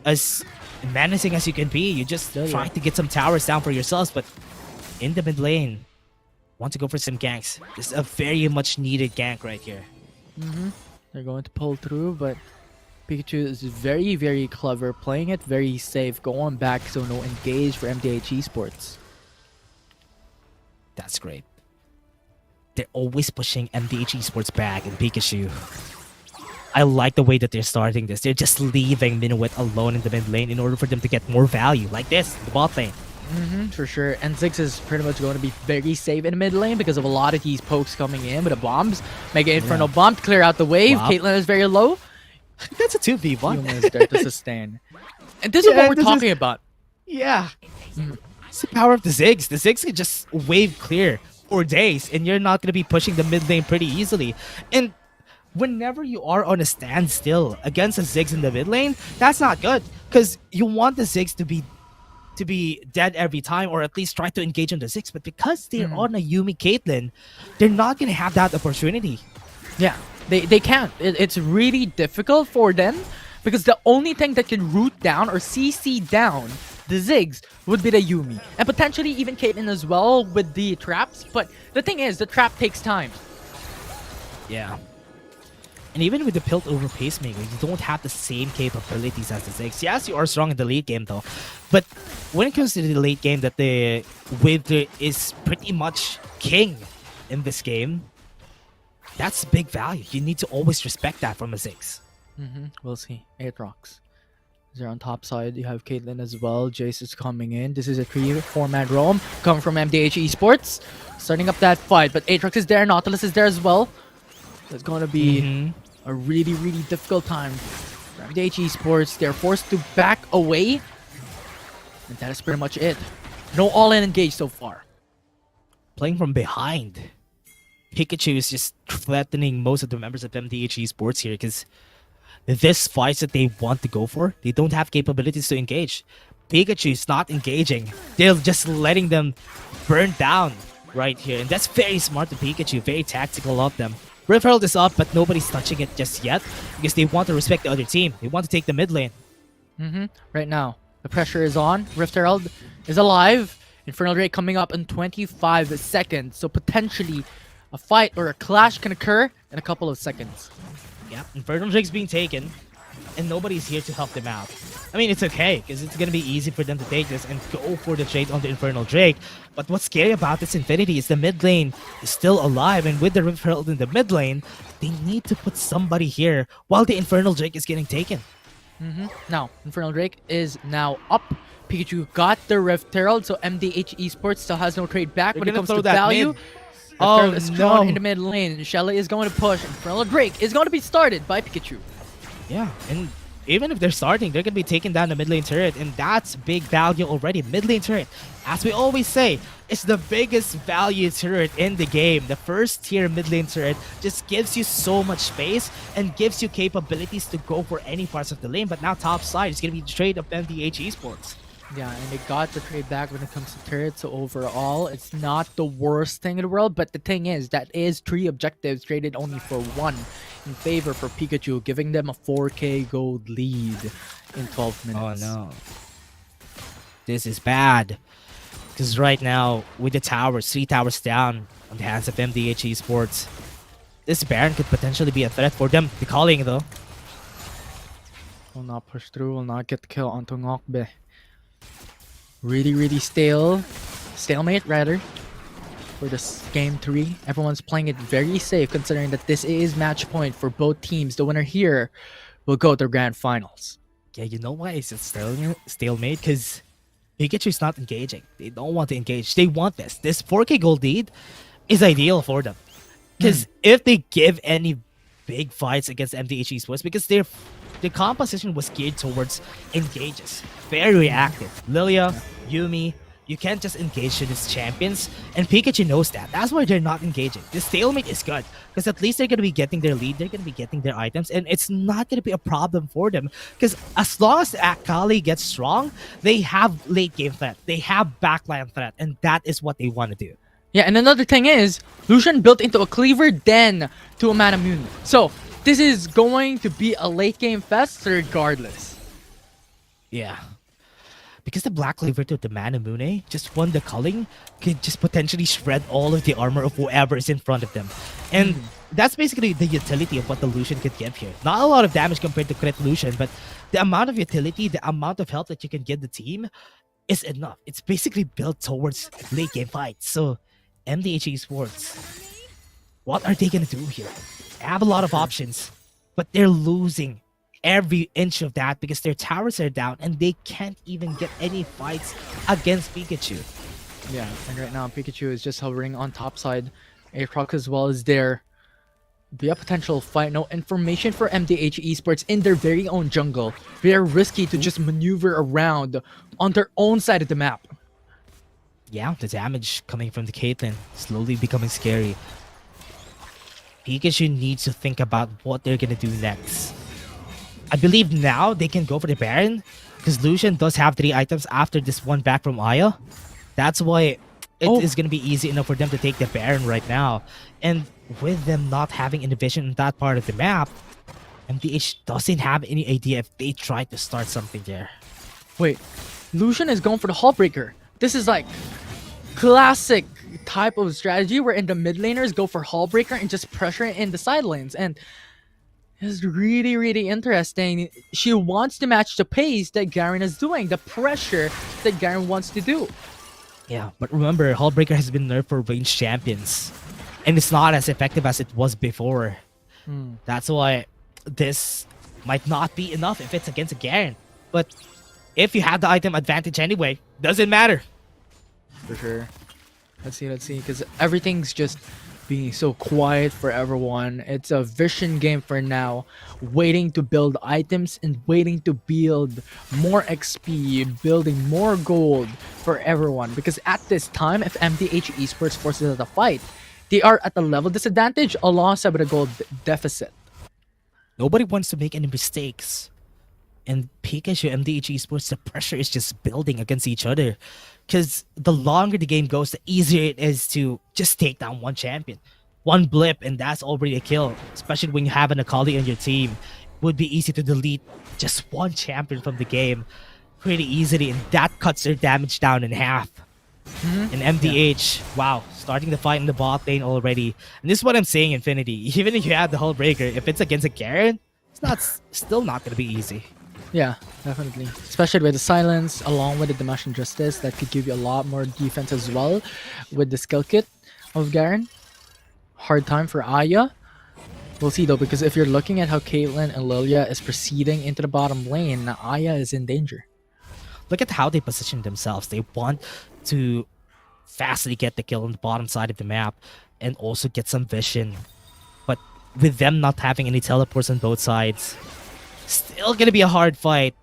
as menacing as you can be. You just try to get some towers down for yourselves. But in the mid lane, want to go for some ganks. This is a very much needed gank right here. They're going to pull through, but Peekachu is very, very clever, playing it very safe, going back so no engage for MDH Esports. That's great. They're always pushing MDH Esports back and Peekachu. I like the way that they're starting this. They're just leaving Minuet alone in the mid lane in order for them to get more value. Like this, the bot lane. For sure. And Ziggs is pretty much going to be very safe in mid lane because of a lot of these pokes coming in with the bombs. Mega Inferno bomb to clear out the wave. Wow. Caitlyn is very low. That's a 2v1. Yuma is there to sustain. And this is what we're talking about. Yeah. It's the power of the Ziggs. The Ziggs can just wave clear for days and you're not going to be pushing the mid lane pretty easily. And whenever you are on a standstill against a Ziggs in the mid lane, that's not good. Because you want the Ziggs to be dead every time, or at least try to engage on the Ziggs. But because they're on a Yumi Caitlyn, they're not going to have that opportunity. Yeah, they can't. It's really difficult for them because the only thing that can root down or CC down the Ziggs would be the Yumi. And potentially even Caitlyn as well with the traps. But the thing is, the trap takes time. Yeah. And even with the Pilt over Pacemaker, you don't have the same capabilities as the Ziggs. Yes, you are strong in the late game though. But when it comes to the late game, that the Wither is pretty much king in this game, that's big value. You need to always respect that from a Ziggs. We'll see. Aatrox. They're on top side. You have Caitlyn as well. Jace is coming in. This is a 3-4-man roam coming from MDH Esports. Starting up that fight. But Aatrox is there. Nautilus is there as well. It's going to be a really, really difficult time for MDH Esports. They're forced to back away. And that is pretty much it. No all-in engage so far. playing from behind. Peekachu is just threatening most of the members of MDH Esports here because this fights that they want to go for, they don't have capabilities to engage. Peekachu is not engaging. They're just letting them burn down right here. And that's very smart of Peekachu, very tactical of them. Rift Herald is up, but nobody's touching it just yet because they want to respect the other team. They want to take the mid lane. Right now, the pressure is on. Rift Herald is alive. Infernal Drake coming up in 25 seconds. So potentially a fight or a clash can occur in a couple of seconds. Yeah, Infernal Drake's being taken, and nobody's here to help them out. I mean, it's okay, because it's gonna be easy for them to take this and go for the trade on the Infernal Drake. But what's scary about this Infinity is the mid lane is still alive, and with the Rift Herald in the mid lane, they need to put somebody here while the Infernal Drake is getting taken. Now, Infernal Drake is now up. Peekachu got the Rift Herald, so MDH Esports still has no trade back when it comes to value. Oh, is no. thrown in the mid lane. Shelly is going to push. Infernal Drake is going to be started by Peekachu. Yeah, and even if they're starting, they're going to be taking down the mid lane turret, and that's big value already. Mid lane turret, as we always say, it's the biggest value turret in the game. The first tier mid lane turret just gives you so much space and gives you capabilities to go for any parts of the lane, but now top side is going to be the trade of MDH Esports. Yeah, and they got the trade back when it comes to turrets, so overall, it's not the worst thing in the world, but the thing is, that is 3 objectives traded only for 1 in favor for Peekachu, giving them a 4k gold lead in 12 minutes. Oh no. This is bad. Because right now, with the towers, 3 towers down on the hands of MDH Esports, this Baron could potentially be a threat for them. The calling though. Will not push through, will not get the kill onto Ngokbe. Really stalemate rather for this game 3. Everyone's playing it very safe considering that this is match point for both teams. The winner here will go to the grand finals. Yeah, you know why it's a stalemate? Because Pikachu's not engaging. They don't want to engage. They want this. This 4k gold lead is ideal for them. Because if they give any big fights against MDH Esports, because the composition was geared towards engages. Very reactive. Lilia, Yumi, you can't just engage to these champions, and Pikachu knows that. That's why they're not engaging. The stalemate is good, because at least they're going to be getting their lead, they're going to be getting their items, and it's not going to be a problem for them, because as long as Akali gets strong, they have late game threat, they have backline threat, and that is what they want to do. Yeah, and another thing is, Lucian built into a cleaver then to a Manamune. So, this is going to be a late game fest regardless. Yeah. Because the Black Cleaver to the Manamune, just one the culling, could just potentially shred all of the armor of whoever is in front of them. And that's basically the utility of what the Lucian could give here. Not a lot of damage compared to Crit Lucian, but the amount of utility, the amount of health that you can give the team is enough. It's basically built towards late game fights. So, MDH Esports, what are they going to do here? They have a lot of options, but they're losing every inch of that because their towers are down and they can't even get any fights against Peekachu. Yeah, and right now Peekachu is just hovering on top side. Aatrox as well is there. Be a potential fight. No information for MDH Esports in their very own jungle. Very risky to just maneuver around on their own side of the map. Yeah, the damage coming from the Caitlyn slowly becoming scary. Peekachu needs to think about what they're gonna do next. I believe now they can go for the Baron because Lucian does have 3 items after this one back from Aya. That's why it is gonna be easy enough for them to take the Baron right now. And with them not having inhibition in that part of the map, MDH doesn't have any idea if they try to start something there. Wait, Lucian is going for the Hullbreaker. This is like classic type of strategy where in the mid laners go for Hullbreaker and just pressure it in the side lanes. And it's really interesting. She wants to match the pace that Garen is doing, the pressure that Garen wants to do. Yeah, but remember, Hullbreaker has been nerfed for ranged champions. And it's not as effective as it was before. That's why this might not be enough if it's against a Garen. But if you have the item advantage anyway, doesn't matter. For sure. Let's see, because everything's just being so quiet for everyone. It's a vision game for now, waiting to build items and waiting to build more XP, building more gold for everyone. Because at this time, if MDH Esports forces a fight, they are at a level disadvantage, alongside with a gold deficit. Nobody wants to make any mistakes. And Peekachu, MDH Esports, the pressure is just building against each other. Because the longer the game goes, the easier it is to just take down one champion. One blip, and that's already a kill. Especially when you have an Akali on your team. It would be easy to delete just one champion from the game pretty easily, and that cuts their damage down in half. And MDH, wow, starting the fight in the bot lane already. And this is what I'm saying, Infinity. Even if you have the whole breaker, if it's against a Garen, it's not still not going to be easy. Yeah, definitely. Especially with the silence, along with the Dimash and Justice, that could give you a lot more defense as well. With the skill kit of Garen. Hard time for Aya. We'll see though, because if you're looking at how Caitlyn and Lilia is proceeding into the bottom lane, Aya is in danger. Look at how they position themselves. They want to fastly get the kill on the bottom side of the map and also get some vision. But with them not having any teleports on both sides, still gonna be a hard fight.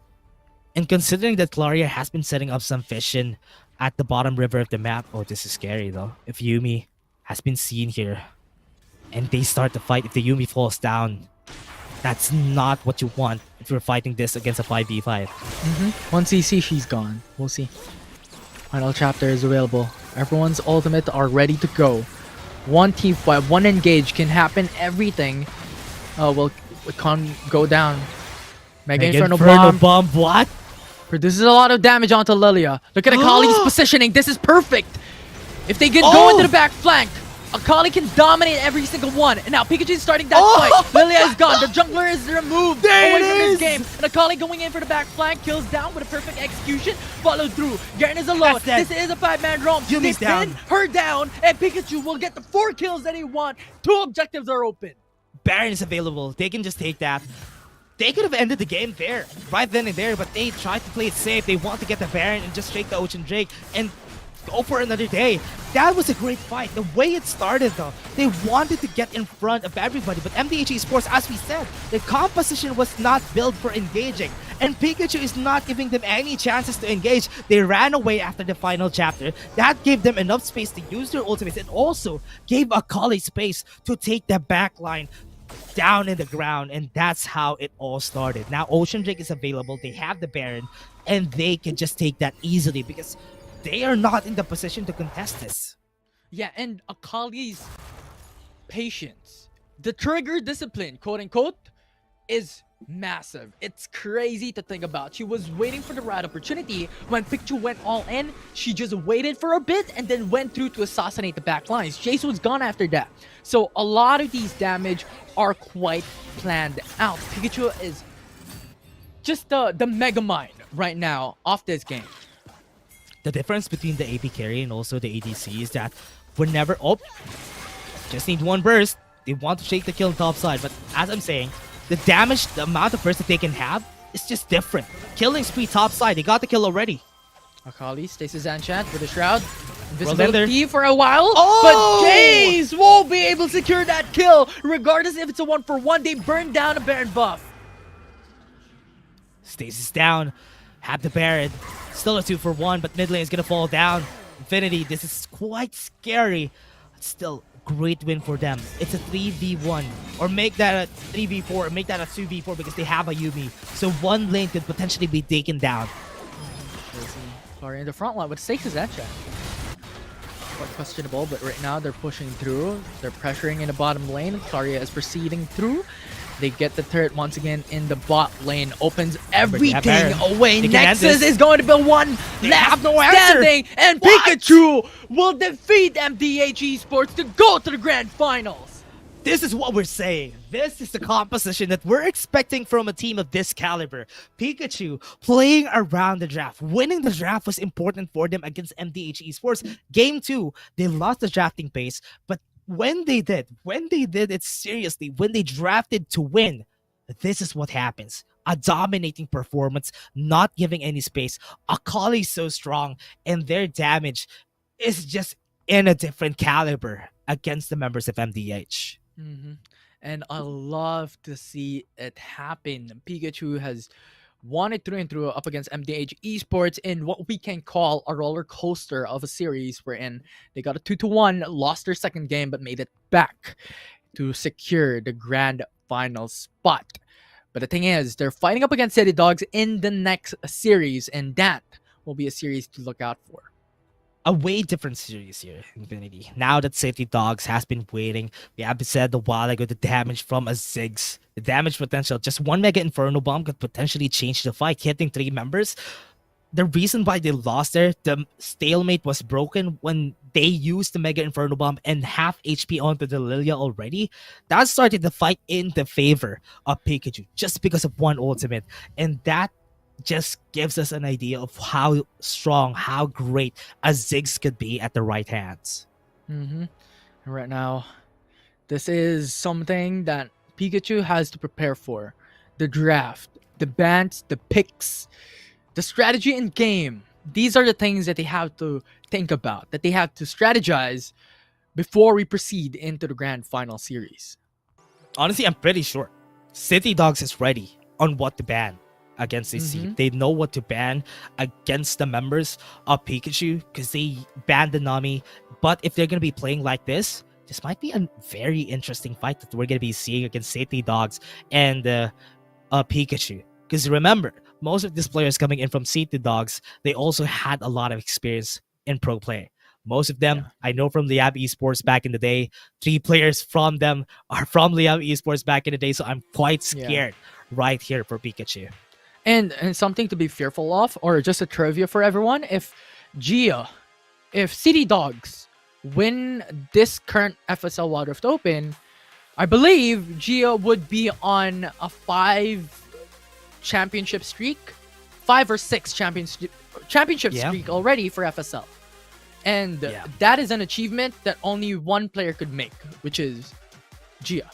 And considering that Claria has been setting up some vision at the bottom river of the map, oh, this is scary though. If Yuumi has been seen here and they start the fight, if the Yuumi falls down, that's not what you want if you're fighting this against a 5v5. Once CC, she's gone. We'll see. Final chapter is available. Everyone's ultimate are ready to go. One team fight, one engage can happen. Everything will go down. Mega Inferno Bomb. What? Produces a lot of damage onto Lilia. Look at Akali's positioning. This is perfect. If they can go into the back flank, Akali can dominate every single one. And now Pikachu is starting that fight. Lilia is gone. The jungler is removed away from this game. And Akali going in for the back flank. Kills down with a perfect execution. Follow through. Garen is alone. This is a 5-man roam. They pin her down. And Pikachu will get the 4 kills that he wants. 2 objectives are open. Baron is available. They can just take that. They could have ended the game there, right then and there, but they tried to play it safe. They want to get the Baron and just take the Ocean Drake and go for another day. That was a great fight. The way it started though, they wanted to get in front of everybody, but MDH Esports, as we said, the composition was not built for engaging, and Pikachu is not giving them any chances to engage. They ran away after the final chapter. That gave them enough space to use their ultimates and also gave Akali space to take the back line down in the ground, and that's how it all started. Now Ocean Drake is available, they have the Baron, and they can just take that easily because they are not in the position to contest this. Yeah, and Akali's patience, the trigger discipline, quote unquote, is massive. It's crazy to think about. She was waiting for the right opportunity. When Pikachu went all in, she just waited for a bit and then went through to assassinate the back lines. Jace was gone after that. So a lot of these damage are quite planned out. Pikachu is just the mega mind right now off this game. The difference between the AP carry and also the ADC is that whenever, just need one burst, they want to shake the kill on top side. But as I'm saying, the damage, the amount of burst that they can have is just different. Killing spree top side, they got the kill already. Akali stays his enchant with a shroud. Well, Invisibility for a while, but Jace won't be able to secure that kill, regardless if it's a 1-for-1. They burn down a Baron buff. Stasis down, have the Baron. Still a 2-for-1, but mid lane is gonna fall down. Infinity, this is quite scary. Still, great win for them. It's a 3v1, or make that a 3v4, or make that a 2v4 because they have a Yuumi. So one lane could potentially be taken down. Claria in the front line with Stasis enchant. Quite questionable, but right now they're pushing through. They're pressuring in the bottom lane. Claria is proceeding through. They get the turret once again in the bot lane. Opens everything away. Nexus is going to be one left standing. And Pikachu will defeat MDH Esports to go to the grand finals. This is what we're saying. This is the composition that we're expecting from a team of this caliber. Peekachu playing around the draft. Winning the draft was important for them against MDH Esports. Game 2, they lost the drafting pace, but when they did it seriously, when they drafted to win, this is what happens. A dominating performance, not giving any space. Akali is so strong, and their damage is just in a different caliber. against the members of MDH. And I love to see it happen. Pikachu has won it through and through up against MDH Esports in what we can call a roller coaster of a series wherein they got a 2-1, lost their second game, but made it back to secure the grand final spot. But the thing is, they're fighting up against City Dogs in the next series, and that will be a series to look out for. A way different series here, Infinity. Now that City Dogs has been waiting, we have said a while ago the damage from a Ziggs, the damage potential, just one Mega Inferno Bomb could potentially change the fight, hitting 3 members. The reason why they lost there, the stalemate was broken when they used the Mega Inferno Bomb and half HP onto the Lilia already. That started the fight in the favor of Peekachu just because of one ultimate. And that just gives us an idea of how strong, how great a Ziggs could be at the right hands. Right now, this is something that Pikachu has to prepare for. The draft, the bans, the picks, the strategy in game. These are the things that they have to think about, that they have to strategize before we proceed into the grand final series. Honestly, I'm pretty sure City Dogs is ready on what to ban against AC. They know what to ban against the members of Pikachu because they banned the Nami. But if they're going to be playing like this might be a very interesting fight that we're going to be seeing against City Dogs and Pikachu. Because remember, most of these players coming in from City Dogs, they also had a lot of experience in pro play. Most of them, I know from Liab Esports back in the day. 3 players from them are from Liab Esports back in the day, so I'm quite scared right here for Pikachu. And something to be fearful of, or just a trivia for everyone, if City Dogs win this current FSL Wild Rift Open, I believe Gia would be on a 5 championship streak, 5 or 6 championship streak already for FSL. And that is an achievement that only one player could make, which is Gia.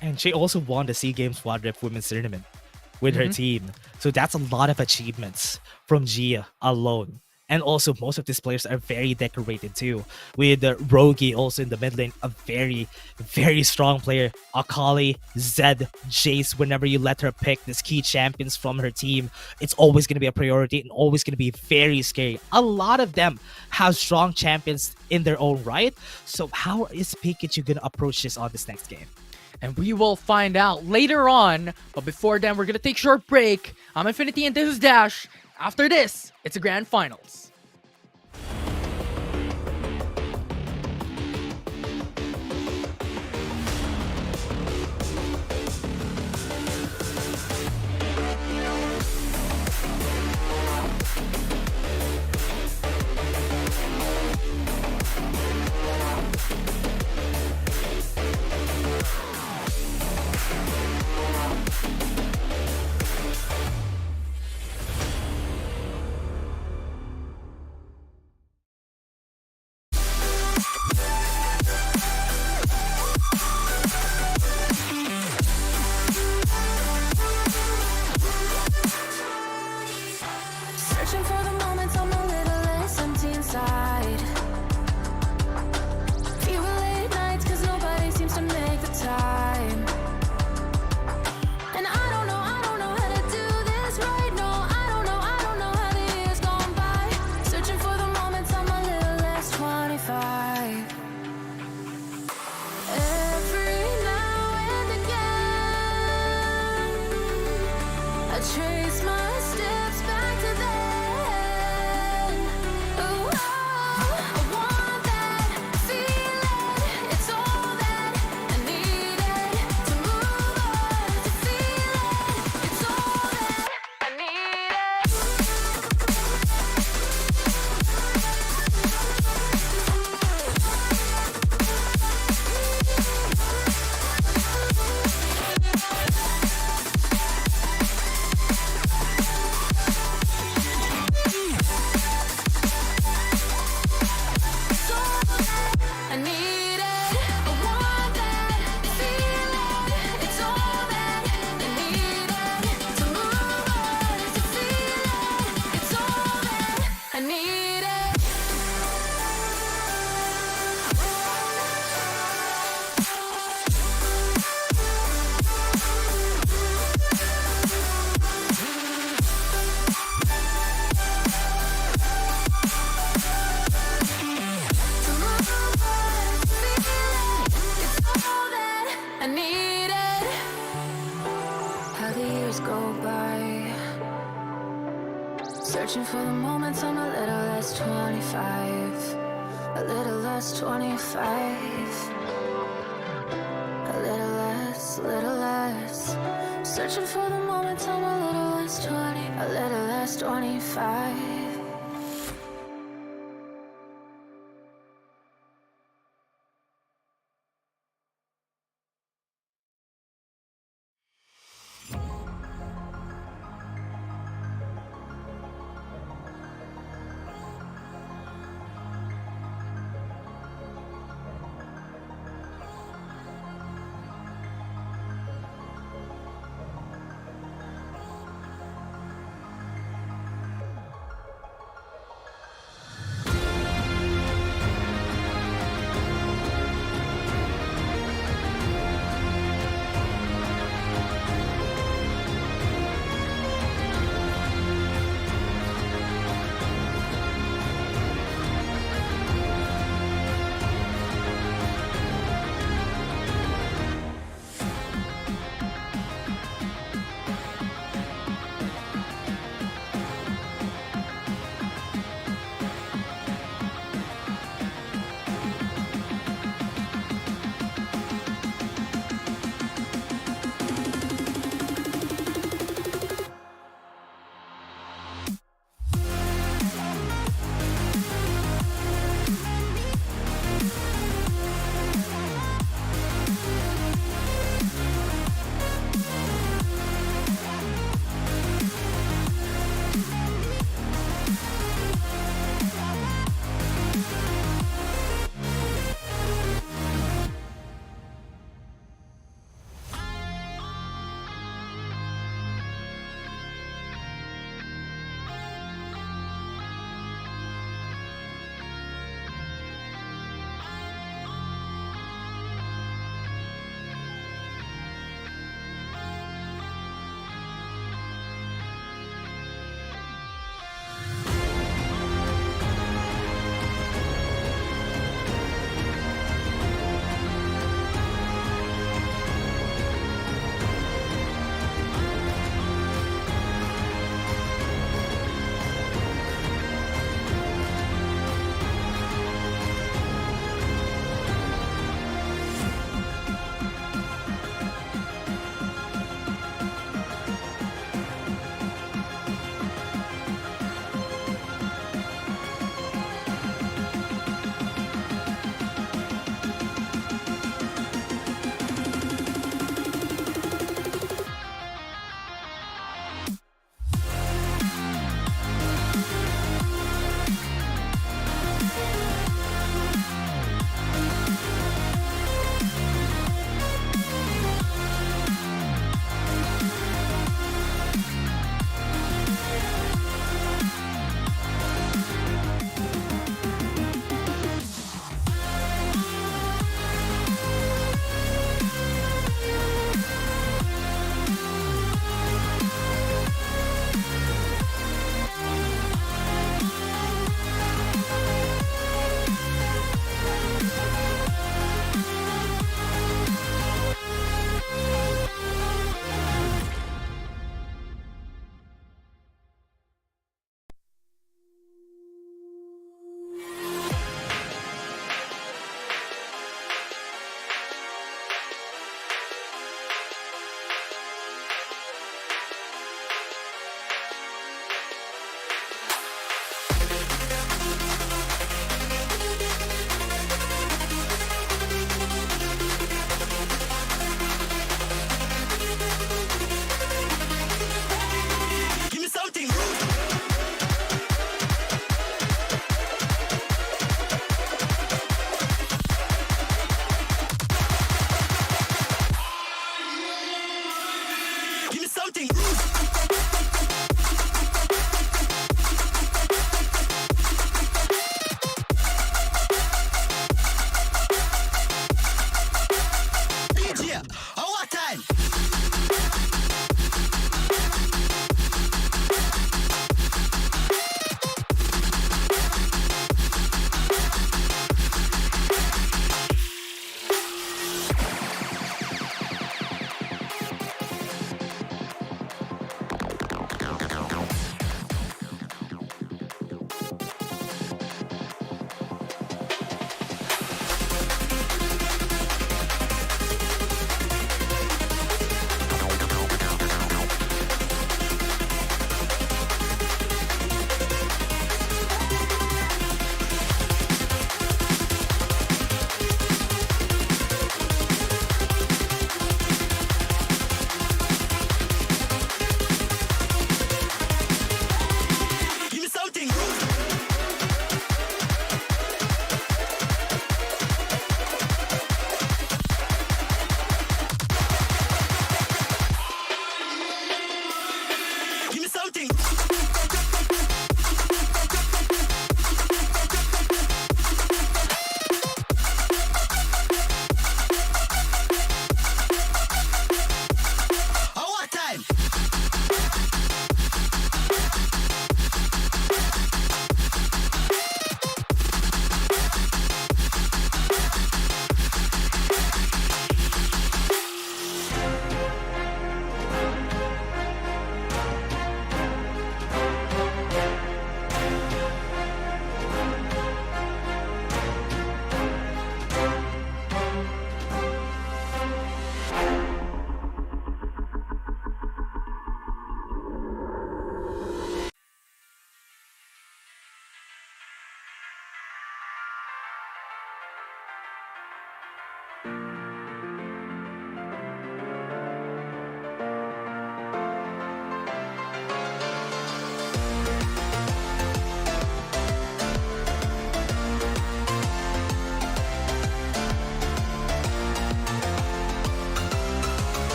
And she also won the SEA Games Wild Rift Women's Tournament with her team. So that's a lot of achievements from Gia alone. And also, most of these players are very decorated too. With Rogi also in the mid lane, a very, very strong player. Akali, Zed, Jace, whenever you let her pick these key champions from her team, it's always going to be a priority and always going to be very scary. A lot of them have strong champions in their own right. So how is Pikachu going to approach this on this next game? And we will find out later on. But before then, we're going to take a short break. I'm Infinity and this is Dash. After this, it's a grand finals. Searching for the moments I'm a little less empty inside. Fewer late nights cause nobody seems to make the time. And I don't know how to do this right. No, I don't know how the years gone by. Searching for the moments I'm a little less 25. Every now and again I trace my steps back to then. Ooh, oh, I want that feeling. It's all that I needed to move on, to feel it. It's all that I needed. go by. Searching for the moments I'm a little less 25. A little less 25. A little less, little less. Searching for the moments I'm a little less 20. A little less 25.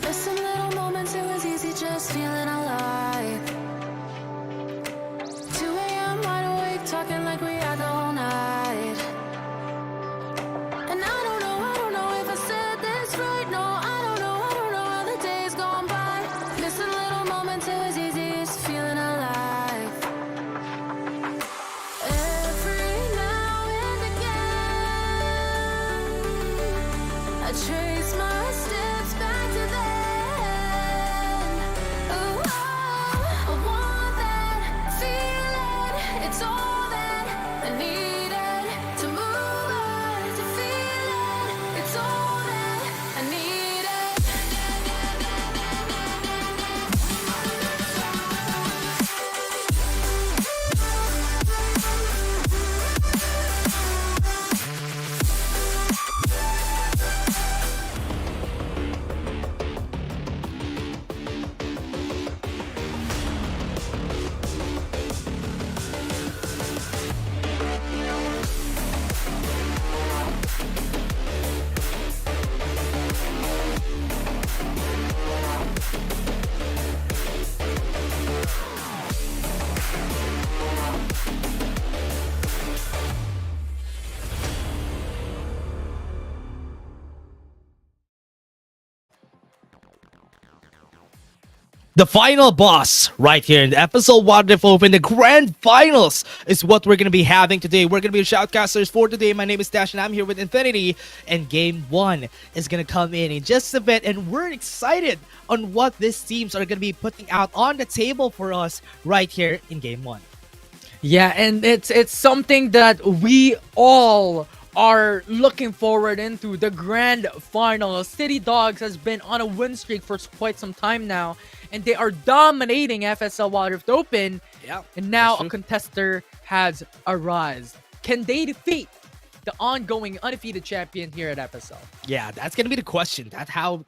Missing little moments, it was easy just feeling alive. 2 a.m. wide awake, talking like we had the whole night. And I don't know if I said this right. No, I don't know how the days gone by. Missing little moments, it was easy just feeling alive. Every now and again, I trace my steps back to then. Ooh, I want that feeling. It's all that I needed to move on, to feel it. It's all that I needed. The final boss right here in the FSL Wildlife Open, the grand finals is what we're going to be having today. We're going to be shoutcasters for today. My name is Dash and I'm here with Infinity, and game 1 is going to come in just a bit, and we're excited on what these teams are going to be putting out on the table for us right here in game 1. Yeah, and it's something that we all are looking forward into, the grand final. City Dogs has been on a win streak for quite some time now, and they are dominating FSL Wildlife Open. Yeah, and now a contester has arisen. Can they defeat the ongoing undefeated champion here at FSL? Yeah, that's going to be the question. That's how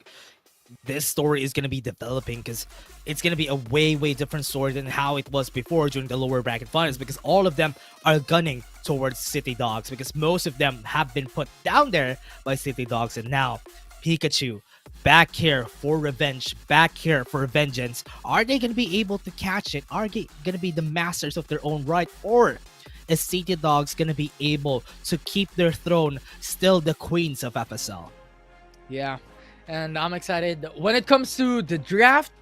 this story is going to be developing, because it's going to be a way different story than how it was before during the lower bracket finals, because all of them are gunning towards City Dogs, because most of them have been put down there by City Dogs. And now Peekachu back here for revenge, back here for vengeance. Are they going to be able to catch it? Are they going to be the masters of their own right, or is City Dogs going to be able to keep their throne still the queens of FSL? Yeah, and I'm excited when it comes to the draft,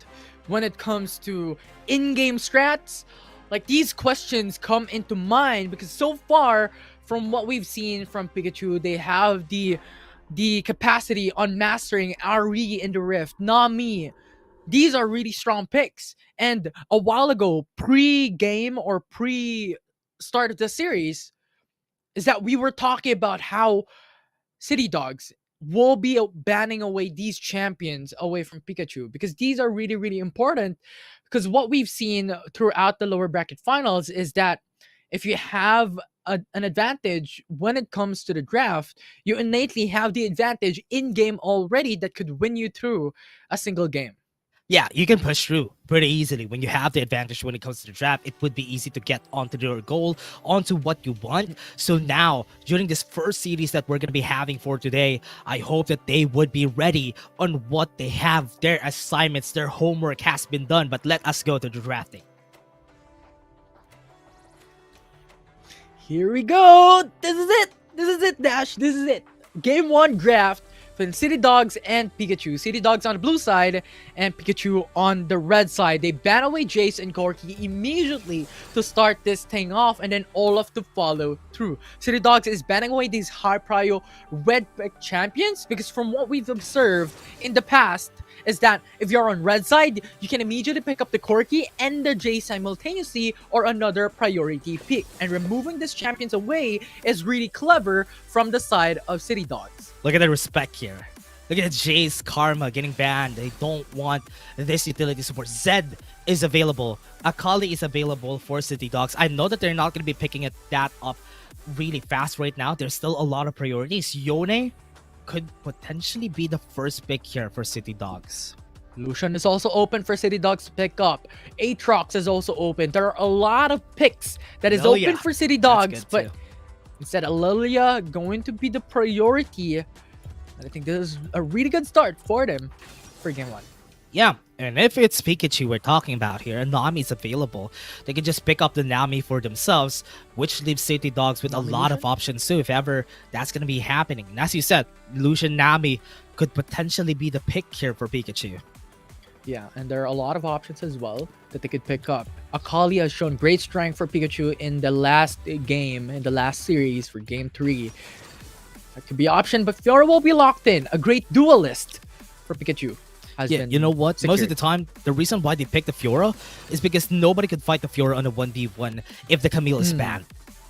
when it comes to in-game strats. Like, these questions come into mind because so far from what we've seen from Peekachu, they have the capacity on mastering Ari in the Rift, Nami. These are really strong picks. And a while ago, pre-game or pre-start of the series, is that we were talking about how City Dogs will be banning away these champions away from Peekachu, because these are really important. Because what we've seen throughout the lower bracket finals is that if you have an advantage when it comes to the draft, you innately have the advantage in game already that could win you through a single game. Yeah, you can push through pretty easily when you have the advantage when it comes to the draft. It would be easy to get onto your goal, onto what you want. So now, during this first series that we're going to be having for today, I hope that they would be ready on what they have. Their assignments, their homework has been done. But let us go to the drafting. Here we go. This is it. This is it, Dash. This is it. Game 1 draft between City Dogs and Peekachu. City Dogs on the blue side and Peekachu on the red side. They ban away Jace and Corki immediately to start this thing off, and then Olaf to follow through. City Dogs is banning away these high prio red pick champions, because from what we've observed in the past is that if you're on red side, you can immediately pick up the Corki and the Jace simultaneously, or another priority pick. And removing these champions away is really clever from the side of City Dogs. Look at the respect here. Look at Jace Karma getting banned. They don't want this utility support. Zed is available. Akali is available for City Dogs. I know that they're not going to be picking that up really fast right now. There's still a lot of priorities. Yone could potentially be the first pick here for City Dogs. Lucian is also open for City Dogs to pick up. Aatrox is also open. There are a lot of picks that is open for City Dogs, but instead Lilia going to be the priority And I think this is a really good start for them for game 1. Yeah, and if it's Pikachu we're talking about here and Nami's available, they can just pick up the Nami for themselves, which leaves City Dogs with a lot of options too, if ever that's going to be happening. And as you said, Lucian Nami could potentially be the pick here for Pikachu. Yeah, and there are a lot of options as well that they could pick up. Akali has shown great strength for Pikachu in the last game, in the last series for game 3. That could be an option, but Fiora will be locked in. A great duelist for Pikachu. Yeah, you know what? Secured. Most of the time, the reason why they picked the Fiora is because nobody could fight the Fiora on a 1v1 if the Camille is banned.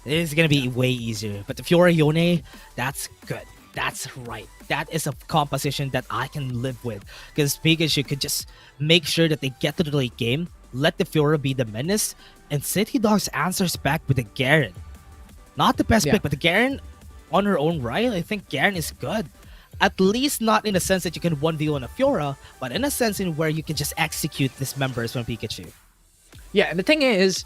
It is going to be way easier. But the Fiora Yone, that's good. That's right. That is a composition that I can live with. Because Pikachu could just make sure that they get to the late game, let the Fiora be the menace, and City Dogs answers back with a Garen. Not the best pick, but the Garen on her own right, I think Garen is good. At least not in a sense that you can 1v1 a Fiora, but in a sense in where you can just execute these members from Pikachu. Yeah, and the thing is,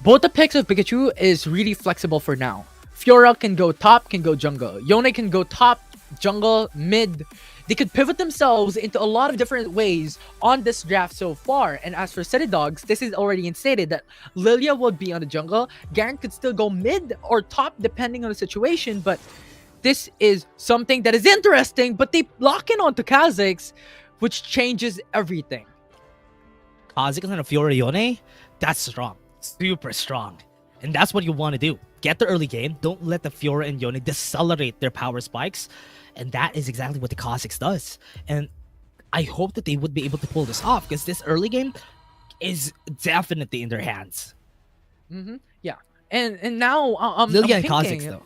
both the picks of Pikachu is really flexible for now. Fiora can go top, can go jungle. Yone can go top, jungle, mid. They could pivot themselves into a lot of different ways on this draft so far. And as for City Dogs, this is already instated that Lilia would be on the jungle. Garen could still go mid or top depending on the situation, but this is something that is interesting, but they lock in onto Kha'Zix, which changes everything. Kha'Zix and a Fiora Yone, that's strong. Super strong. And that's what you want to do. Get the early game. Don't let the Fiora and Yone decelerate their power spikes. And that is exactly what the Kha'Zix does. And I hope that they would be able to pull this off, because this early game is definitely in their hands. Yeah. And now Lilia I'm and Kha'Zix, thinking, though.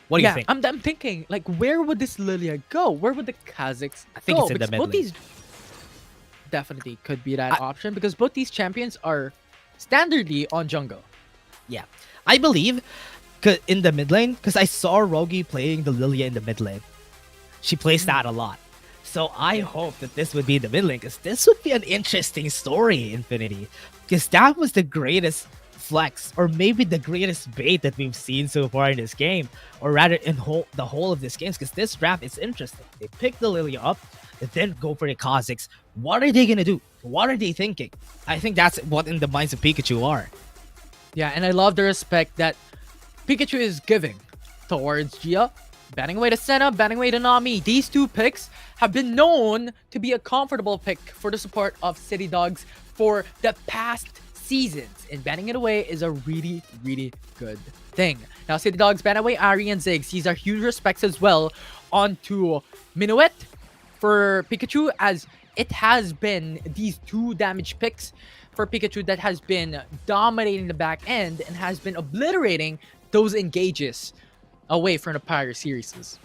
What do you think? I'm thinking, like, where would this Lilia go? Where would the Kha'Zix I think go? it's in the Because mid both lane. these definitely could be that option, because both these champions are standardly on jungle. Yeah. I believe in the mid lane, because I saw Rogi playing the Lilia in the mid lane. She plays that a lot. So I hope that this would be the mid lane, because this would be an interesting story, Infinity. Because that was the greatest flex, or maybe the greatest bait that we've seen so far in this game, or rather in the whole of this game, because this draft is interesting. They pick the Lilia up, then go for the Kha'Zix. What are they gonna do? What are they thinking? I think that's what in the minds of Pikachu are. Yeah, and I love the respect that Pikachu is giving towards Gia, banning away to Senna, banning away to Nami. These two picks have been known to be a comfortable pick for the support of City Dogs for the past seasons, and banning it away is a really, really good thing. Now, City Dogs ban away Ari and Ziggs. These are huge respects as well onto Minuet for Pikachu, as it has been these 2 damage picks for Pikachu that has been dominating the back end and has been obliterating those engages away from the prior series.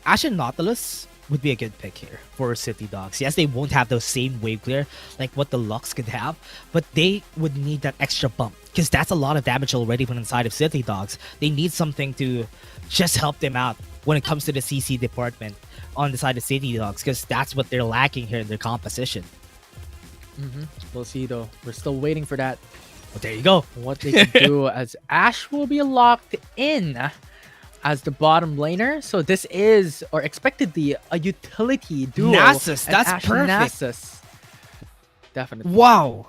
Ash and Nautilus would be a good pick here for City Dogs. Yes, they won't have those same wave clear like what the Lux could have, but they would need that extra bump, because that's a lot of damage already from inside of City Dogs. They need something to just help them out when it comes to the CC department on the side of City Dogs, because that's what they're lacking here in their composition. We'll see though. We're still waiting for that. But there you go. What they can do, as Ash will be locked in as the bottom laner. So this is, or expectedly, a utility duo. Nasus, and that's Ash perfect. Nasus. Definitely. Wow.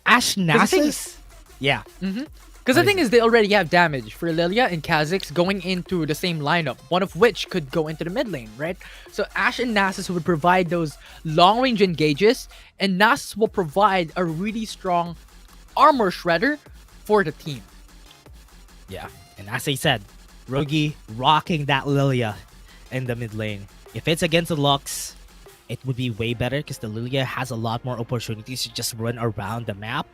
Ash the thing Nasus? Yeah. Because the thing is, they already have damage for Lilia and Kha'Zix going into the same lineup, one of which could go into the mid lane, right? So Ash and Nasus would provide those long-range engages, and Nasus will provide a really strong armor shredder for the team. Yeah. And as I said, Rogi rocking that Lilia in the mid lane. If it's against the Lux, it would be way better, because the Lilia has a lot more opportunities to just run around the map.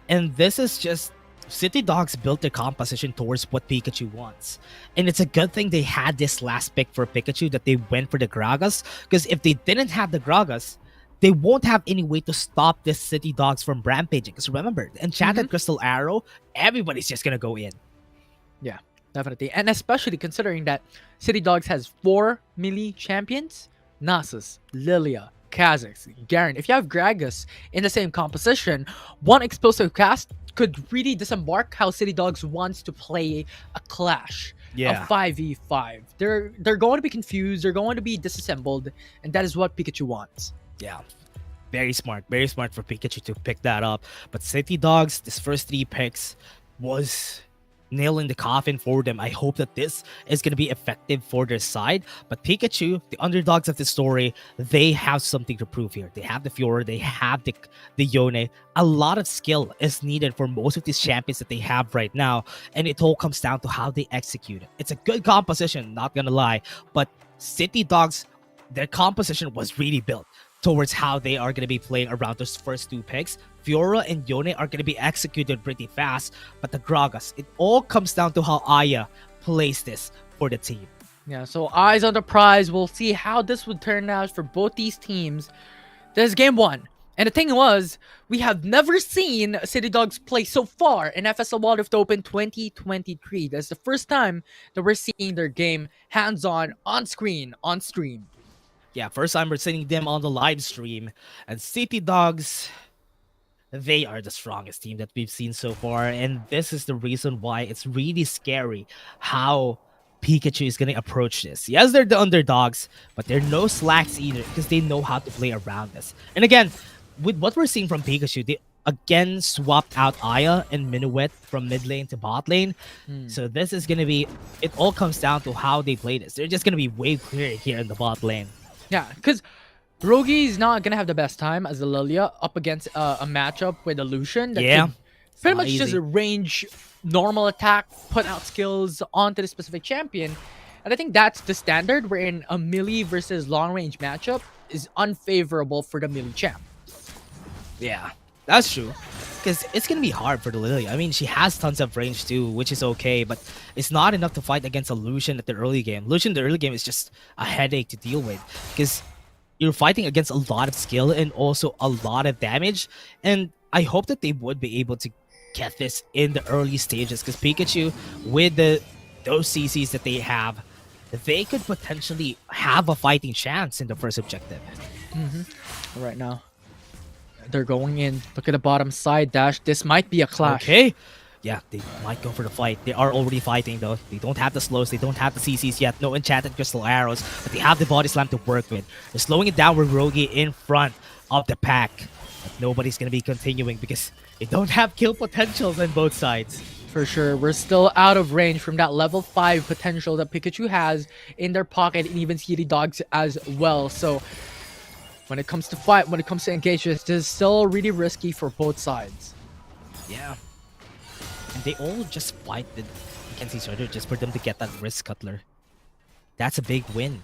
And this is just... City Dogs built their composition towards what Pikachu wants. And it's a good thing they had this last pick for Pikachu, that they went for the Gragas, because if they didn't have the Gragas, they won't have any way to stop this City Dogs from rampaging. Because remember, the Enchanted Crystal Arrow, everybody's just gonna go in. Yeah, definitely. And especially considering that City Dogs has 4 melee champions: Nasus, Lilia, Kha'Zix, Garen. If you have Gragas in the same composition, one explosive cast could really disembark how City Dogs wants to play a clash. Yeah. 5v5. They're going to be confused, they're going to be disassembled, and that is what Pikachu wants. Yeah. Very smart for Pikachu to pick that up. But City Dogs, this first 3 picks was nail in the coffin for them. I hope that this is going to be effective for their side. But Pikachu, the underdogs of the story, they have something to prove here. They have the Fiora, they have the Yone. A lot of skill is needed for most of these champions that they have right now. And it all comes down to how they execute it. It's a good composition, not going to lie. But City Dogs, their composition was really built towards how they are going to be playing around those first 2 picks. Fiora and Yone are going to be executed pretty fast, but the Gragas, it all comes down to how Aya plays this for the team. Yeah, so eyes on the prize. We'll see how this would turn out for both these teams. This is game 1. And the thing was, we have never seen City Dogs play so far in FSL Wild Rift Open 2023. That's the first time that we're seeing their game hands-on, on-screen, on stream. Yeah, first time we're seeing them on the live stream. And City Dogs, they are the strongest team that we've seen so far. And this is the reason why it's really scary how Pikachu is going to approach this. Yes, they're the underdogs, but they're no slacks either because they know how to play around this. And again, with what we're seeing from Pikachu, they again swapped out Aya and Minuet from mid lane to bot lane. So this is going to be, it all comes down to how they play this. They're just going to be way clearer here in the bot lane. Yeah, because Rogi's not going to have the best time as a Lilia up against a matchup with a Lucian. That can pretty much just range normal attack, put out skills onto the specific champion. And I think that's the standard wherein a melee versus long range matchup is unfavorable for the melee champ. Yeah, that's true. Because it's going to be hard for the Lilia. I mean, she has tons of range too, which is okay, but it's not enough to fight against a Lucian at the early game. Lucian in the early game is just a headache to deal with because you're fighting against a lot of skill and also a lot of damage. And I hope that they would be able to get this in the early stages because Pikachu, with those CCs that they have, they could potentially have a fighting chance in the first objective. Right now, they're going in. Look at the bottom side dash. This might be a clash. Okay. Yeah, they might go for the fight. They are already fighting though. They don't have the slows. They don't have the CCs yet. No enchanted crystal arrows. But they have the body slam to work with. They're slowing it down with Rogi in front of the pack. But nobody's going to be continuing because they don't have kill potentials on both sides. For sure, we're still out of range from that level 5 potential that Pikachu has in their pocket, and even City Dogs as well. So when it comes to fight, when it comes to engagements, this is still really risky for both sides. Yeah. And they all just fight against each other just for them to get that wrist cutler. That's a big win.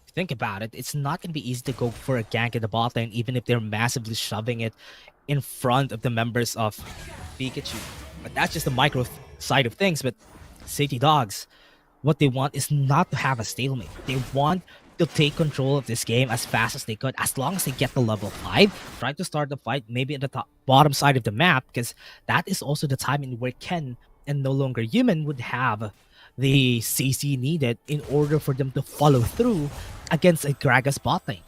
Think about it. It's not going to be easy to go for a gank in the bot lane, even if they're massively shoving it in front of the members of Pikachu. But that's just the micro side of things. But City Dogs, what they want is not to have a stalemate. They want to take control of this game as fast as they could, as long as they get the level 5. Try to start the fight maybe at the bottom side of the map, because that is also the time in where Ken and no longer Human would have the CC needed in order for them to follow through against a Gragas bot lane.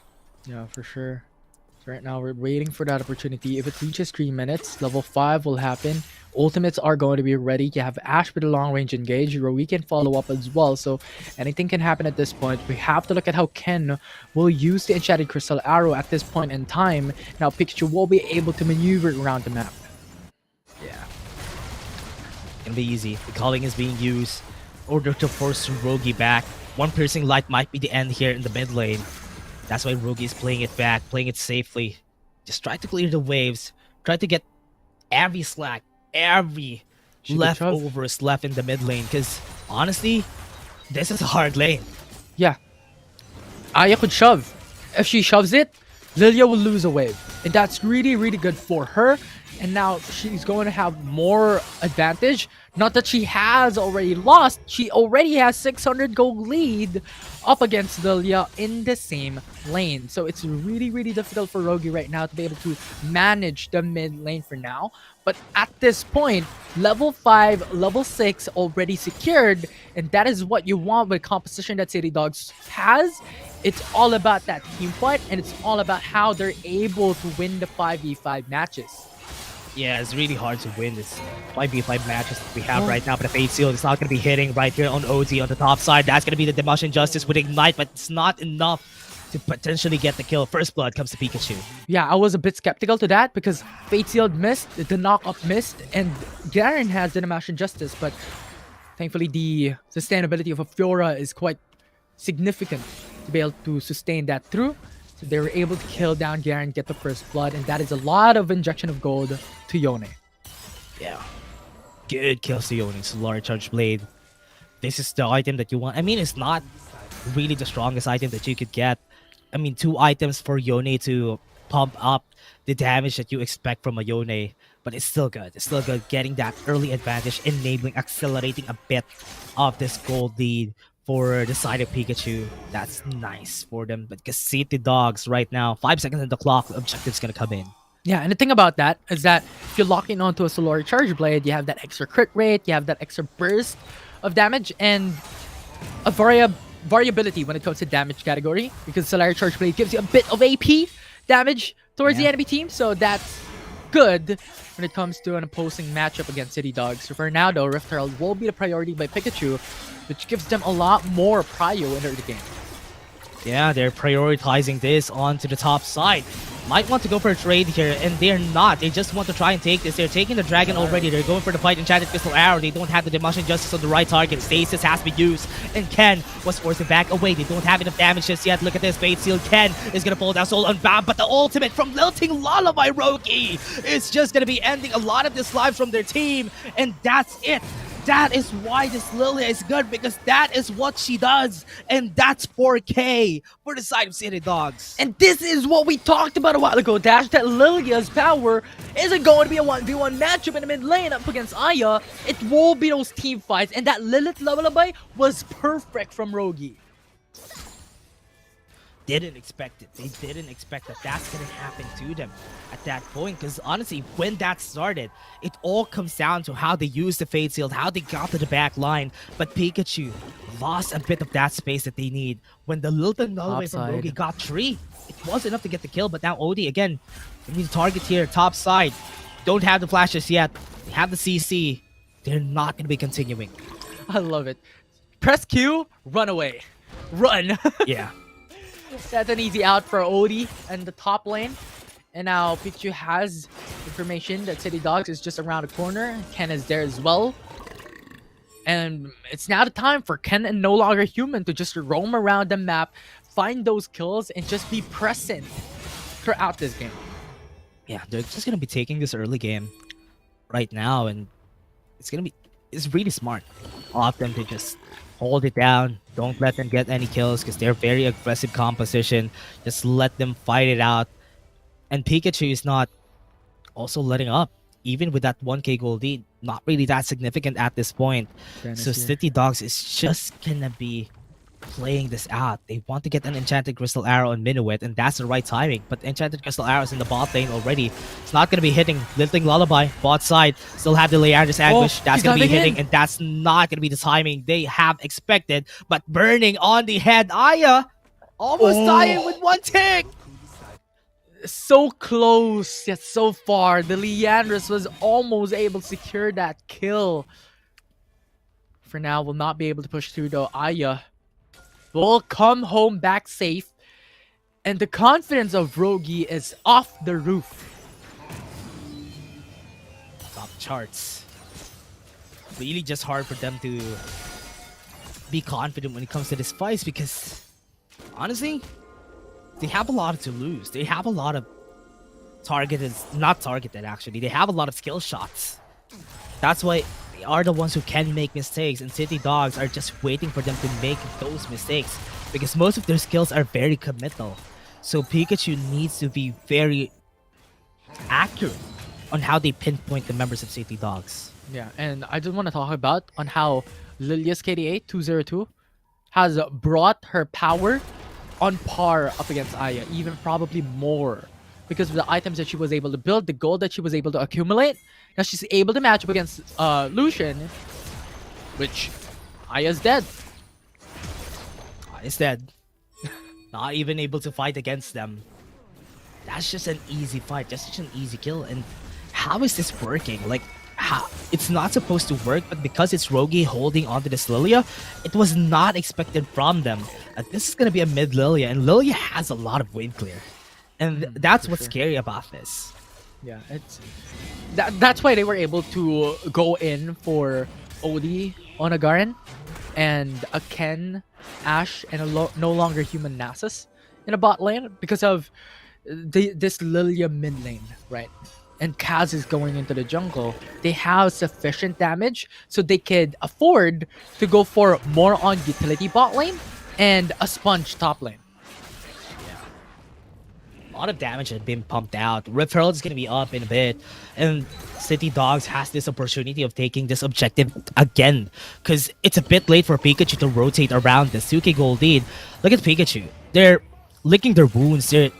Yeah, for sure. So right now we're waiting for that opportunity. If it reaches 3 minutes, level 5 will happen. Ultimates are going to be ready. You have Ash with a long range engage. We can follow up as well. So anything can happen at this point. We have to look at how Ken will use the enchanted crystal arrow at this point in time. Now Pikachu will be able to maneuver around the map. Yeah. Gonna be easy. The calling is being used in order to force Rogi back. One piercing light might be the end here in the mid lane. That's why Rogi is playing it back, playing it safely. Just try to clear the waves. Try to get every slack, every leftovers left in the mid lane. Because honestly, this is a hard lane. Yeah. Aya could shove. If she shoves it, Lilia will lose a wave. And that's really, really good for her. And now she's going to have more advantage. Not that she has already lost. She already has 600 gold lead up against Lilia in the same lane. So it's really, really difficult for Rogi right now to be able to manage the mid lane for now. But at this point, level 5, level 6 already secured. And that is what you want with composition that City Dogs has. It's all about that team fight. And it's all about how they're able to win the 5v5 matches. Yeah, it's really hard to win this 5v5 matches that we have right now, but the Fate Seal is not going to be hitting right here on OD on the top side. That's going to be the Demolition Justice with Ignite, but it's not enough to potentially get the kill. First blood comes to Peekachu. Yeah, I was a bit skeptical to that because Fate Sealed missed, the knock-up missed, and Garen has the Demolition Justice, but thankfully the sustainability of a Fiora is quite significant to be able to sustain that through. So they were able to kill down Garen, get the first blood, and that is a lot of injection of gold to Yone. Yeah. Good kills to Yone. Solar Charge Blade. This is the item that you want. I mean, it's not really the strongest item that you could get. I mean, 2 items for Yone to pump up the damage that you expect from a Yone. But it's still good. It's still good getting that early advantage, enabling, accelerating a bit of this gold lead for the side of Peekachu. That's nice for them. But City Dogs right now, 5 seconds on the clock, the objective's gonna come in. Yeah, and the thing about that is that if you're locking onto a Solar Charge Blade, you have that extra crit rate, you have that extra burst of damage, and a variability when it comes to damage category, because Solar Charge Blade gives you a bit of AP damage towards the enemy team, so that's good when it comes to an opposing matchup against City Dogs. So for now though, Rift Herald will be the priority by Peekachu, which gives them a lot more prio in the game. Yeah, they're prioritizing this onto the top side. Might want to go for a trade here, and they're not. They just want to try and take this. They're taking the dragon already. They're going for the fight. Enchanted Crystal Arrow. They don't have the Demolition Justice on the right target. Stasis has been used, and Ken was forced to back away. They don't have enough damage just yet. Look at this. Fate Seal. Ken is going to pull down Soul Unbound, but the ultimate from Lilting Lullaby Rogi is just going to be ending a lot of this lives from their team, and that's it. That is why this Lilia is good, because that is what she does, and that's 4K for the side of City Dogs. And this is what we talked about a while ago, Dash, that Lilia's power isn't going to be a 1v1 matchup in the mid lane up against Aya. It will be those team fights, and that Lilith Lullaby was perfect from Rogi. Didn't expect it. They didn't expect that that's going to happen to them at that point, because honestly, when that started, it all comes down to how they used the Fate Shield, how they got to the back line, but Peekachu lost a bit of that space that they need. When the Lilton Lullaby from Rogi got 3, it was enough to get the kill, but now Odie, again, they need to target here, top side. Don't have the flashes yet. They have the CC. They're not going to be continuing. I love it. Press Q, run away. Run. Yeah. That's an easy out for Odie and the top lane. And now Pikachu has information that City Dogs is just around the corner. Ken is there as well. And it's now the time for Ken and No Longer Human to just roam around the map, find those kills, and just be present throughout this game. Yeah, they're just going to be taking this early game right now, and it's really smart of them to just hold it down. Don't let them get any kills because they're very aggressive composition. Just let them fight it out. And Peekachu is not also letting up. Even with that 1k gold lead, not really that significant at this point. So City Dogs is just gonna be playing this out. They want to get an Enchanted Crystal Arrow on Minuet, and that's the right timing. But Enchanted Crystal Arrow is in the bot lane already. It's not going to be hitting. Lilting Lullaby, bot side. Still have the Leander's Anguish. That's going to be hitting, and that's not going to be the timing they have expected. But burning on the head. Aya almost dying with 1 tick. So close, yet so far. The Leandrus was almost able to secure that kill. For now, will not be able to push through though. Aya will come home back safe, and the confidence of Rogi is off the roof. Top charts. Really just hard for them to be confident when it comes to this fight, because honestly, they have a lot to lose. They have a lot of not targeted actually. They have a lot of skill shots. That's why they are the ones who can make mistakes, and City Dogs are just waiting for them to make those mistakes because most of their skills are very committal. So Peekachu needs to be very accurate on how they pinpoint the members of City Dogs. Yeah, and I just want to talk about on how Lilia's KDA 202 has brought her power on par up against Aya, even probably more, because of the items that she was able to build, the gold that she was able to accumulate. Now she's able to match up against Lucian, which Aya's dead. Aya's dead. Not even able to fight against them. That's just an easy fight, just such an easy kill. And how is this working? Like, how it's not supposed to work, but because it's Rogi holding onto this Lilia, it was not expected from them. This is gonna be a mid Lilia, and Lilia has a lot of wave clear, and that's for what's sure. scary about this. Yeah, that's why they were able to go in for OD on a Garen and a Ken, Ashe, and a no longer human Nasus in a bot lane because of this Lilia mid lane, right? And Kaz is going into the jungle. They have sufficient damage so they could afford to go for more on utility bot lane and a sponge top lane. A lot of damage had been pumped out. Rift Herald is going to be up in a bit. And City Dogs has this opportunity of taking this objective again. Because it's a bit late for Peekachu to rotate around the Suki gold lead. Look at Peekachu. They're licking their wounds. The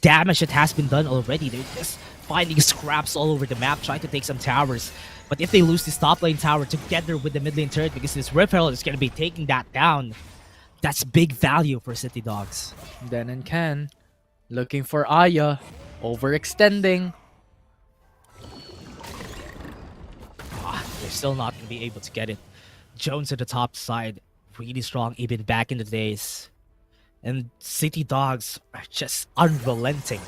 damage that has been done already. They're just finding scraps all over the map, trying to take some towers. But if they lose this top lane tower together with the mid lane turret, because this Rift Herald is going to be taking that down, that's big value for City Dogs. Then and Ken looking for Aya, overextending. They're still not going to be able to get it. Jones at the top side, really strong even back in the days. And City Dogs are just unrelenting.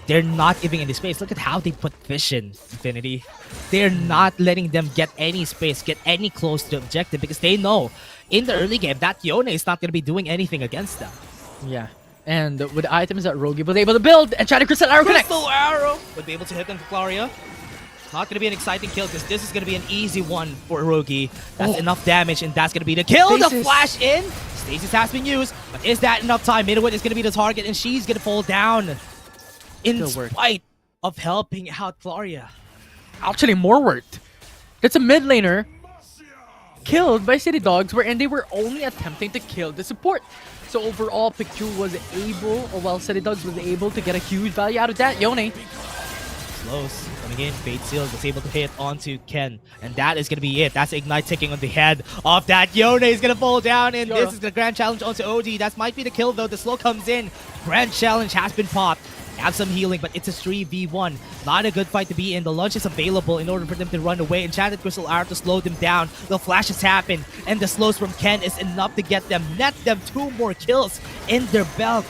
They're not giving any space. Look at how they put Vision, Infinity. They're not letting them get any space, get any close to the objective, because they know in the early game that Yone is not going to be doing anything against them. Yeah. And with the items that Rogi was able to build, Enchanted Crystal Arrow connects. Crystal Arrow would be able to hit them to Claria. Not going to be an exciting kill because this is going to be an easy one for Rogi. That's enough damage, and that's going to be the kill. Stasis. The flash in. Stasis has been used, but is that enough time? Midwit is going to be the target, and she's going to fall down in spite of helping out Claria. Actually, more worked. That's a mid laner killed by City Dogs, wherein they were only attempting to kill the support. So overall, Peekachu was able, or well, City Dogs was able to get a huge value out of that. Yone. Slows coming in. Fate Seal was able to hit onto Ken, and that is going to be it. That's Ignite ticking on the head of that. Yone is going to fall down, and this is the Grand Challenge onto OD. That might be the kill, though. The slow comes in. Grand Challenge has been popped. Have some healing, but it's a 3v1. Not a good fight to be in. The launch is available in order for them to run away. Enchanted Crystal Arrow to slow them down. The flashes happen, and the slows from Ken is enough to get them, net them 2 more kills in their belt.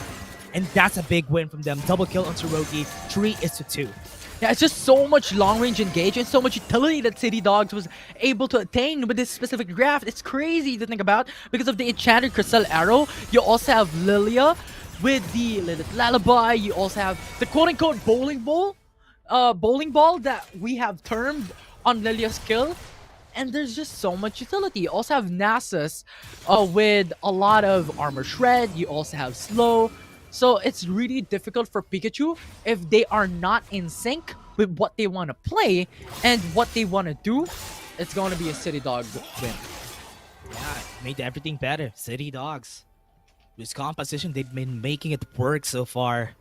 And that's a big win from them. Double kill on Rogi. 3-2. Yeah, it's just so much long-range engagement, so much utility that City Dogs was able to attain with this specific draft. It's crazy to think about because of the Enchanted Crystal Arrow. You also have Lilia with the Lilith Lullaby. You also have the quote-unquote bowling ball that we have termed on Lilia's skill. And there's just so much utility. You also have Nasus with a lot of armor shred. You also have slow. So it's really difficult for Peekachu if they are not in sync with what they want to play and what they want to do. It's going to be a City Dog win. Yeah, made everything better. City Dogs. This composition, they've been making it work so far.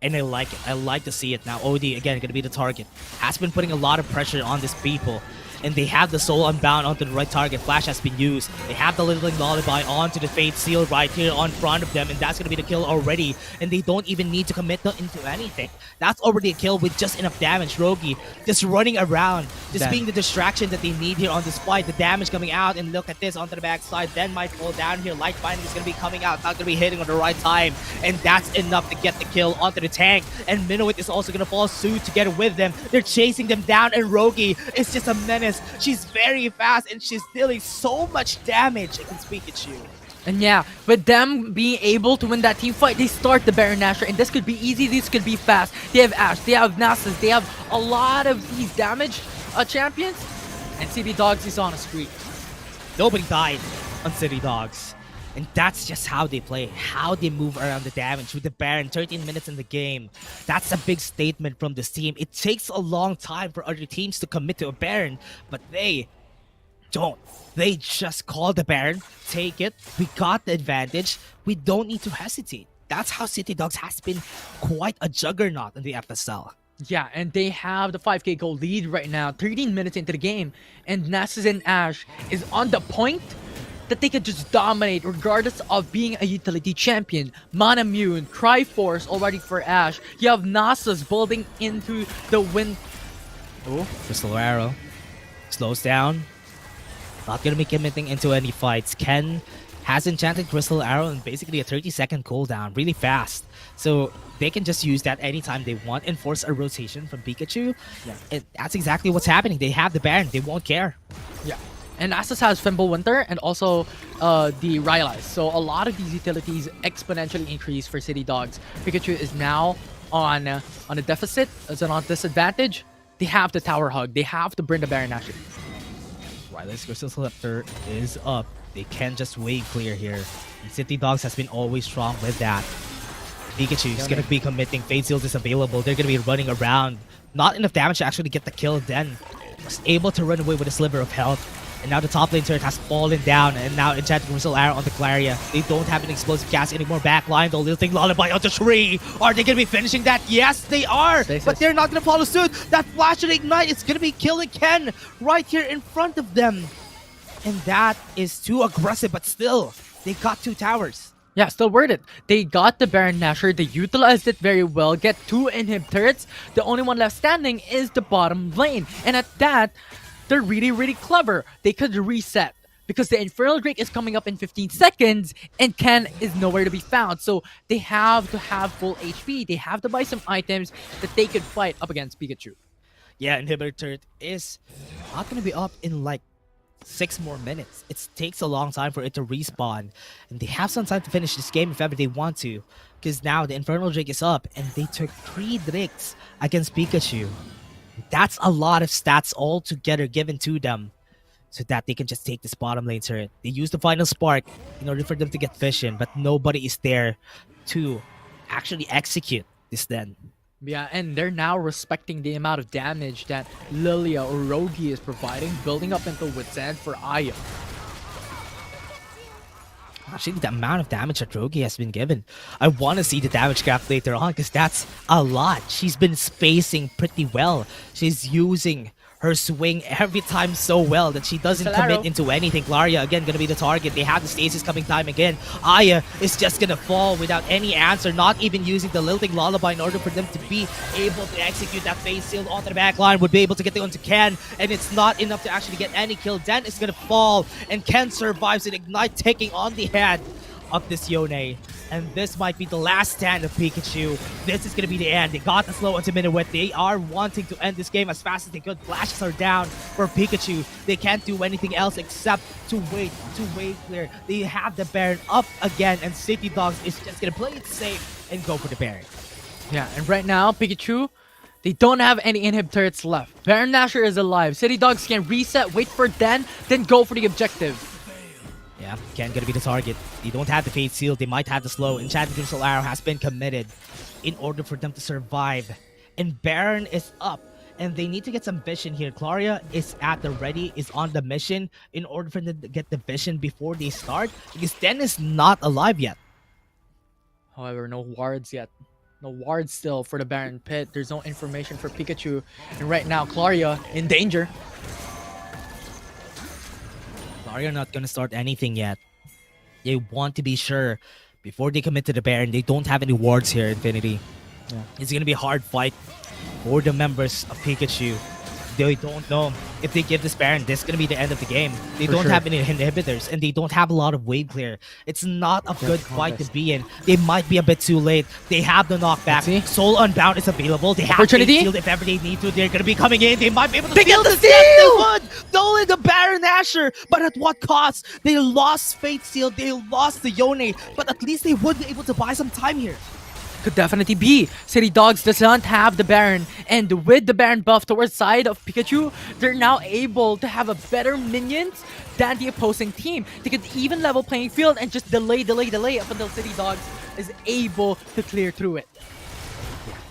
And I like it. I like to see it. Now OD, again, going to be the target. Has been putting a lot of pressure on these people. And they have the soul unbound onto the right target. Flash has been used. They have the Little Lullaby onto the Fate Seal right here on front of them. And that's going to be the kill already. And they don't even need to commit into anything. That's already a kill with just enough damage. Rogi just running around. Just being the distraction that they need here on this fight. The damage coming out. And look at this onto the backside. Then might fall down here. Light Binding is going to be coming out. Not going to be hitting on the right time. And that's enough to get the kill onto the tank. And Minuit is also going to fall suit together with them. They're chasing them down. And Rogi is just a menace. She's very fast and she's dealing so much damage against Peekachu. And yeah, with them being able to win that team fight, they start the Baron Nashor, and this could be easy, this could be fast. They have Ashe, they have Nasus, they have a lot of these damage champions, and City Dogs is on a streak. Nobody died on City Dogs. And that's just how they play, how they move around the damage with the Baron. 13 minutes in the game. That's a big statement from this team. It takes a long time for other teams to commit to a Baron, but they don't. They just call the Baron, take it, we got the advantage, we don't need to hesitate. That's how City Dogs has been quite a juggernaut in the FSL. Yeah, and they have the 5k gold lead right now, 13 minutes into the game, and Nasus and Ashe is on the point that they could just dominate regardless of being a utility champion. Mana Mune, Triforce already for Ashe. You have Nasus building into the Oh, Crystal Arrow slows down. Not gonna be committing into any fights. Ken has enchanted Crystal Arrow and basically a 30-second cooldown, really fast. So they can just use that anytime they want and force a rotation from Peekachu. Yeah. And that's exactly what's happening. They have the Baron, they won't care. Yeah. And Astus has Fimbulwinter and also the Rylai's. So a lot of these utilities exponentially increase for City Dogs. Pikachu is now on a deficit, as on disadvantage. They have the Tower Hug. They have to bring the Baron Nashor. Rylai's Crystal Scepter is up. They can just wave clear here. And City Dogs has been always strong with that. Pikachu is going to be committing. Fade Seals is available. They're going to be running around. Not enough damage to actually get the kill. Then was able to run away with a sliver of health. And now the top lane turret has fallen down. And now Enchanted Crystal Arrow on the Claria. They don't have an explosive cast anymore. Backline, the Lilting Lullaby on the tree. Are they going to be finishing that? Yes, they are. But they're not going to follow suit. That Flash and Ignite is going to be killing Ken right here in front of them. And that is too aggressive, but still, they got 2 towers. Yeah, still worth it. They got the Baron Nashor. They utilized it very well. Get 2 inhib turrets. The only one left standing is the bottom lane. And at that, they're really, really clever. They could reset because the Infernal Drake is coming up in 15 seconds and Ken is nowhere to be found. So they have to have full HP. They have to buy some items that they could fight up against Pikachu. Yeah, Inhibitor Turret is not going to be up in like 6 more minutes. It takes a long time for it to respawn. And they have some time to finish this game if ever they want to. Because now the Infernal Drake is up and they took 3 Drakes against Pikachu. That's a lot of stats all together given to them so that they can just take this bottom lane turret. They use the final spark in order for them to get vision, but nobody is there to actually execute this then. Yeah, and they're now respecting the amount of damage that Lilia or Rogi is providing, building up into Wit's End for Aya. Actually, the amount of damage that Rogi has been given. I want to see the damage graph later on because that's a lot. She's been spacing pretty well. She's using her swing every time so well that she doesn't commit into anything. Claria, again, going to be the target. They have the stasis coming time again. Aya is just going to fall without any answer, not even using the Lilting Lullaby in order for them to be able to execute that phase seal onto the back line. Would be able to get onto Ken, and it's not enough to actually get any kill. Den is going to fall, and Ken survives and Ignite taking on the head of this Yone. And this might be the last stand of Pikachu. This is going to be the end. They got the slow onto Minuet. They are wanting to end this game as fast as they could. Flashes are down for Pikachu. They can't do anything else except to wait clear. They have the Baron up again, and City Dogs is just going to play it safe and go for the Baron. Yeah, and right now, Pikachu, they don't have any inhib turrets left. Baron Nashor is alive. City Dogs can reset, wait for Den, then go for the objective. Yeah, Ken gonna be the target. They don't have the Fate Seal. They might have the slow. Enchanted Crystal Arrow has been committed in order for them to survive. And Baron is up. And they need to get some vision here. Claria is at the ready, is on the mission in order for them to get the vision before they start. Because Den is not alive yet. However, no wards yet. No wards still for the Baron Pit. There's no information for Pikachu. And right now, Claria in danger. Claria not gonna start anything yet. They want to be sure before they commit to the Baron. They don't have any wards here, Infinity. Yeah. It's gonna be a hard fight for the members of Pikachu. They don't know if they give this Baron, this is gonna be the end of the game. They don't have any inhibitors, and they don't have a lot of wave clear. It's not a good fight to be in. They might be a bit too late. They have the knockback. Soul Unbound is available. They have opportunity. Shield if ever they need to. They're gonna be coming in. They might be able to steal the steal. They would. Stolen the Baron Nashor, but at what cost? They lost Fate Seal. They lost the Yone, but at least they would be able to buy some time here. Could definitely be. City Dogs does not have the Baron, and with the Baron buff towards side of Pikachu, they're now able to have a better minions than the opposing team. They could even level playing field and just delay up until City Dogs is able to clear through it.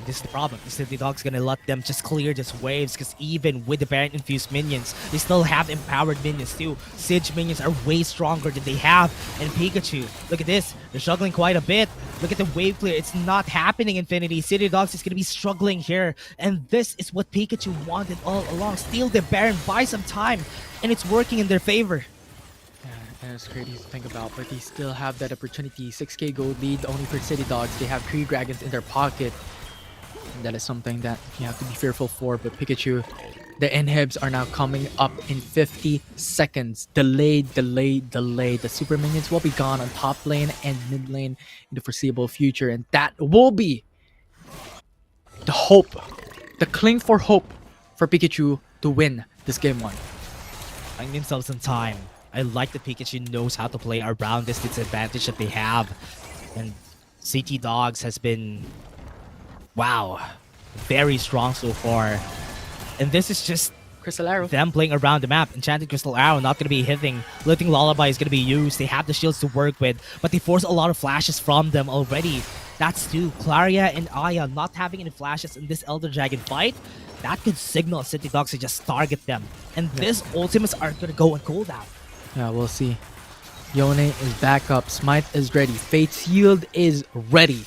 This is the problem. The City Dog's gonna let them just clear these waves because even with the Baron infused minions, they still have empowered minions too. Siege minions are way stronger than they have. And Pikachu, look at this. They're struggling quite a bit. Look at the wave clear. It's not happening, Infinity. City Dogs is gonna be struggling here. And this is what Pikachu wanted all along. Steal the Baron, buy some time. And it's working in their favor. And it's crazy to think about, but they still have that opportunity. 6k gold lead only for City Dogs. They have 3 dragons in their pocket. That is something that you have to be fearful for. But Pikachu, the inhibs are now coming up in 50 seconds. Delayed. The super minions will be gone on top lane and mid lane in the foreseeable future. And that will be the hope, the cling for hope for Pikachu to win this game 1. Buying themselves some time. I like that Pikachu knows how to play around this disadvantage that they have. And CT Dogs has been, wow, very strong so far. And this is just Crystal Arrow. them playing around the map. Enchanted Crystal Arrow not going to be hitting. Lifting Lullaby is going to be used. They have the shields to work with, but they force a lot of flashes from them already. That's two. Claria and Aya not having any flashes in this Elder Dragon fight. That could signal City Dogs to just target them. And this ultimates are going to go on cooldown. Yeah, we'll see. Yone is back up. Smite is ready. Fate's Yield is ready.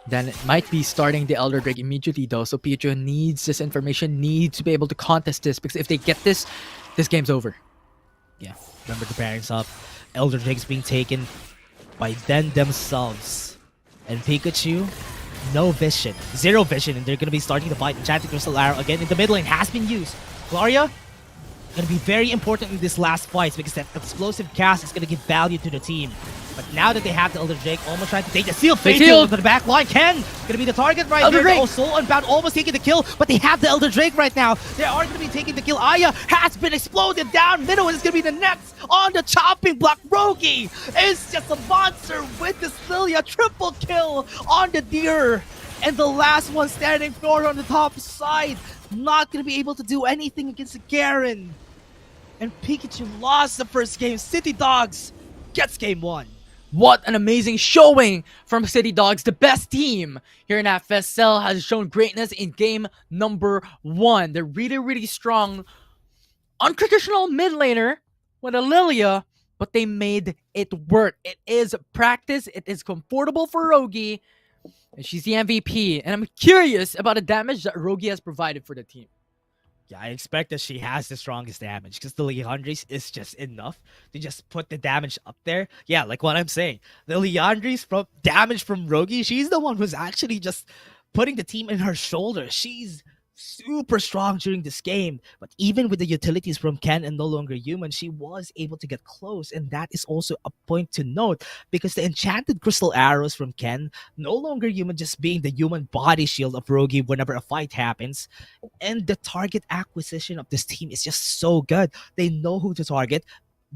Then it might be starting the Elder Drake immediately though. So Pikachu needs this information, needs to be able to contest this, because if they get this, this game's over. Yeah, remember the pairings up. Elder Drake's being taken by them themselves. And Pikachu, no vision. Zero vision, and they're going to be starting the fight. Enchanted Crystal Arrow again in the mid lane has been used. Glaria, going to be very important in this last fight because that explosive cast is going to give value to the team. But now that they have the Elder Drake, almost trying to take the seal. Fate Shield to the back line. Ken going to be the target right Elder here. Drake. Oh, Soul Unbound almost taking the kill, but they have the Elder Drake right now. They are going to be taking the kill. Aya has been exploded down middle, and it's going to be the next on the chopping block. Rogi is just a monster with this Lilia. Triple kill on the deer. And the last one standing forward on the top side. Not going to be able to do anything against the Garen. And Pikachu lost the first game. City Dogs gets game 1. What an amazing showing from City Dogs. The best team here in FSL has shown greatness in game number 1. They're really strong. Untraditional mid laner with a Lilia, but they made it work. It is practice. It is comfortable for Rogi. And she's the MVP. And I'm curious about the damage that Rogi has provided for the team. Yeah, I expect that she has the strongest damage because the Leandris is just enough to just put the damage up there. Yeah, like what I'm saying. The Leandris from damage from Rogi, she's the one who's actually just putting the team in her shoulders. She's super strong during this game. But even with the utilities from Ken and No Longer Human, she was able to get close. And that is also a point to note because the enchanted crystal arrows from Ken, No Longer Human just being the human body shield of Rogi whenever a fight happens. And the target acquisition of this team is just so good. They know who to target,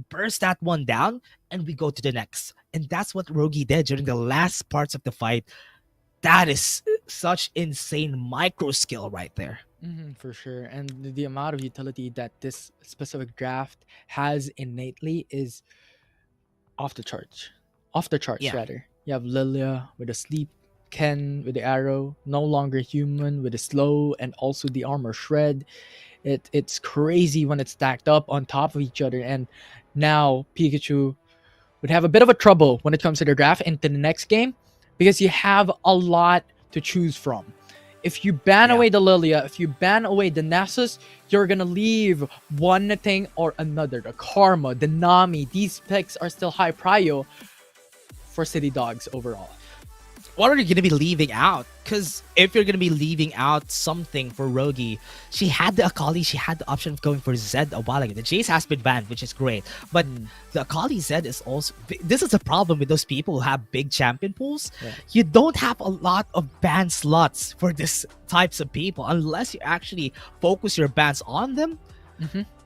burst that one down, and we go to the next. And that's what Rogi did during the last parts of the fight. That is such insane micro skill right there. For sure. And the amount of utility that this specific draft has innately is off the charts. Off the charts, Yeah. rather. You have Lilia with a sleep, Ken with the arrow, No Longer Human with the slow, and also the armor shred. It's crazy when it's stacked up on top of each other. And now Pikachu would have a bit of a trouble when it comes to the draft into the next game, because you have a lot to choose from. If you ban away the Lilia, if you ban away the Nasus, you're gonna leave one thing or another. The Karma, the Nami, these picks are still high prio for City Dogs overall. What are you going to be leaving out? Because if you're going to be leaving out something for Rogi, she had the Akali, she had the option of going for Zed a while ago. The Jace has been banned, which is great. But the Akali Zed is also... This is a problem with those people who have big champion pools. Yeah. You don't have a lot of ban slots for this types of people unless you actually focus your bans on them.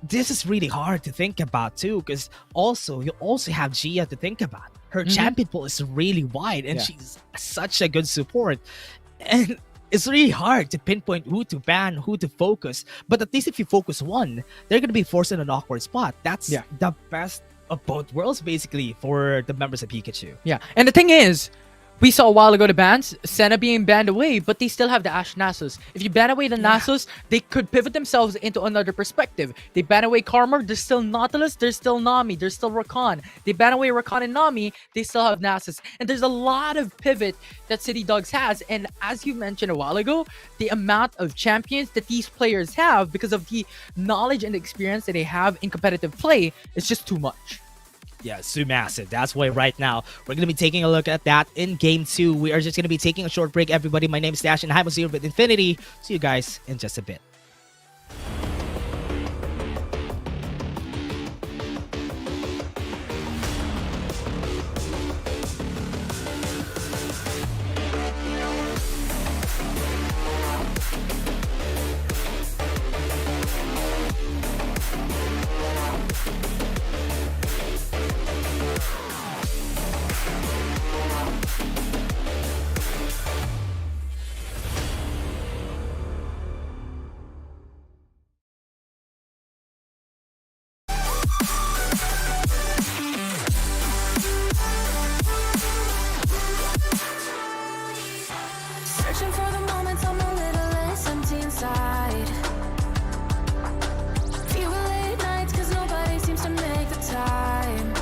This is really hard to think about too, because you also have Gia to think about. Her champion pool is really wide, and she's such a good support. And it's really hard to pinpoint who to ban, who to focus. But at least if you focus one, they're going to be forced in an awkward spot. That's the best of both worlds, basically, for the members of Peekachu. Yeah, and the thing is, we saw a while ago the bans, Senna being banned away, but they still have the Ash Nasus. If you ban away the Nasus, they could pivot themselves into another perspective. They ban away Karma, there's still Nautilus, there's still Nami, there's still Rakan. They ban away Rakan and Nami, they still have Nasus. And there's a lot of pivot that City Dogs has. And as you mentioned a while ago, the amount of champions that these players have because of the knowledge and experience that they have in competitive play is just too much. Yeah, so massive. That's why right now we're gonna be taking a look at that in game 2. We are just gonna be taking a short break, everybody. My name is Dash and I'm here with Infinity. See you guys in just a bit. Searching for the moments I'm a little less empty inside. Few late nights 'cause nobody seems to make the time.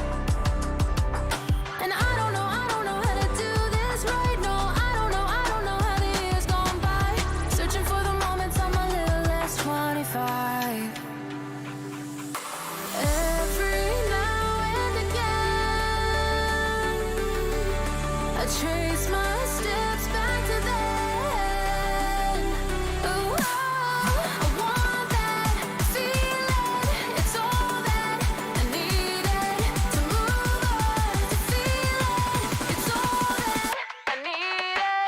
And I don't know how to do this right. No, I don't know how the years gone by. Searching for the moments I'm a little less 25. Every now and again, I trace my steps back to then. Ooh, I want that feeling. It's all that I needed to move on. To feel it. It's all that I needed.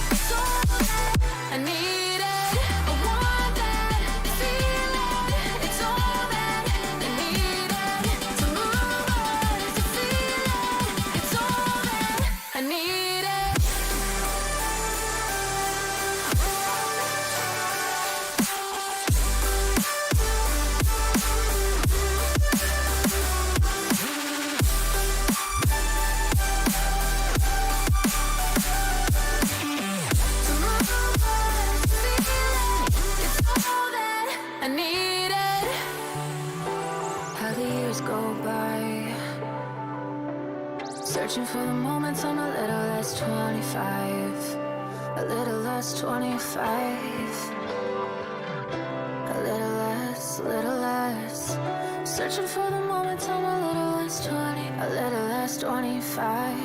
It's all that I needed. I want that feeling. It's all that I needed to move on. To feel it. It's all that I needed. To move on. To feel it. It's all that I needed. How the years go by, searching for the moments I'm a little less 25. A little less 25. A little less, little less. Searching for the moments I'm a little less 20. A little less 25.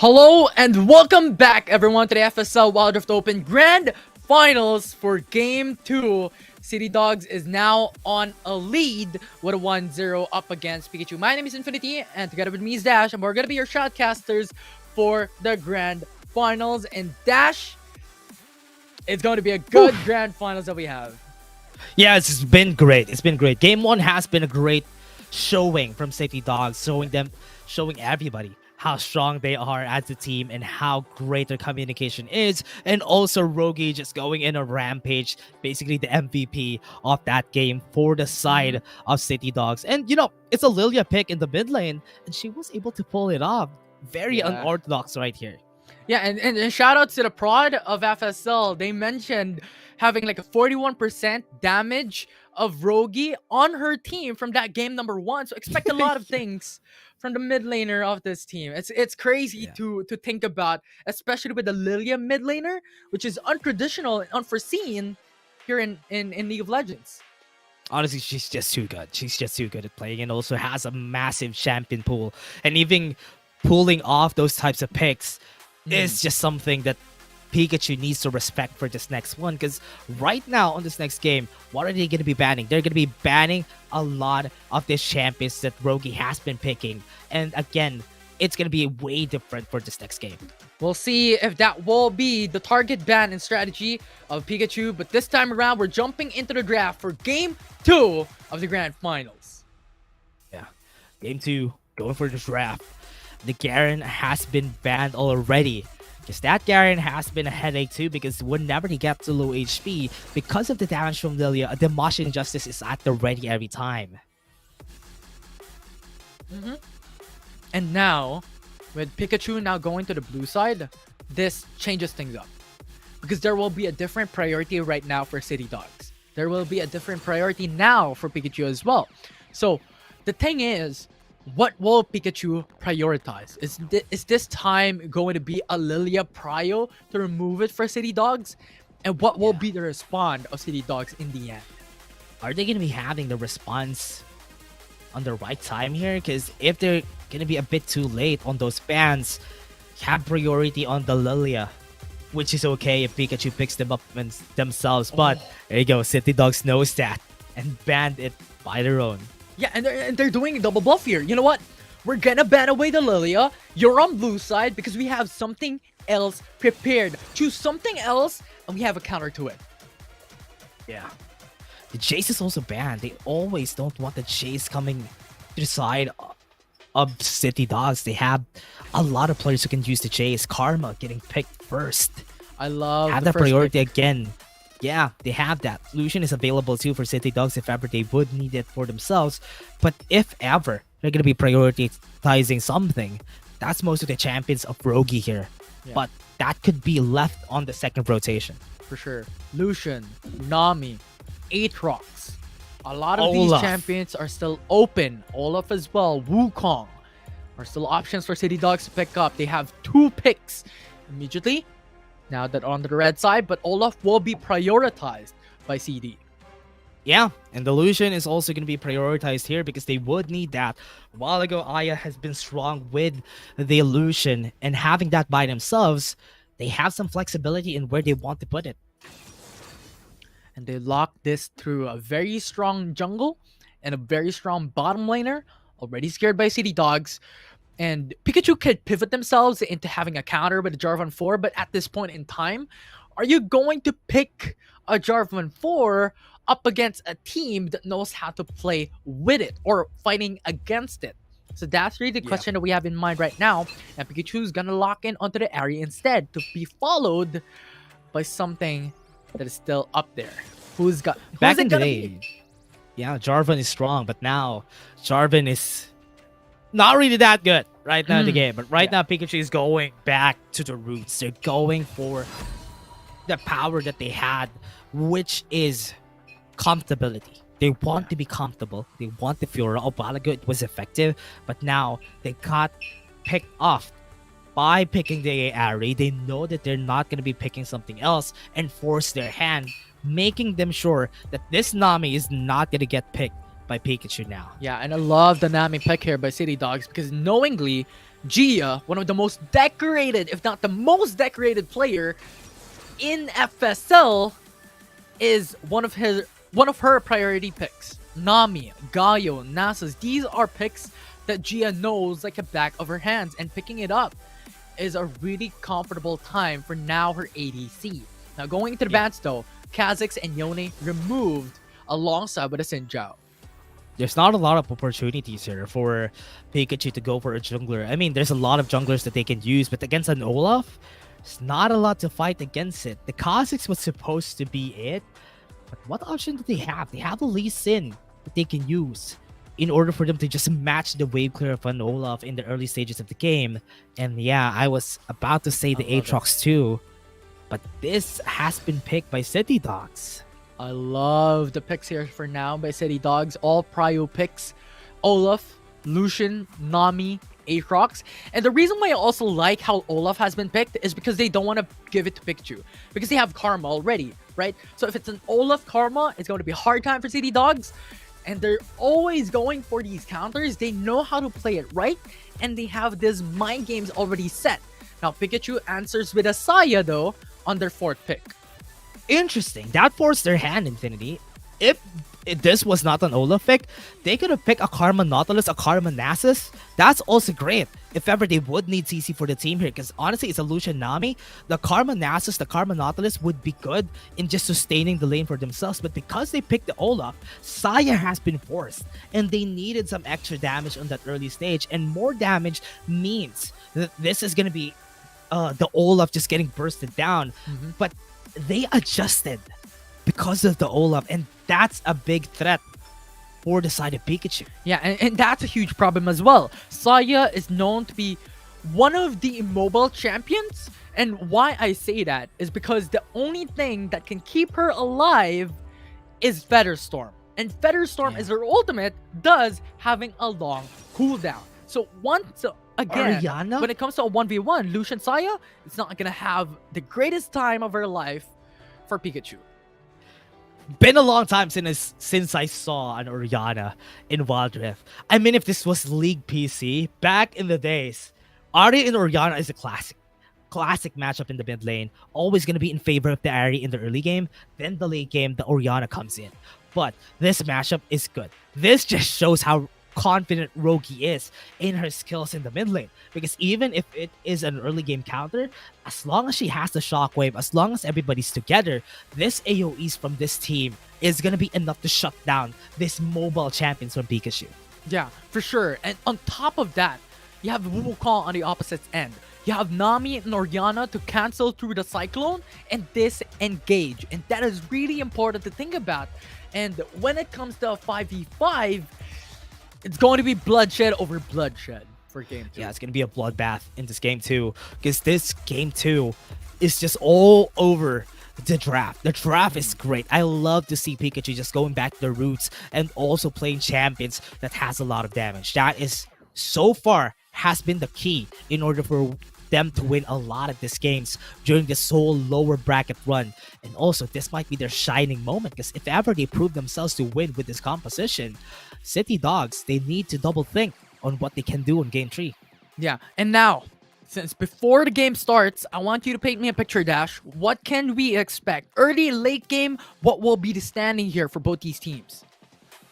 Hello and welcome back everyone to the FSL Wild Rift Open Grand Finals for Game 2. City Dogs is now on a lead with a 1-0 up against Peekachu. My name is Infinity and together with me is Dash, and we're going to be your shoutcasters for the Grand Finals. And Dash, it's going to be a good Grand Finals that we have. Yeah, it's been great. It's been great. Game 1 has been a great showing from City Dogs, showing everybody how strong they are as a team and how great their communication is. And also Rogi just going in a rampage, basically the MVP of that game for the side of City Dogs. And you know, it's a Lilia pick in the mid lane, and she was able to pull it off. Very unorthodox right here. Yeah, and shout out to the prod of FSL. They mentioned having like a 41% damage of Rogi on her team from that game number 1. So expect a lot of things from the mid laner of this team. It's crazy to think about, especially with the Lilia mid laner, which is untraditional and unforeseen here in League of Legends. Honestly, she's just too good. She's just too good at playing, and also has a massive champion pool. And even pulling off those types of picks is just something that Peekachu needs to respect for this next one, because right now on this next game, what are they going to be banning? They're going to be banning a lot of these champions that Rogi has been picking, and again, it's going to be way different for this next game. We'll see if that will be the target ban and strategy of Peekachu, but this time around, we're jumping into the draft for Game 2 of the Grand Finals. Yeah, Game 2, going for the draft. The Garen has been banned already. Because that Garen has been a headache too, because whenever he gets to low HP, because of the damage from Lilia, a Demolition Justice is at the ready every time. And now, with Peekachu now going to the blue side, this changes things up. Because there will be a different priority right now for City Dogs. There will be a different priority now for Peekachu as well. So, the thing is, what will Peekachu prioritize? Is this time going to be a Lilia prio to remove it for City Dogs? And what will be the response of City Dogs in the end? Are they going to be having the response on the right time here? Because if they're going to be a bit too late on those bans, have priority on the Lilia, which is okay if Peekachu picks them up themselves. But there you go, City Dogs knows that and banned it by their own. Yeah, and they're doing a double buff here. You know what? We're gonna ban away the Lilia. You're on blue side because we have something else prepared. Choose something else, and we have a counter to it. Yeah. The Chase is also banned. They always don't want the Chase coming to the side of City Dogs. They have a lot of players who can use the Chase. Karma getting picked first. I love have the that first priority pick. again. Yeah, they have that. Lucian is available too for City Dogs if ever they would need it for themselves. But if ever they're going to be prioritizing something, that's most of the champions of Rogi here. Yeah. But that could be left on the second rotation. For sure. Lucian, Nami, Aatrox. A lot of Olaf. these champions are still open. Olaf as well. Wukong are still options for City Dogs to pick up. They have 2 picks immediately. Now that on the red side, but Olaf will be prioritized by CD. Yeah, and the Lucian is also going to be prioritized here because they would need that. A while ago, Aya has been strong with the Lucian, and having that by themselves, they have some flexibility in where they want to put it. And they lock this through a very strong jungle and a very strong bottom laner, already scared by City Dogs. And Peekachu could pivot themselves into having a counter with a Jarvan 4, but at this point in time, are you going to pick a Jarvan 4 up against a team that knows how to play with it or fighting against it? So that's really the question that we have in mind right now. And Peekachu is going to lock in onto the area instead to be followed by something that is still up there. Back in the day, yeah, Jarvan is strong, but now Jarvan is not really that good right now in the game. But right now, Peekachu is going back to the roots. They're going for the power that they had, which is comfortability. They want to be comfortable. They want the Fiora. A while ago, it was effective, but now they got picked off by picking the Ari. They know that they're not going to be picking something else and force their hand, making them sure that this Nami is not going to get picked by Peekachu now. Yeah, and I love the Nami pick here by City Dogs because knowingly Gia, one of the most decorated, if not the most decorated player in FSL, is one of her priority picks. Nami, Gaio, Nasus, these are picks that Gia knows like the back of her hands, and picking it up is a really comfortable time for now her ADC. Now going into the bans though, Kha'Zix and Yone removed alongside with a Sinjao. There's not a lot of opportunities here for Peekachu to go for a jungler. I mean, there's a lot of junglers that they can use, but against an Olaf, there's not a lot to fight against it. The Kha'Zix was supposed to be it, but what option do they have? They have a Lee Sin that they can use in order for them to just match the wave clear of an Olaf in the early stages of the game. And yeah, I was about to say the Aatrox too, but this has been picked by City Dogs. I love the picks here for now by City Dogs. All prio picks. Olaf, Lucian, Nami, Aatrox. And the reason why I also like how Olaf has been picked is because they don't want to give it to Peekachu. Because they have Karma already, right? So if it's an Olaf Karma, it's going to be a hard time for City Dogs. And they're always going for these counters. They know how to play it right. And they have these mind games already set. Now Peekachu answers with a Saya though on their 4th pick. Interesting. That forced their hand, Infinity. If this was not an Olaf pick, they could have picked a Karma Nautilus, a Karma Nasus. That's also great. If ever they would need CC for the team here, because honestly, it's a Lucian Nami. The Karma Nasus, the Karma Nautilus would be good in just sustaining the lane for themselves. But because they picked the Olaf, Saya has been forced. And they needed some extra damage on that early stage. And more damage means that this is going to be the Olaf just getting bursted down. But they adjusted because of the Olaf, and that's a big threat for the side of Peekachu. Yeah, and that's a huge problem as well. Saya is known to be one of the immobile champions, and why I say that is because the only thing that can keep her alive is Featherstorm. And Featherstorm is her ultimate, thus having a long cooldown. So once again, Orianna? when it comes to a 1v1, Lucian Saya, it's not gonna have the greatest time of her life for Peekachu. Been a long time since I saw an Orianna in Wild Rift. I mean, if this was League PC, back in the days, Ahri and Orianna is a classic matchup in the mid lane. Always going to be in favor of the Ahri in the early game. Then the late game, the Orianna comes in. But this matchup is good. This just shows how confident Rogi is in her skills in the mid lane, because even if it is an early game counter, as long as she has the shockwave, as long as everybody's together, this AoEs from this team is gonna be enough to shut down this mobile champions from Peekachu. Yeah, for sure. And on top of that, you have Wukong on the opposite end. You have Nami and Orianna to cancel through the Cyclone and disengage, and that is really important to think about. And when it comes to a 5v5, it's going to be bloodshed over bloodshed for game 2. Yeah, it's going to be a bloodbath in this game 2, because this game 2 is just all over the draft. The draft is great. I love to see Peekachu just going back to their roots and also playing champions that has a lot of damage. That is, so far, has been the key in order for them to win a lot of these games during this whole lower bracket run. And also, this might be their shining moment, because if ever they prove themselves to win with this composition, City Dogs, they need to double think on what they can do in game 3. Yeah, and now, since before the game starts, I want you to paint me a picture, Dash. What can we expect? Early, late game, what will be the standing here for both these teams?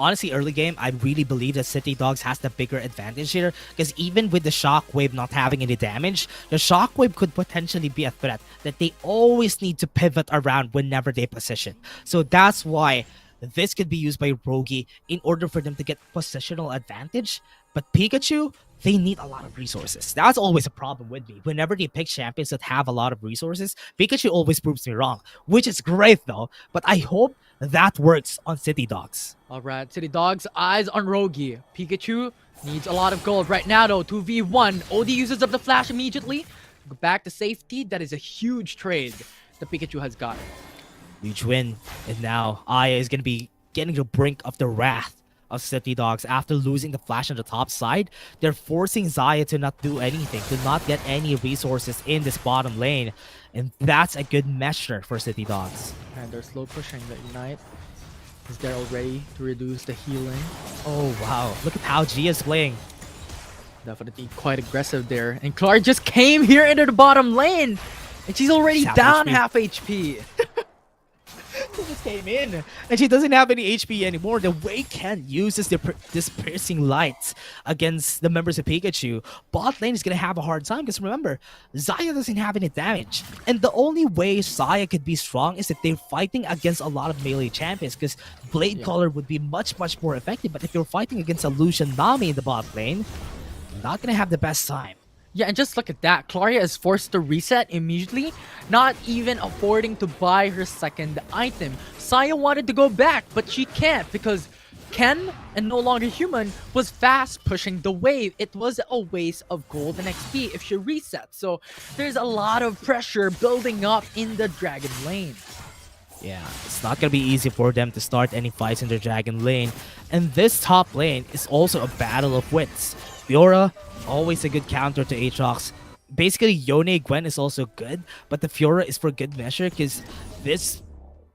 Honestly, early game, I really believe that City Dogs has the bigger advantage here, because even with the Shockwave not having any damage, the Shockwave could potentially be a threat that they always need to pivot around whenever they position. So that's why this could be used by Rogi in order for them to get positional advantage. But Peekachu, they need a lot of resources. That's always a problem with me. Whenever they pick champions that have a lot of resources, Peekachu always proves me wrong, which is great though. But I hope that works on City Dogs. Alright, City Dogs, eyes on Rogi. Peekachu needs a lot of gold right now though. 2v1. OD uses up the flash immediately. Go back to safety. That is a huge trade that Peekachu has got. Huge win. And now Aya is going to be getting the brink of the wrath of City Dogs after losing the flash on the top side. They're forcing Zaya to not do anything, to not get any resources in this bottom lane. And that's a good measure for City Dogs. And they're slow pushing the Ignite. Is there already to reduce the healing? Oh, wow. Look at how Gia's playing. Definitely quite aggressive there. And Clark just came here into the bottom lane. And she's already Half down HP. half HP. She just came in, and she doesn't have any HP anymore. The way Ken uses this piercing light against the members of Peekachu, bot lane is gonna have a hard time because remember, Xayah doesn't have any damage, and the only way Xayah could be strong is if they're fighting against a lot of melee champions. Because Blade Caller would be much more effective, but if you're fighting against a Lucian Nami in the bot lane, not gonna have the best time. Yeah, and just look at that. Claria is forced to reset immediately, not even affording to buy her second item. Xayah wanted to go back, but she can't because Ken, and no longer human, was fast pushing the wave. It was a waste of gold and XP if she resets. So there's a lot of pressure building up in the Dragon lane. Yeah, it's not gonna be easy for them to start any fights in their Dragon lane. And this top lane is also a battle of wits. Fiora, always a good counter to Aatrox. Basically, Yone Gwen is also good, but the Fiora is for good measure because this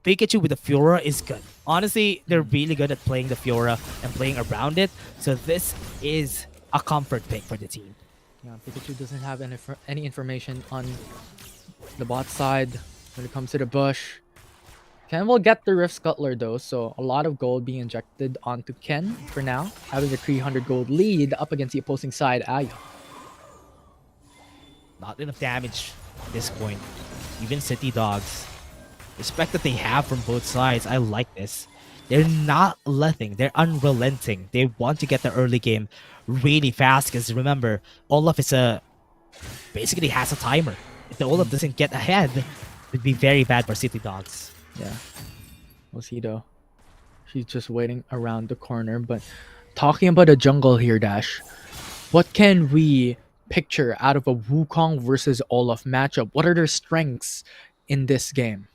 Pikachu with the Fiora is good. Honestly, they're really good at playing the Fiora and playing around it, so this is a comfort pick for the team. Yeah, Pikachu doesn't have any information on the bot side when it comes to the bush. Ken will get the Rift Scuttler though, so a lot of gold being injected onto Ken for now, having a 300 gold lead up against the opposing side, Aya. Not enough damage at this point. Even City Dogs. Respect that they have from both sides. I like this. They're not letting. They're unrelenting. They want to get the early game really fast because remember, Olaf is basically has a timer. If the Olaf doesn't get ahead, it'd be very bad for City Dogs. Yeah, we'll see though. She's just waiting around the corner. But talking about the jungle here, Dash, what can we picture out of a Wukong versus Olaf matchup? What are their strengths in this game?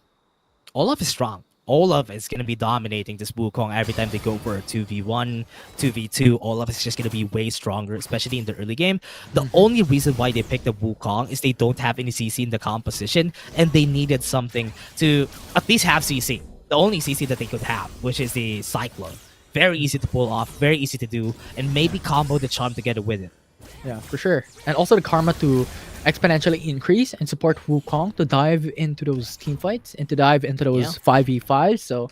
Olaf is strong. Olaf is going to be dominating this Wukong every time they go for a 2v1, 2v2. Olaf is just going to be way stronger, especially in the early game. The only reason why they picked the Wukong is they don't have any CC in the composition, and they needed something to at least have CC. The only CC that they could have, which is the Cyclone. Very easy to pull off, very easy to do, and maybe combo the Charm together with it. Yeah, for sure. And also the Karma to exponentially increase and support Wukong to dive into those team fights and to dive into those 5v5s. So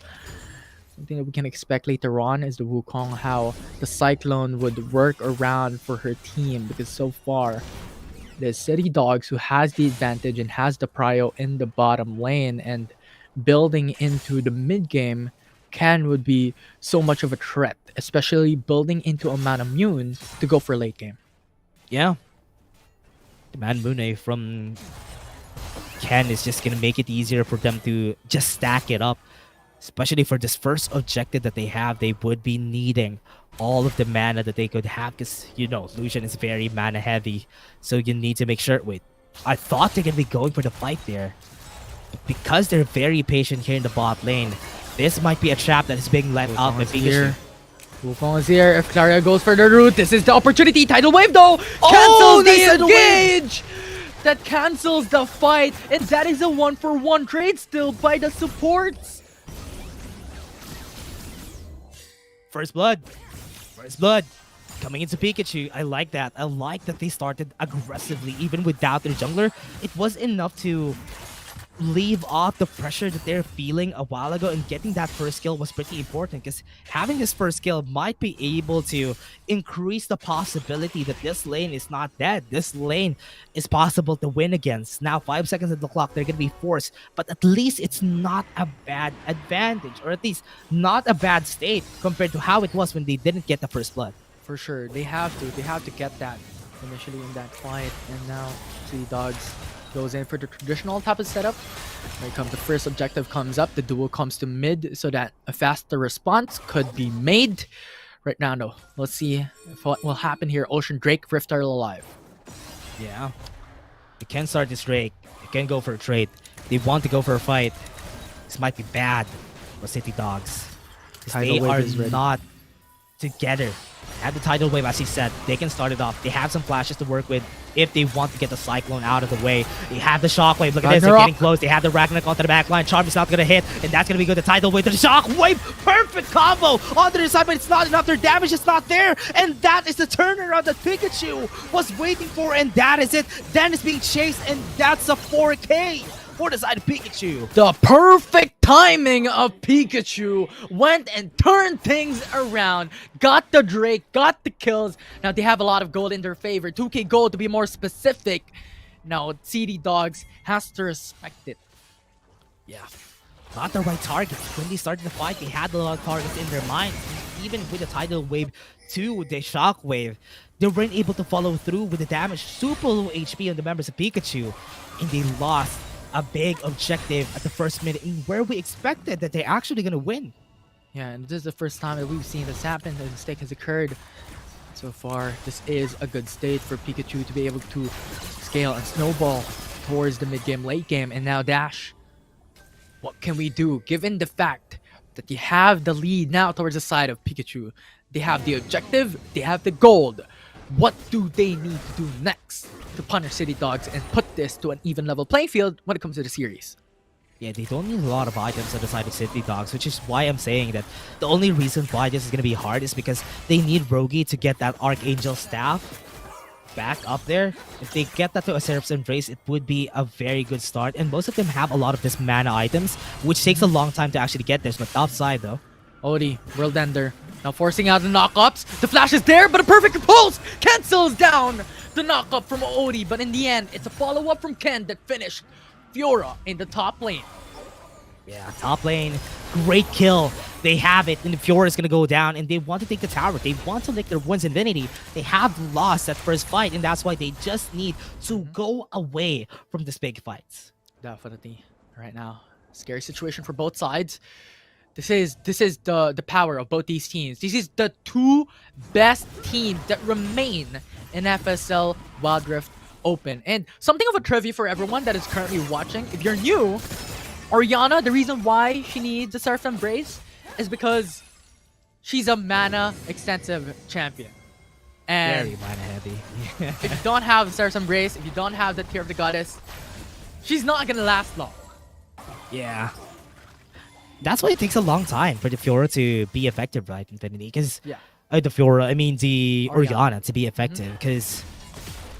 something that we can expect later on is the Wukong, how the Cyclone would work around for her team, because so far the City Dogs who has the advantage and has the prio in the bottom lane, and building into the mid game, Ken would be so much of a threat, especially building into a Mana Mune to go for late game. Yeah. The Man Mune from Ken is just going to make it easier for them to just stack it up. Especially for this first objective that they have, they would be needing all of the mana that they could have because, you know, Lucian is very mana heavy. So you need to make sure... Wait, I thought they're going to be going for the fight there. But because they're very patient here in the bot lane, this might be a trap that is being let out by Peekachu. Wukong is here. If Claria goes for the route, this is the opportunity. Tidal Wave though cancels the engage. That cancels the fight, and that is a 1-for-1 trade still by the supports. First blood. First blood. Coming into Peekachu. I like that. I like that they started aggressively even without their jungler. It was enough to leave off the pressure that they're feeling a while ago, and getting that first kill was pretty important because having this first kill might be able to increase the possibility that this lane is not dead. This lane is possible to win against. Now 5 seconds at the clock, they're gonna be forced, but at least it's not a bad advantage, or at least not a bad state compared to how it was when they didn't get the first blood. For sure, they have to get that initially in that fight, and now City Dogs goes in for the traditional type of setup. Here comes the first objective comes up. The duel comes to mid so that a faster response could be made. Right now, no. Let's see if what will happen here. Ocean Drake, Rift are alive. Yeah. They can start this Drake. They can go for a trade. They want to go for a fight. This might be bad for City Dogs. Because they are not together. They have the tidal wave, as he said. They can start it off. They have some flashes to work with if they want to get the Cyclone out of the way. They have the Shockwave. Look at this. They're getting close. They have the Ragnarok onto the back line. Charm is not going to hit, and that's going to be good. The tidal wave to the Shockwave. Perfect combo on the other side, but it's not enough. Their damage is not there, and that is the turnaround that Peekachu was waiting for, and that is it. Then it's being chased, and that's a 4K. For the side of Peekachu. The perfect timing of Peekachu went and turned things around. Got the Drake, got the kills. Now they have a lot of gold in their favor. 2k gold to be more specific. Now CD Dogs has to respect it. Yeah. Not the right targets. When they started the fight, they had a lot of targets in their mind. Even with the tidal wave to the shockwave, they weren't able to follow through with the damage. Super low HP on the members of Peekachu. And they lost a big objective at the first minute in where we expected that they're actually going to win. Yeah, and this is the first time that we've seen this happen. The mistake has occurred. So far, this is a good state for Peekachu to be able to scale and snowball towards the mid-game, late game, and now Dash. What can we do given the fact that you have the lead now towards the side of Peekachu? They have the objective, they have the gold. What do they need to do next to punish City Dogs and put this to an even level playing field when it comes to the series? Yeah, they don't need a lot of items on the side of City Dogs, which is why I'm saying that the only reason why this is going to be hard is because they need Rogi to get that Archangel Staff back up there. If they get that to a Seraph's Embrace, it would be a very good start. And most of them have a lot of this mana items, which takes a long time to actually get there. But top side though. Odie, World Ender, now forcing out the knockups. The flash is there, but a perfect repulse cancels down the knockup from Odie. But in the end, it's a follow-up from Ken that finished Fiora in the top lane. Yeah, top lane, great kill. They have it, and the Fiora is going to go down, and they want to take the tower. They want to lick their One's Infinity. They have lost that first fight, and that's why they just need to go away from these big fights. Definitely. Right now, scary situation for both sides. This is the power of both these teams. This is the two best teams that remain in FSL Wild Rift Open. And something of a trivia for everyone that is currently watching. If you're new, Orianna, the reason why she needs the Seraph's Embrace is because she's a mana extensive champion. And very mana heavy. if you don't have the Seraph's Embrace, if you don't have the Tear of the Goddess, she's not gonna last long. Yeah. That's why it takes a long time for the Fiora to be effective, right, Infinity? Because the Fiora, I mean the Orianna to be effective, because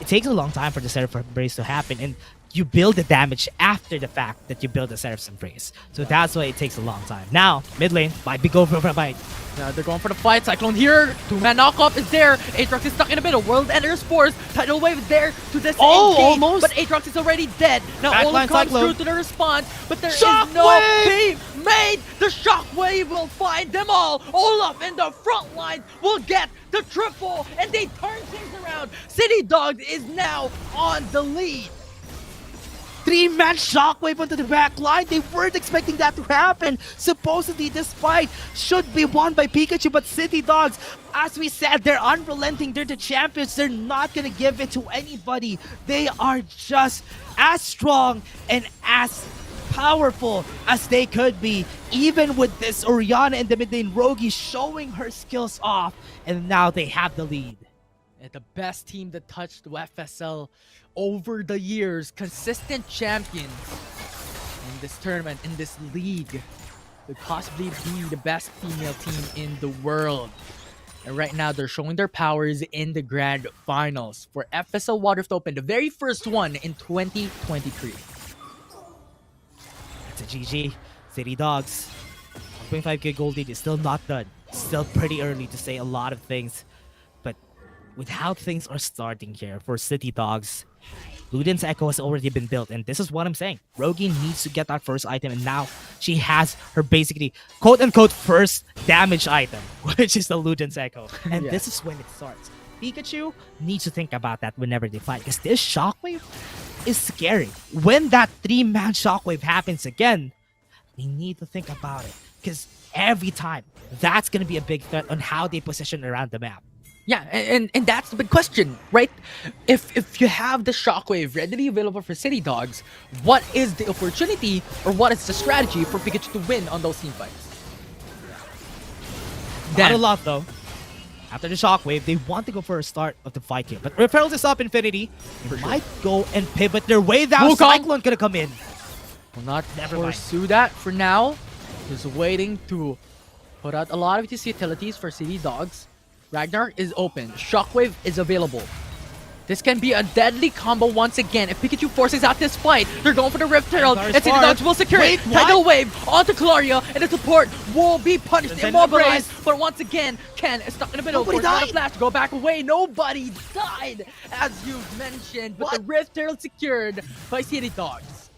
it takes a long time for the Seraph's Embrace to happen, and you build the damage after the fact that you build the Seraph's Embrace. So that's why it takes a long time. Now, mid lane, might be going for a fight. Yeah, they're going for the fight. Cyclone here. 2-man knockup is there. Aatrox is stuck in the middle. World Ender Spores. Tidal Wave is there to disengage. Almost. But Aatrox is already dead. Now Olaf comes through to the response. But there is no team made. The Shockwave will find them all. Olaf in the front line will get the triple. And they turn things around. City Dogs is now on the lead. 3-man Shockwave onto the back line. They weren't expecting that to happen. Supposedly, this fight should be won by Peekachu, but City Dogs, as we said, they're unrelenting. They're the champions. They're not going to give it to anybody. They are just as strong and as powerful as they could be, even with this Orianna in the mid lane, Rogi showing her skills off, and now they have the lead. And the best team that touched the FSL over the years, consistent champions in this tournament, in this league, could possibly be the best female team in the world. And right now, they're showing their powers in the grand finals for FSL Wild Rift Open, the very first one in 2023. That's a GG. City Dogs. 1.5k gold lead is still not done. Still pretty early to say a lot of things. But with how things are starting here for City Dogs, Luden's Echo has already been built, and this is what I'm saying. Rogi needs to get that first item, and now she has her basically quote-unquote first damage item, which is the Luden's Echo. And this is when it starts. Peekachu needs to think about that whenever they fight, because this Shockwave is scary. When that 3-man Shockwave happens again, they need to think about it, because every time, that's going to be a big threat on how they position around the map. Yeah, and that's the big question, right? If you have the Shockwave readily available for City Dogs, what is the opportunity or what is the strategy for Peekachu to win on those team fights? Not a lot though. After the shockwave, they want to go for a start of the fight here. But Repels is up Infinity. They might go and pivot their way down. Wukong Cyclone gonna come in. will not Never mind. pursue that for now. Just waiting to put out a lot of these utilities for City Dogs. Ragnar is open. Shockwave is available. This can be a deadly combo once again. If Peekachu forces out this fight, they're going for the Rift Herald, Ragnar is and City far. Dogs will secure Wait, it. what? Tidal Wave onto Claria, and the support will be punished, There's an immobilized. embrace. But once again, Ken is stuck in the middle. Nobody Forced out a died. flash, go back away. Nobody died, as you've mentioned. But the Rift Herald secured by City Dogs.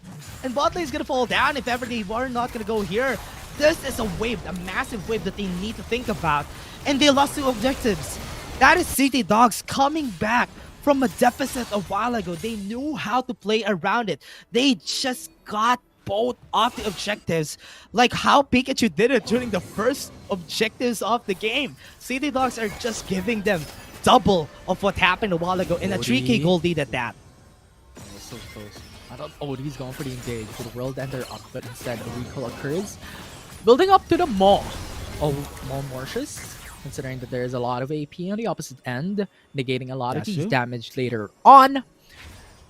And bot lane is gonna fall down if ever they are not gonna go here. This is a wave, a massive wave that they need to think about. And they lost 2 objectives. That is City Dogs coming back from a deficit a while ago. They knew how to play around it. They just got both of the objectives, like how Peekachu did it during the first objectives of the game. City Dogs are just giving them double of what happened a while ago in a 3K gold lead at that. That was so close. I thought OD's going for the engage for the World Ender up, but instead a recall occurs. Building up to the Maw. Oh, Maw Mortius. Considering that there is a lot of AP on the opposite end, negating a lot of That's these true. damage later on.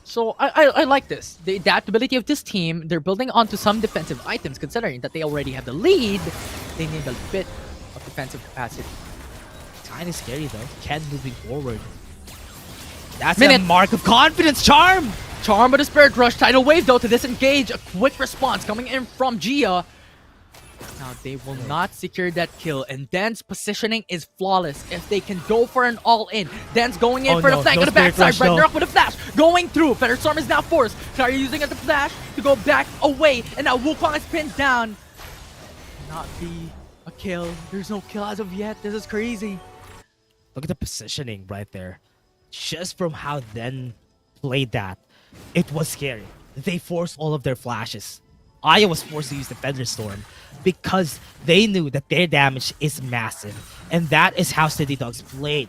So I like this. The adaptability of this team, they're building onto some defensive items, considering that they already have the lead. They need a bit of defensive capacity. Kind of scary though. Ken moving forward. That's Minute. a mark of confidence. Charm! Charm with a Spirit Rush. Tidal Wave though to disengage. A quick response coming in from Gia. Now they will not secure that kill, and Dan's positioning is flawless. If they can go for an all-in, Dan's going in Oh for no, the flank no on the Spirit backside. Rush, though. Ragnarok with a flash, going through. Fenderstorm is now forced. Clary using it the flash to go back away, and now Wukong is pinned down. Not be a kill. There's no kill as of yet. This is crazy. Look at the positioning right there. Just from how Den played that, it was scary. They forced all of their flashes. Aya was forced to use the Thunderstorm because they knew that their damage is massive. And that is how City Dogs played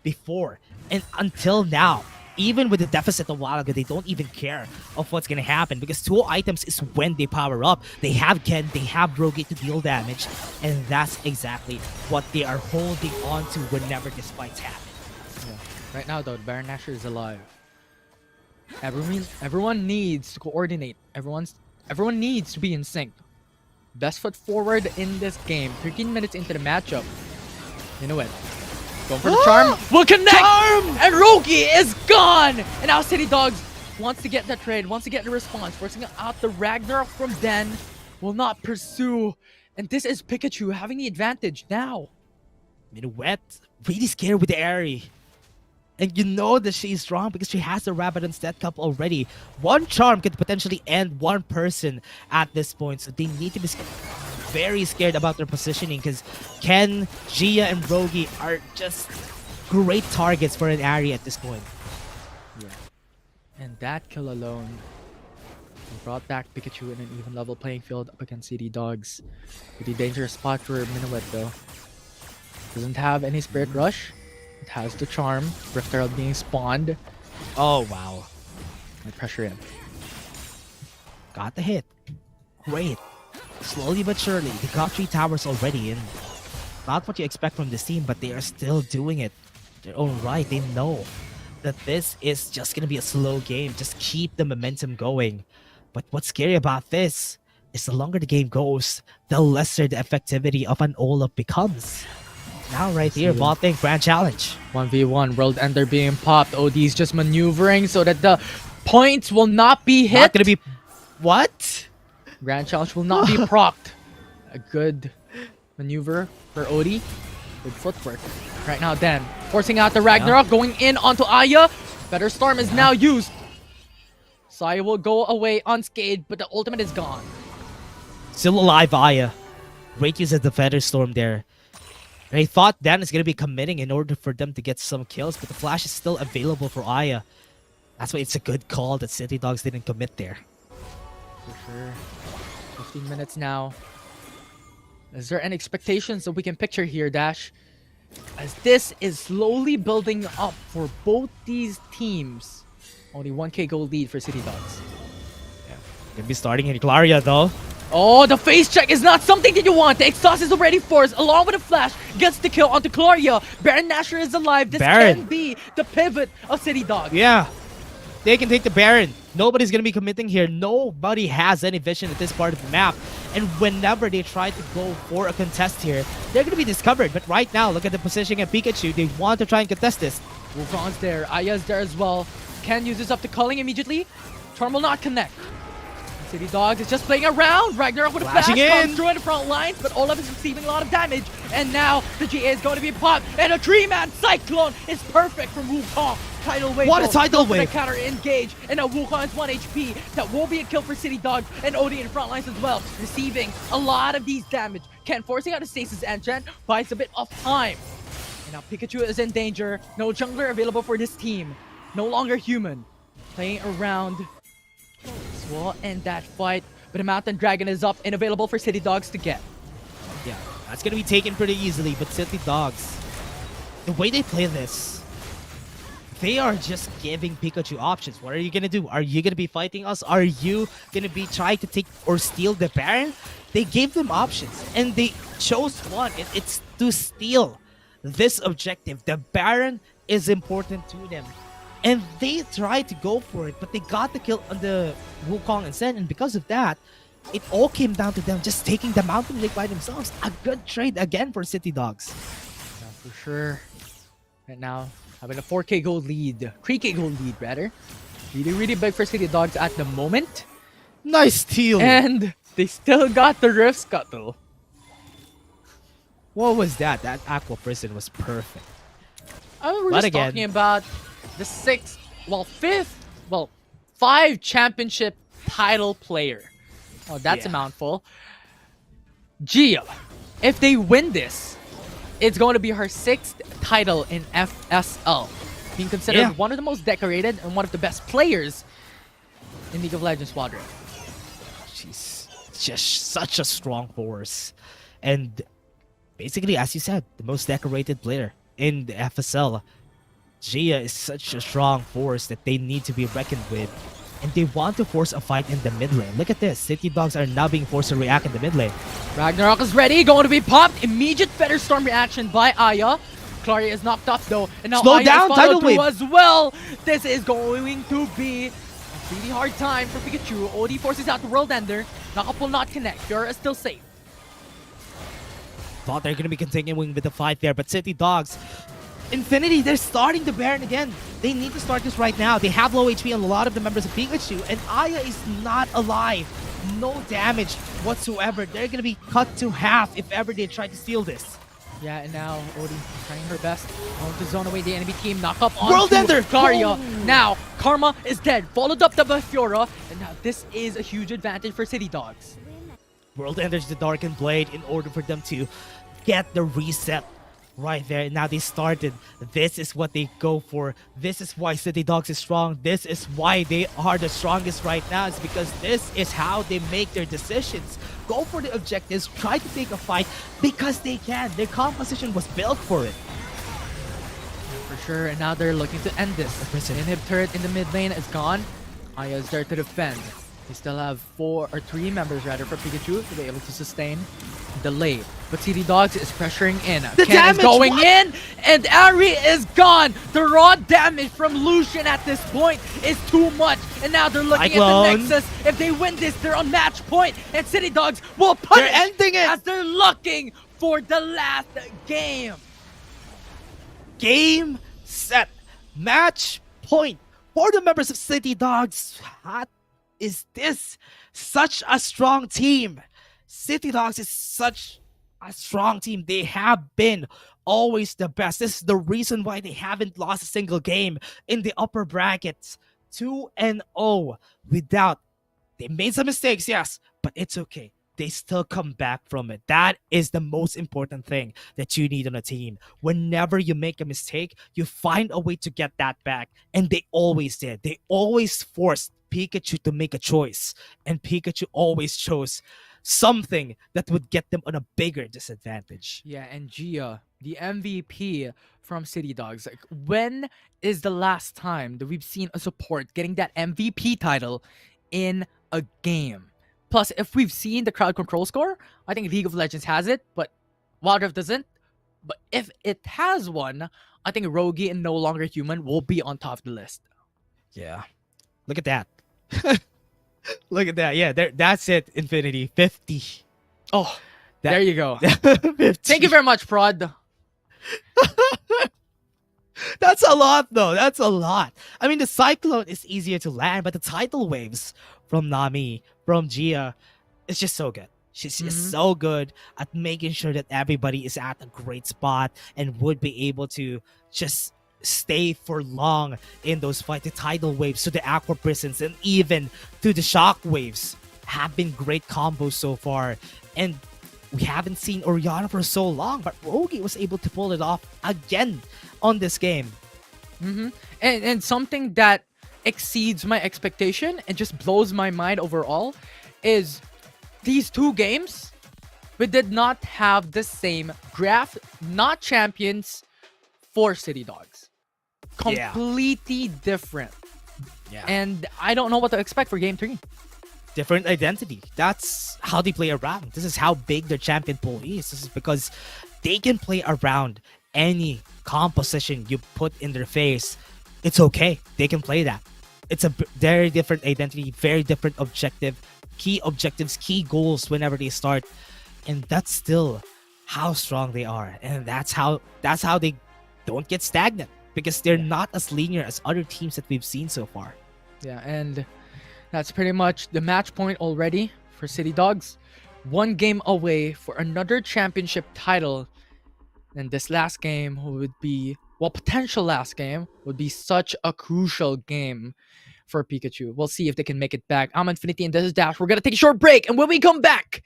before. And until now, even with the deficit a while ago, they don't even care of what's gonna happen because 2 items is when they power up. They have Ken, they have Rogi to deal damage, and that's exactly what they are holding on to whenever this fight's happen. Right now though, Baron Nashor is alive. Everyone needs to coordinate. Everyone needs to be in sync. Best foot forward in this game. 13 minutes into the matchup. You know it. Going for the charm. Will connect! Charm! And Rogi is gone! And now City Dogs wants to get that trade, wants to get the response. Forcing out the Ragnarok from Den. Will not pursue. And this is Peekachu having the advantage now. Minuet, really scared with the Airy. And you know that she's strong because she has the Rabadon stat cup already. One charm could potentially end one person at this point. So they need to be very scared about their positioning because Ken, Gia, and Rogi are just great targets for an Airy at this point. Yeah. And that kill alone brought back Peekachu in an even level playing field up against City Dogs. Pretty dangerous spot for Minuet though. Doesn't have any Spirit Rush. It has the charm. Rift Herald being spawned. Oh, wow. And pressure in. Got the hit. Great. Slowly but surely, they got 3 towers already, and not what you expect from this team, but they are still doing it their own right. They know that this is just gonna be a slow game. Just keep the momentum going. But what's scary about this is the longer the game goes, the lesser the effectivity of an Olaf becomes. Now right here, See. bot lane grand challenge. 1v1. World Ender being popped. OD's just maneuvering so that the points will not be hit. Not gonna be... What? Grand Challenge will not be procced. A good maneuver for OD. Good footwork. Right now, Dan forcing out the Ragnarok, going in onto Aya. Better Storm is now used. Saya will go away unscathed, but the ultimate is gone. Still alive, Aya. Great use of the Feather Storm there. And I thought Dan is going to be committing in order for them to get some kills, but the flash is still available for Aya. That's why it's a good call that City Dogs didn't commit there. For sure. 15 minutes now. Is there any expectations that we can picture here, Dash? As this is slowly building up for both these teams. Only 1k gold lead for City Dogs. Gonna be starting in Claria though. Oh, the face check is not something that you want. The exhaust is already forced, along with a flash, gets the kill onto Claria. Baron Nashor is alive. This Baron. can be the pivot of City Dogs. Yeah, they can take the Baron. Nobody's gonna be committing here. Nobody has any vision at this part of the map. And whenever they try to go for a contest here, they're gonna be discovered. But right now, look at the positioning of Peekachu. They want to try and contest this. Wukong's there. Aya's there as well. Ken uses up the culling immediately. Charm will not connect. City Dogs is just playing around. Ragnarok with a flash Flashing in. comes through in the front lines, but Olaf is receiving a lot of damage. And now the GA is going to be popped, and a 3-man cyclone is perfect from Wukong. Tidal wave. What a though. tidal Goes for the wave. counter engage, and now Wukong is 1 HP. That will be a kill for City Dogs, and Odie in front lines as well, receiving a lot of these damage. Ken forcing out a stasis engine, buys a bit of time. And now Peekachu is in danger. No jungler available for this team. No longer human. Playing around. This will end that fight. But a Mountain Dragon is up and available for City Dogs to get. Yeah, that's gonna be taken pretty easily. But City Dogs, the way they play this, they are just giving Peekachu options. What are you gonna do? Are you gonna be fighting us? Are you gonna be trying to take or steal the Baron? They gave them options, and they chose one. It's to steal this objective. The Baron is important to them. And they tried to go for it, but they got the kill on the Wukong and Sen, and because of that, it all came down to them just taking the Mountain Lake by themselves. A good trade again for City Dogs. Yeah, for sure. Right now, having a 4K gold lead. 3K gold lead, rather. Really, really big for City Dogs at the moment. Nice steal. And they still got the Rift Scuttle. What was that? That Aqua Prison was perfect. We're But just again- talking about the five championship title player. Oh, that's a Yeah. mouthful. Gia, if they win this, it's going to be her 6th title in FSL. Being considered Yeah. one of the most decorated and one of the best players in League of Legends Squadron. She's just such a strong force. And basically, as you said, the most decorated player in the FSL. Gia is such a strong force that they need to be reckoned with. And they want to force a fight in the mid lane. Look at this. City Dogs are now being forced to react in the mid lane. Ragnarok is ready, going to be popped. Immediate Feather Storm reaction by Aya. Claria is knocked off though, and now Slow Aya down, is tidal followed through wave. as well. This is going to be a really hard time for Peekachu. OD forces out the World Ender. Knockup will not connect. Fiora is still safe. Thought they're going to be continuing with the fight there, but City Dogs, Infinity, they're starting the Baron again. They need to start this right now. They have low HP on a lot of the members of Peekachu, and Aya is not alive. No damage whatsoever. They're going to be cut to half if ever they try to steal this. Yeah, and now Odie trying her best. Going to zone away the enemy team. Knock up on World Ender! Claria. Oh. Now, Karma is dead. Followed up by Fiora. And now this is a huge advantage for City Dogs. World enters the Darkened Blade in order for them to get the reset right there. Now they started. This is what they go for. This is why City Dogs is strong. This is why they are the strongest right now. It's because this is how they make their decisions. Go for the objectives. Try to take a fight because they can. Their composition was built for it. For sure, and now they're looking to end this. Inhib turret in the mid lane is gone. Aya is there to defend. They still have 3 members rather for Peekachu to be able to sustain the lane. But City Dogs is pressuring in. The Ken is damage, going what? in, and Ari is gone. The raw damage from Lucian at this point is too much. And now they're looking Cyclone. at the Nexus. If they win this, they're on match point. And City Dogs will punish They're ending it. as they're looking for the last game. Game, set, match, point. For the members of City Dogs, what is this? Such a strong team. City Dogs is such a strong team. They have been always the best. This is the reason why they haven't lost a single game in the upper brackets. 2-0 without. They made some mistakes, yes, but it's okay. They still come back from it. That is the most important thing that you need on a team. Whenever you make a mistake, you find a way to get that back. And they always did. They always forced Peekachu to make a choice. And Peekachu always chose something that would get them on a bigger disadvantage. Yeah, and Gia, the MVP from City Dogs. Like, when is the last time that we've seen a support getting that MVP title in a game? Plus, if we've seen the crowd control score, I think League of Legends has it, but Wild Rift doesn't. But if it has one, I think Rogi and No Longer Human will be on top of the list. Yeah. Look at that. Look at that. Yeah, that's it, Infinity. 50. Oh, That- there you go. 50. Thank you very much, Prod. That's a lot, though. That's a lot. I mean, the Cyclone is easier to land, but the tidal waves from Nami, from Gia, it's just so good. She's just so good at making sure that everybody is at a great spot and would be able to just stay for long in those fights. The tidal waves to the aqua prisons and even to the shock waves have been great combos so far. And we haven't seen Oriana for so long, but Rogi was able to pull it off again on this game. And something that exceeds my expectation and just blows my mind overall is these two games, we did not have the same graph, not champions for City Dogs. Yeah. Completely different. Yeah. And I don't know what to expect for game 3. Different identity. That's how they play around. This is how big their champion pool is. This is because they can play around any composition you put in their face. It's okay. They can play that. It's a very different identity, very different objective, key objectives, key goals whenever they start. And that's still how strong they are. And that's how they don't get stagnant, because they're not as linear as other teams that we've seen so far. Yeah, and that's pretty much the match point already for City Dogs. One game away for another championship title. And this last game would be, well, potential last game would be such a crucial game for Peekachu. We'll see if they can make it back. I'm Infinity and this is Dash. We're going to take a short break. And when we come back,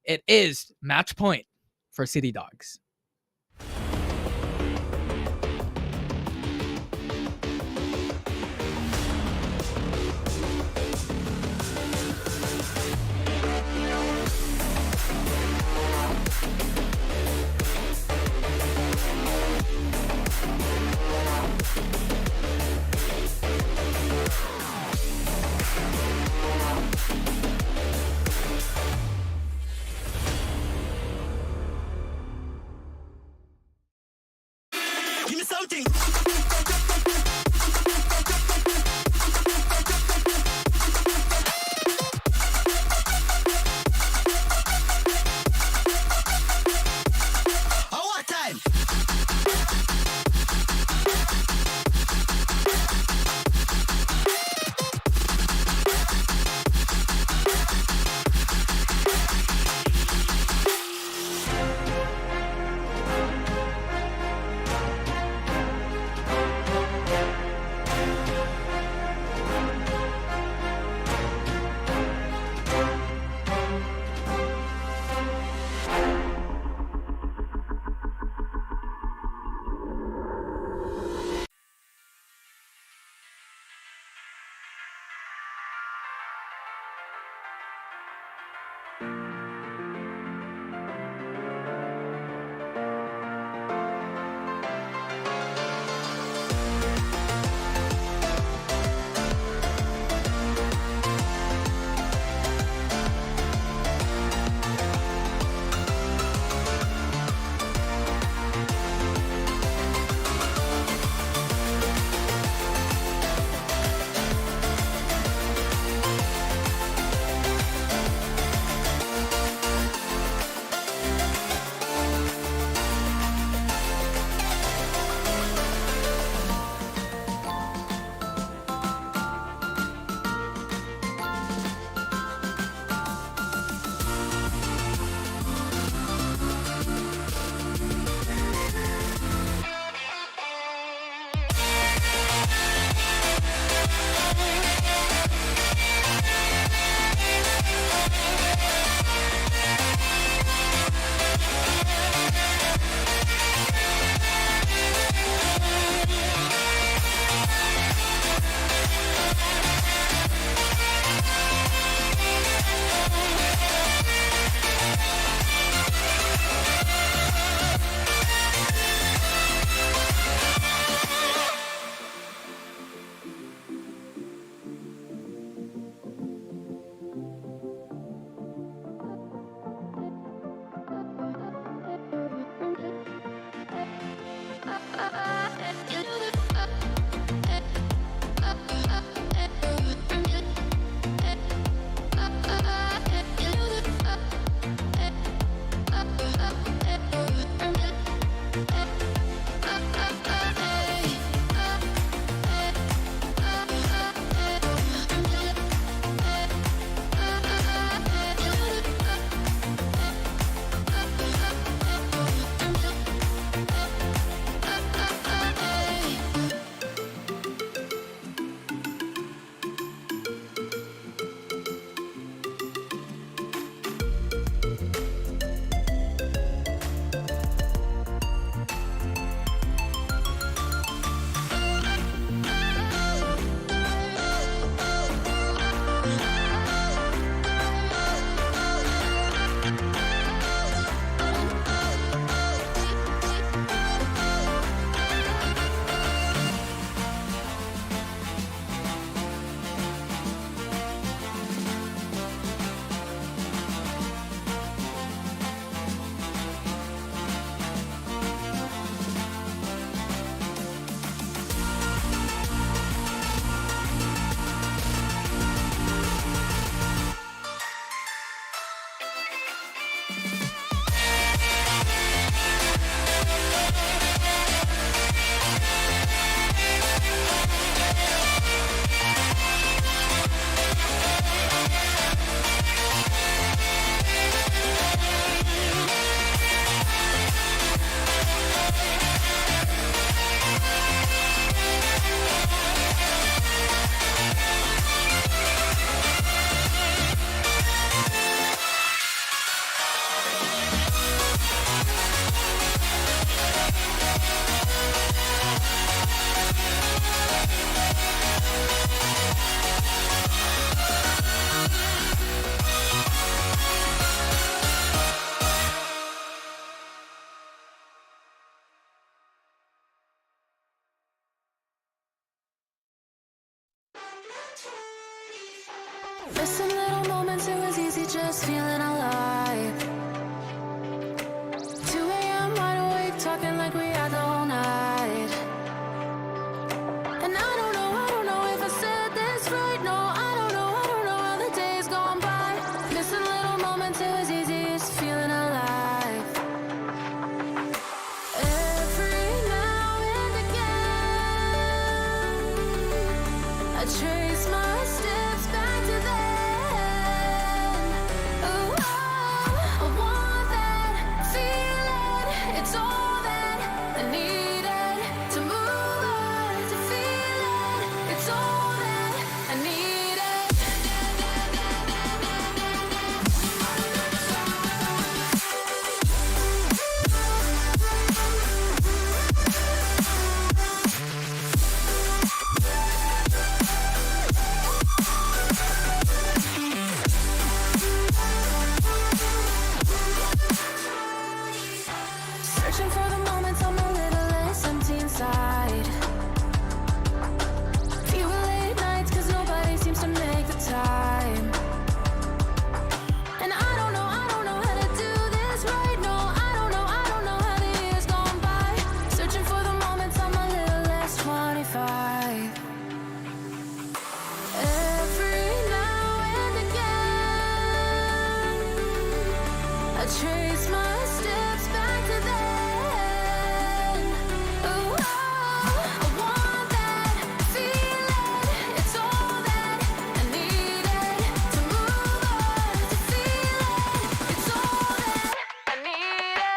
it is match point for City Dogs. Give me something. What time? Missing little moments, it was easy just feeling alive. 2 a.m. wide awake, talking like we had the whole night. And I don't know if I said this right. No, I don't know how the days gone by. Missing little moments, it was easy just feeling alive. Every now and again, I trace my steps back to then. Oh, I want that feeling. It's all that I needed to move on, to feel it. It's all that I needed. Searching for the moments I'm a little less empty inside. Fewer late nights, cause nobody seems to make the time. And I don't know how to do this right. No, I don't know how the years gone by. Searching for the moments I'm a little less 25. Every now and again, I trace my steps back to then. Oh, I want that feeling. It's all that I needed to move on, to feel it. It's all that I needed.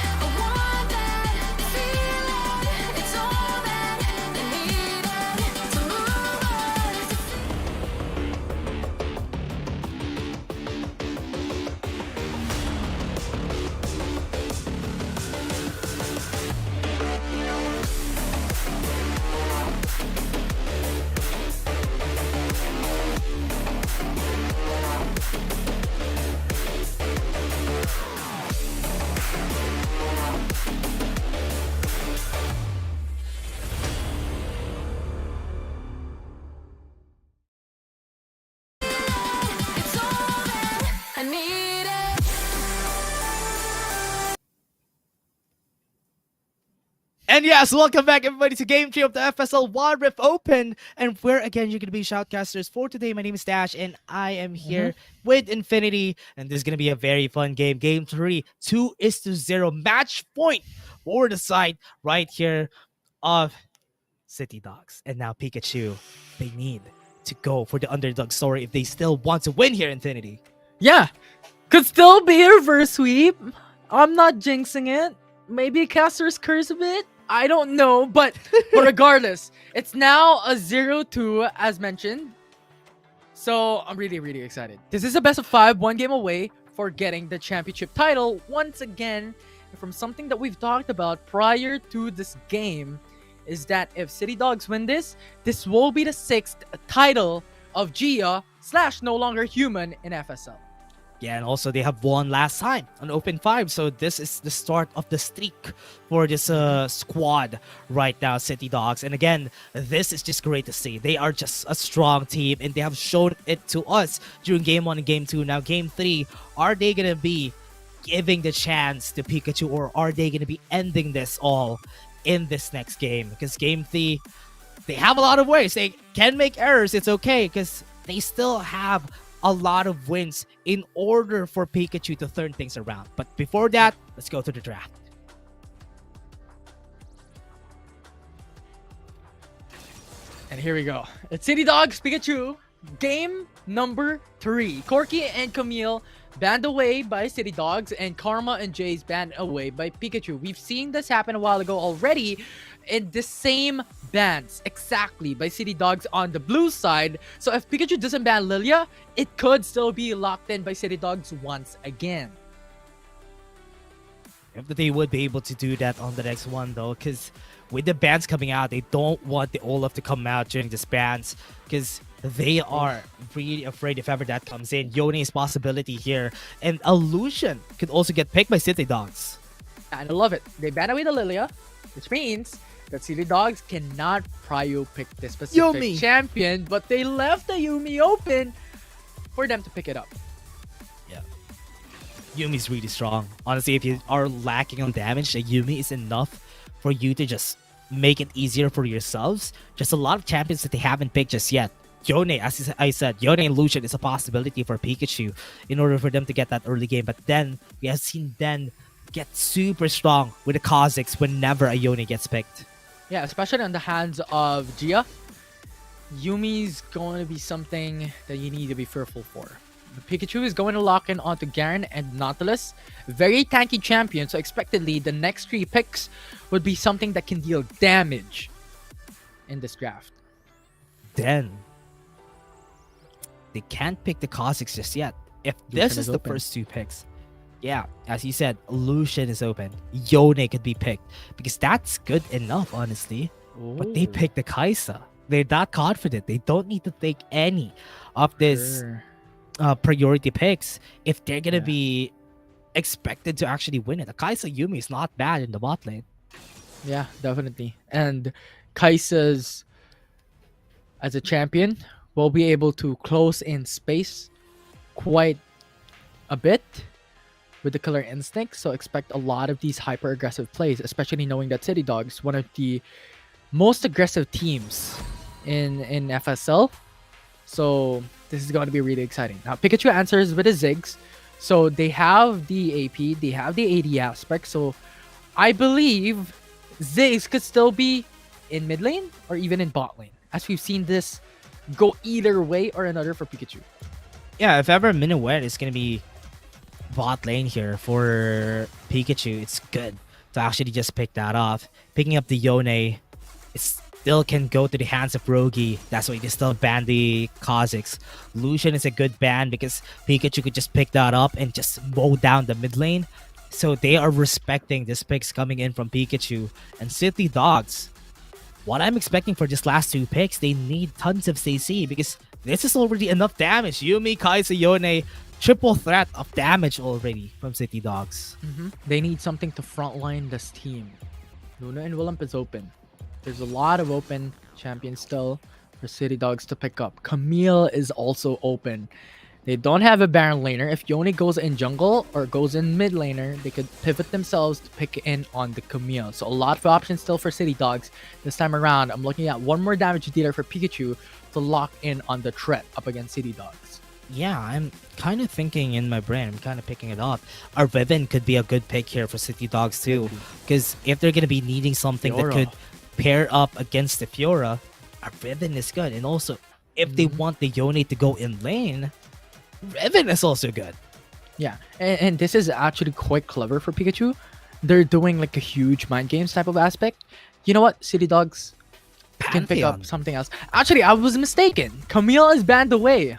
I want that feeling. It's all that I needed to move on, to It's all that I needed. And yes, welcome back everybody to Game 3 of the FSL Wild Rift Open. And where again you're going to be shoutcasters for today. My name is Dash and I am here with Infinity. And this is going to be a very fun game. Game 3, 2-0 match point for the side right here of City Dogs. And now Peekachu, they need to go for the underdog story if they still want to win here, Infinity. Yeah, could still be a reverse sweep. I'm not jinxing it. Maybe a caster's curse a bit. I don't know, but regardless, it's now a 0-2 as mentioned. So I'm really excited. This is a best of 5, 1 game away for getting the championship title once again. From something that we've talked about prior to this game is that if City Dogs win this, this will be the 6th title of Gia / No Longer Human in FSL. Yeah, and also they have won last time on Open 5. So this is the start of the streak for this squad right now, City Dogs. And again, this is just great to see. They are just a strong team and they have shown it to us during Game 1 and Game 2. Now, Game 3, are they going to be giving the chance to Peekachu or are they going to be ending this all in this next game? Because Game 3, they have a lot of ways. They can make errors. It's okay because they still have a lot of wins in order for Peekachu to turn things around. But before that, let's go to the draft. And here we go. It's City Dogs Peekachu. Game number 3. Corky and Camille banned away by City Dogs, and Karma and Jace banned away by Peekachu. We've seen this happen a while ago already in the same bans exactly by City Dogs on the blue side. So if Peekachu doesn't ban Lilia, it could still be locked in by City Dogs once again. if they would be able to do that on the next one though, because with the bans coming out, they don't want the Olaf to come out during this bans because they are really afraid if ever that comes in. Yone's possibility here, and Illusion could also get picked by City Dogs. And I love it. They ban away the Lilia, which means that City Dogs cannot prio pick this specific Yuumi. champion, but they left the Yuumi open for them to pick it up. Yeah. Yumi's really strong. Honestly, if you are lacking on damage, the Yuumi is enough for you to just make it easier for yourselves. Just a lot of champions that they haven't picked just yet. Yone, as I said, Yone and Lucian is a possibility for Peekachu in order for them to get that early game. But then, we have seen Den get super strong with the Kazakhs whenever a Yone gets picked. Yeah, especially on the hands of Gia. Yumi's going to be something that you need to be fearful for. Pikachu is going to lock in onto Garen and Nautilus. Very tanky champion, so expectedly the next 3 picks would be something that can deal damage in this draft. Then, they can't pick the Kazakhs just yet. If this Lucian is is the open. first 2 picks, yeah, as you said, Lucian is open. Yone could be picked because that's good enough, honestly. But they Ooh, pick the Kaisa. They're that confident. They don't need to take any of this sure. priority picks if they're gonna Yeah. be expected to actually win it. The Kaisa Yumi is not bad in the bot lane. Yeah, definitely. And Kaisa's, as a champion, will be able to close in space quite a bit with the killer instinct. So expect a lot of these hyper aggressive plays, especially knowing that City Dogs, one of the most aggressive teams in FSL. So this is going to be really exciting. Now Pikachu answers with his Ziggs. So they have the AP, they have the AD aspect. So I believe Ziggs could still be in mid lane or even in bot lane, as we've seen this go either way or another for Pikachu. Yeah, if ever Minuet is gonna be bot lane here for Pikachu, it's good to actually just pick that off. Picking up the Yone, it still can go to the hands of Rogi. That's why they still ban the Kazakhs. Lucian is a good ban because Pikachu could just pick that up and just mow down the mid lane. So they are respecting this picks coming in from Pikachu. And City Dogs, what I'm expecting for this last 2 picks, they need tons of CC because this is already enough damage. Yumi, Kaisa, Yone, triple threat of damage already from City Dogs. They need something to frontline this team. Luna and Willump is open. There's a lot of open champions still for City Dogs to pick up. Camille is also open. They don't have a Baron laner. If Yone goes in jungle or goes in mid laner, they could pivot themselves to pick in on the Camille. So a lot of options still for City Dogs. This time around, I'm looking at one more damage dealer for Pikachu to lock in on the threat up against City Dogs. Yeah, I'm kind of thinking in my brain, I'm kind of picking it up. Our Riven could be a good pick here for City Dogs too. Because if they're going to be needing something that Fiora. could pair up against the Fiora, our Riven is good. And also, if they want the Yone to go in lane, Riven is also good. Yeah, and this is actually quite clever for Pikachu. They're doing like a huge mind games type of aspect. You know what? City Dogs can pick Pantheon. up something else. Actually, I was mistaken. Camille is banned away.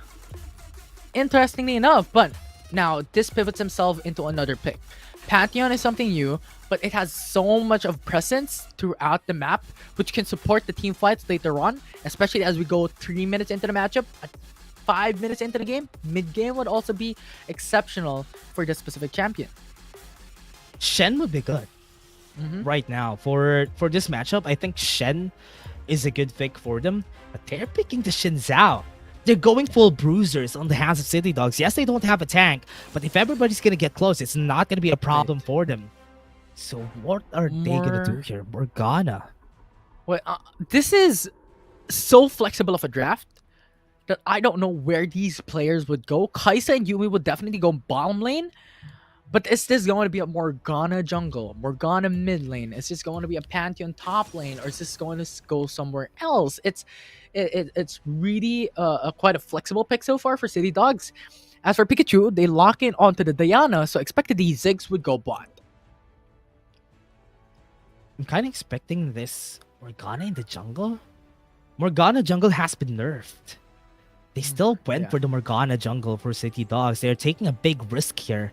Interestingly enough, but now this pivots himself into another pick. Pantheon is something new, but it has so much of presence throughout the map, which can support the team fights later on, especially as we go 3 minutes into the matchup. At 5 minutes into the game, mid game would also be exceptional for this specific champion. Shen would be good right now. For this matchup, I think Shen is a good pick for them. But they're picking the Shin Zhao. They're going full bruisers on the hands of City Dogs. Yes, they don't have a tank, but if everybody's gonna get close, it's not gonna be a problem for them. So what are they gonna do here? Morgana. Well, this is so flexible of a draft that I don't know where these players would go. Kaisa and Yumi would definitely go bottom lane, but is this going to be a Morgana jungle, Morgana mid lane? Is this going to be a Pantheon top lane, or is this going to go somewhere else? It's really quite a flexible pick so far for City Dogs. As for Pikachu, they lock in onto the Diana, so expected these Ziggs would go bot. I'm kind of expecting this Morgana in the jungle. Morgana jungle has been nerfed. They still went yeah. for the Morgana jungle for City Dogs. They're taking a big risk here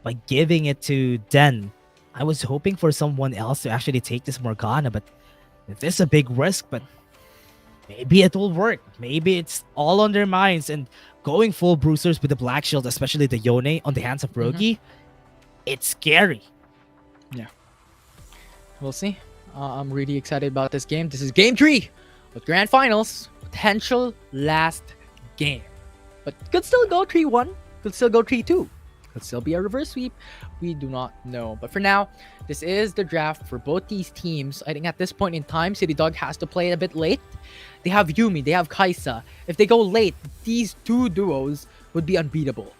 by giving it to Den I was hoping for someone else to actually take this Morgana, but this is a big risk, but maybe it will work. Maybe it's all on their minds, and going full bruisers with the Black Shield, especially the Yone on the hands of Rogi, it's scary. We'll see. I'm really excited about this game. This is game 3 with Grand Finals. Potential last game. But could still go 3-1. Could still go 3-2. Could still be a reverse sweep. We do not know. But for now, this is the draft for both these teams. I think at this point in time, City Dog has to play it a bit late. They have Yumi. They have Kaisa. If they go late, these two duos would be unbeatable.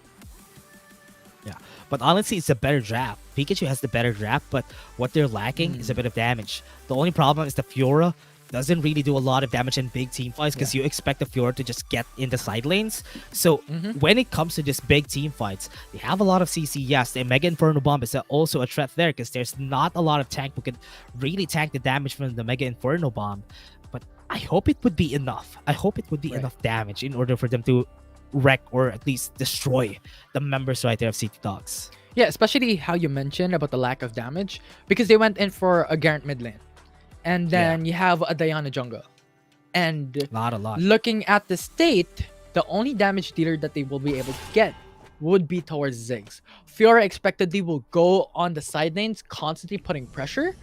Yeah, but honestly, it's a better draft. Peekachu has the better draft, but what they're lacking is a bit of damage. The only problem is the Fiora doesn't really do a lot of damage in big team fights because you expect the Fiora to just get in the side lanes. So when it comes to this big team fights, they have a lot of CC. Yes, the Mega Inferno Bomb is also a threat there because there's not a lot of tank who can really tank the damage from the Mega Inferno Bomb. But I hope it would be enough. I hope it would be enough damage in order for them to wreck or at least destroy the members right there of City Dogs. Yeah, especially how you mentioned about the lack of damage, because they went in for a Garant mid lane. And then you have a Diana jungle. And Not a lot. looking at the state, the only damage dealer that they will be able to get would be towards Ziggs. Fiora expectedly will go on the side lanes, constantly putting pressure.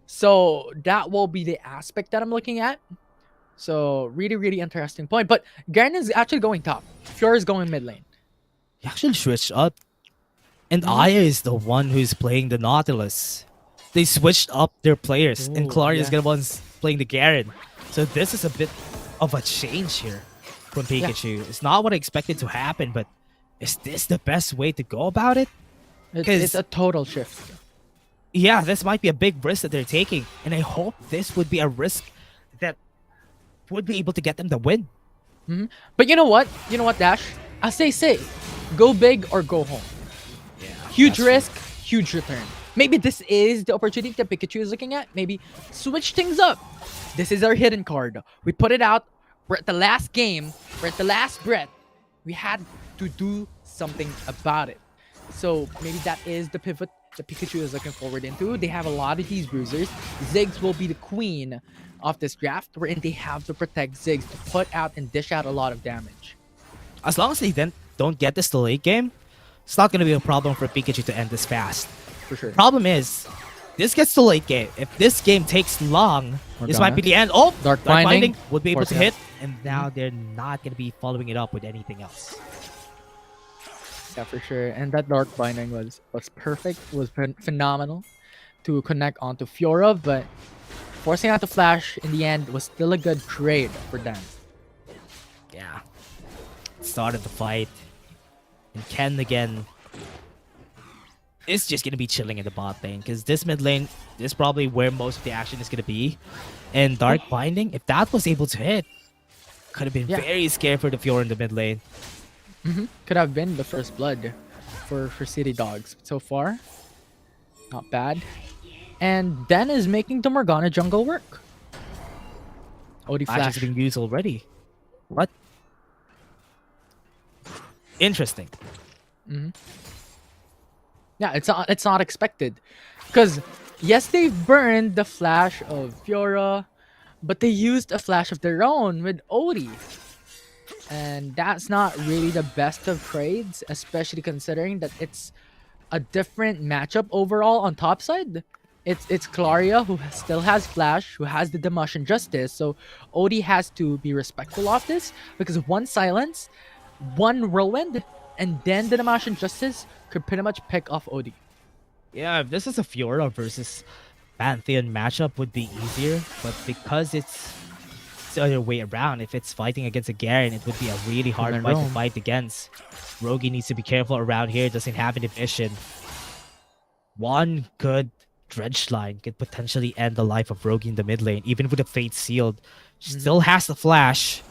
So that will be the aspect that I'm looking at. So really, really interesting point. But Garen is actually going top. Fiora is going mid lane. He actually switched up. And Aya is the one who's playing the Nautilus. They switched up their players. And Claria is the one playing the Garen. So this is a bit of a change here from Peekachu. It's not what I expected to happen, but is this the best way to go about it? It's a total shift. Yeah, this might be a big risk that they're taking. And I hope this would be a risk that would be able to get them the win. But you know what? You know what, Dash? As they say, go big or go home. Huge risk, huge return. Maybe this is the opportunity that Peekachu is looking at. Maybe switch things up. This is our hidden card. We put it out. We're at the last game. We're at the last breath. We had to do something about it. So maybe that is the pivot that Peekachu is looking forward into. They have a lot of these bruisers. Ziggs will be the queen of this draft, wherein they have to protect Ziggs to put out and dish out a lot of damage. As long as they then don't get this to late game, it's not going to be a problem for Peekachu to end this fast. For sure. Problem is, this gets to late game. If this game takes long, this might be the end. Oh, Dark Binding would be able to hit, and now they're not going to be following it up with anything else. Yeah, for sure. And that Dark Binding was perfect. Was phenomenal to connect onto Fiora, but forcing out the flash in the end was still a good trade for them. Yeah. Started the fight. And Ken again is just going to be chilling in the bot lane because this mid lane is probably where most of the action is going to be. And Dark Binding, if that was able to hit, could have been very scary for the Fiora in the mid lane. Could have been the first blood for City Dogs. But so far, not bad. And Den is making the Morgana jungle work. OD Flash Flash. has been used already. What? Interesting. Yeah, it's not expected. Because, yes, they burned the flash of Fiora, but they used a flash of their own with Odie. And that's not really the best of trades, especially considering that it's a different matchup overall on top side. It's Claria who still has flash, who has the Demolition Justice, so Odie has to be respectful of this, because one silence, one whirlwind, and then the Demolition Justice could pretty much pick off Odie. Yeah, if this is a Fiora versus Pantheon matchup would be easier, but because it's the other way around, if it's fighting against a Garen, it would be a really hard fight to fight against. Rogi needs to be careful around here, doesn't have any vision. One good dredge line could potentially end the life of Rogi in the mid lane, even with the Fate sealed. Still has the flash.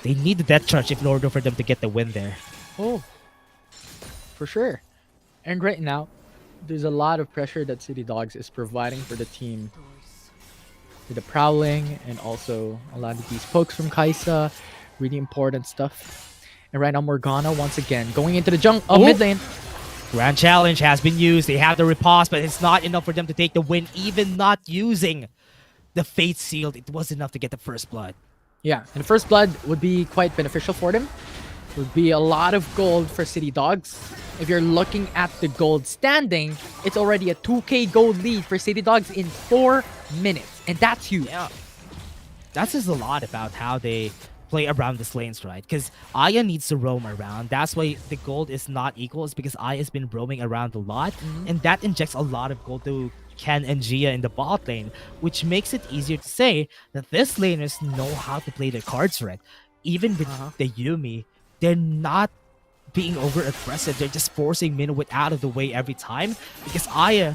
They need the death charge in order for them to get the win there. Oh, for sure. And right now, there's a lot of pressure that City Dogs is providing for the team. With the prowling and also a lot of these pokes from Kaisa. Really important stuff. And right now, Morgana once again going into the mid lane. Grand Challenge has been used. They have the riposte, but it's not enough for them to take the win. Even not using the Fate Sealed, it was enough to get the first blood. Yeah, and first blood would be quite beneficial for them. Would be a lot of gold for City Dogs. If you're looking at the gold standing, it's already a 2k gold lead for City Dogs in 4 minutes, and that's huge. Yeah, that says a lot about how they play around this lanes, right? Because Aya needs to roam around. That's why the gold is not equal. It's because Aya's been roaming around a lot, and that injects a lot of gold to Ken and Gia in the bot lane, which makes it easier to say that this laners know how to play their cards right. Even with the Yuumi, they're not being over aggressive. They're just forcing Minuet out of the way every time because Aya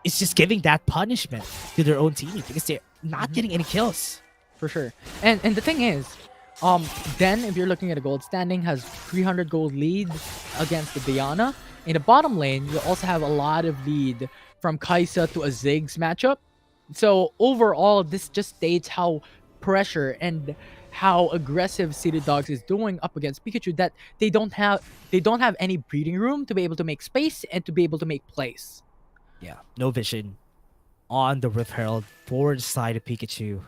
is just giving that punishment to their own teammate because they're not getting any kills. For sure. And the thing is, Den, if you're looking at a gold standing, has 300 gold lead against the Diana. In the bottom lane, you also have a lot of lead from Kaisa to a Ziggs matchup. So overall, this just states how pressure and how aggressive City Dogs is doing up against Peekachu, that they don't have any breathing room to be able to make space and to be able to make plays. Yeah, no vision on the Rift Herald for the side of Peekachu.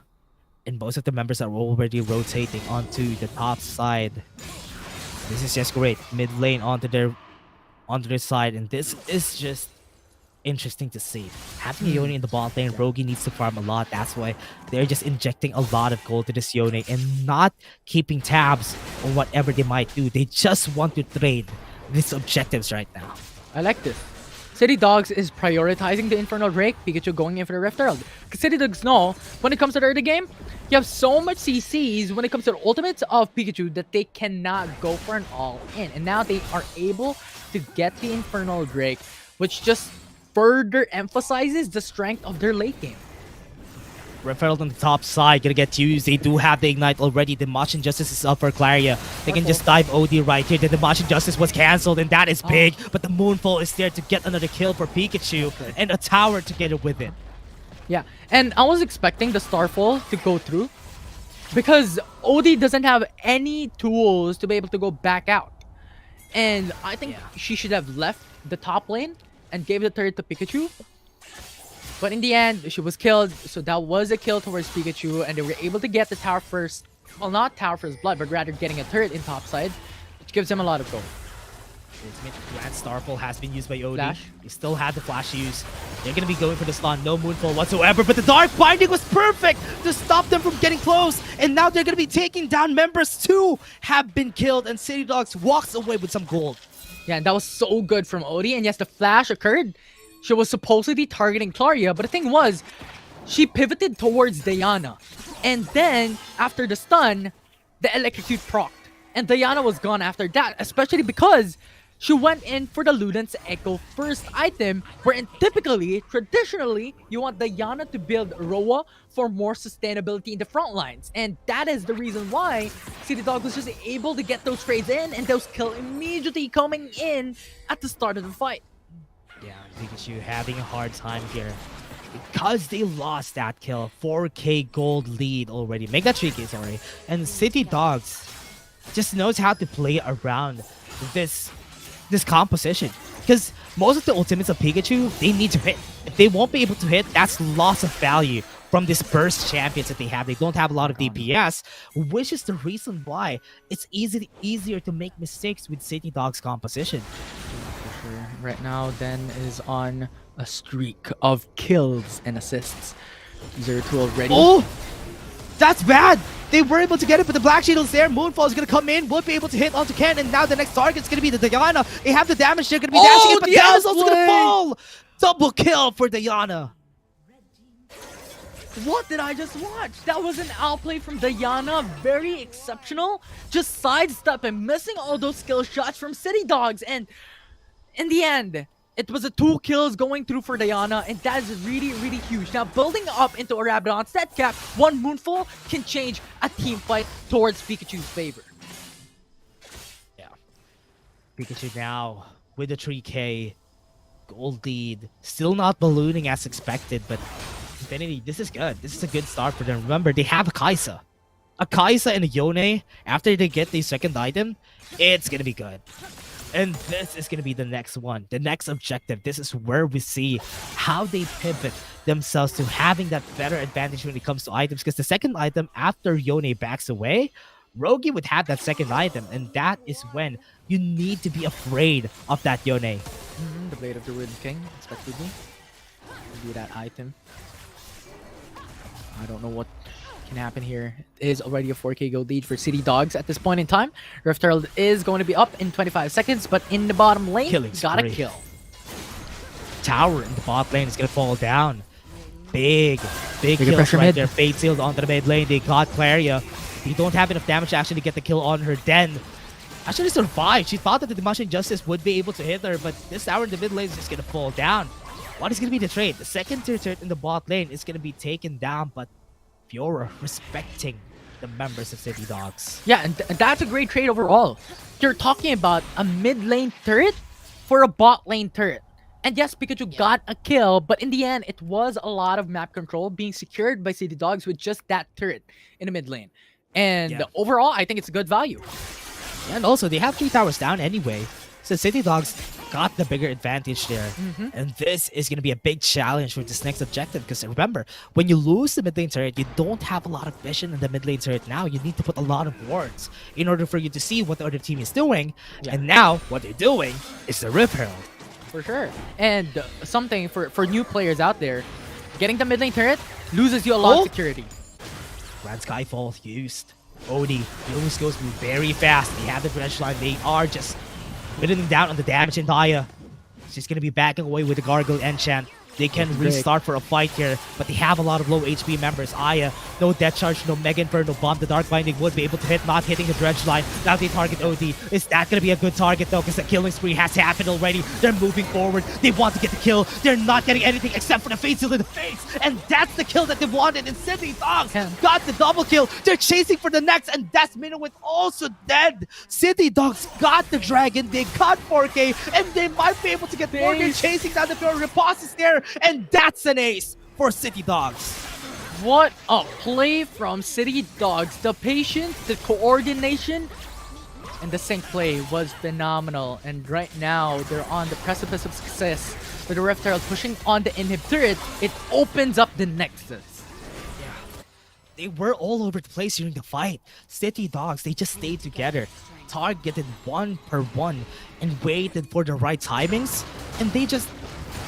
And most of the members are already rotating onto the top side. This is just great. Mid lane onto their side, and this is just interesting to see. Having Yone in the bot lane, Rogi needs to farm a lot. That's why they're just injecting a lot of gold to this Yone and not keeping tabs on whatever they might do. They just want to trade these objectives right now. I like this. City Dogs is prioritizing the Infernal Drake, Peekachu going in for the Rift Herald. Because City Dogs know, when it comes to the early game, you have so much CCs when it comes to the ultimates of Peekachu that they cannot go for an all-in. And now they are able to get the Infernal Drake, which just further emphasizes the strength of their late game. Rift Herald on the top side, gonna get used. They do have the Ignite already. The March Injustice is up for Claria. They can just dive OD right here. Then the March Injustice was cancelled, and that is big. But the Moonfall is there to get another kill for Peekachu, and a tower together with it. Yeah, and I was expecting the Starfall to go through because OD doesn't have any tools to be able to go back out. And I think she should have left the top lane and gave the turret to Peekachu. But in the end, she was killed, so that was a kill towards Peekachu, and they were able to get the tower first. Well, not tower first blood, but rather getting a turret in top side, which gives them a lot of gold. Ultimate Grand Starfall has been used by OD. Flash. They still had the flash use. They're going to be going for the stun. No Moonfall whatsoever, but the Dark Binding was perfect to stop them from getting close. And now they're going to be taking down members. 2 have been killed, and City Dogs walks away with some gold. Yeah, and that was so good from OD. And yes, the flash occurred. She was supposedly targeting Claria, but the thing was, she pivoted towards Diana. And then, after the stun, the Electrocute procced. And Diana was gone after that, especially because she went in for the Luden's Echo first item, wherein typically, traditionally, you want Diana to build Roa for more sustainability in the front lines. And that is the reason why City Dog was just able to get those trades in, and those kills immediately coming in at the start of the fight. Yeah, Peekachu having a hard time here because they lost that kill. 4k gold lead already. Make that 3k, sorry. And City Dogs just knows how to play around this composition. Because most of the ultimates of Peekachu, they need to hit. If they won't be able to hit, that's loss of value from these burst champions that they have. They don't have a lot of DPS, which is the reason why it's easier to make mistakes with City Dogs composition. Right now, Den is on a streak of kills and assists. 0-2 already. Oh! That's bad! They were able to get it, but the Black Shield's there. Moonfall is going to come in, won't be able to hit onto Ken, and now the next target is going to be the Diana. They have the damage, they're going to be dashing it, but Diana's also going to fall! Double kill for Diana. What did I just watch? That was an outplay from Diana. Very exceptional. Just sidestep and missing all those skill shots from City Dogs, and in the end, it was a 2 kills going through for Diana, and that is really, really huge. Now, building up into a Rabadon stat cap, 1 Moonfall can change a team fight towards Pikachu's favor. Yeah. Peekachu now with the 3k gold lead. Still not ballooning as expected, but Infinity, this is good. This is a good start for them. Remember, they have a Kaisa. A Kaisa and a Yone, after they get the second item, it's gonna be good. And this is going to be the next one, the next objective. This is where we see how they pivot themselves to having that better advantage when it comes to items. Because the second item, after Yone backs away, Rogi would have that second item. And that is when you need to be afraid of that Yone. The Blade of the Ruined King, expectedly. Will be that item. I don't know what can happen here. It is already a 4k gold lead for City Dogs at this point in time. Rift Herald is going to be up in 25 seconds, but in the bottom lane, got a kill. Tower in the bot lane is going to fall down. Big Bigger kills pressure right mid. there. Fate sealed onto the mid lane. They got Claria. They don't have enough damage to actually get the kill on her. Den actually survived. She thought that the Dimash Injustice would be able to hit her, but this tower in the mid lane is just going to fall down. What is going to be the trade? The second tier turret in the bot lane is going to be taken down, but Fiora respecting the members of City Dogs. Yeah, and that's a great trade overall. You're talking about a mid lane turret for a bot lane turret. And yes, Peekachu got a kill, but in the end, it was a lot of map control being secured by City Dogs with just that turret in the mid lane. And overall, I think it's a good value. And also, they have 3 towers down anyway. So City Dogs got the bigger advantage there. And this is going to be a big challenge for this next objective. Because remember, when you lose the mid lane turret, you don't have a lot of vision in the mid lane turret now. You need to put a lot of wards in order for you to see what the other team is doing. And now, what they're doing is the Rift Herald. For sure. And something for new players out there, getting the mid lane turret loses you a lot of security. Grand Skyfall used. Odie, the almost goes very fast. They have the branch line. They are just whittling down on the damage in Daya. She's going to be backing away with the Gargoyle enchant. They can restart for a fight here, but they have a lot of low HP members. Aya, no Death Charge, no Mega Inferno Bomb. The Dark Binding would be able to hit, not hitting the Dredge line. Now they target OD. Is that going to be a good target though? Because the killing spree has happened already. They're moving forward. They want to get the kill. They're not getting anything except for the Fate Seal in the face. And that's the kill that they wanted. And City Dogs got the double kill. They're chasing for the next, and that's Minowin also dead. City Dogs got the Dragon. They got 4K, and they might be able to get more. They're chasing down the Fiora. Riposte is there. And that's an ace for City Dogs. What a play from City Dogs. The patience, the coordination, and the sync play was phenomenal. And right now, they're on the precipice of success. With the Rift Herald pushing on the inhib turret, it opens up the Nexus. They were all over the place during the fight. City Dogs, they just stayed together, targeted one per one, and waited for the right timings. And they just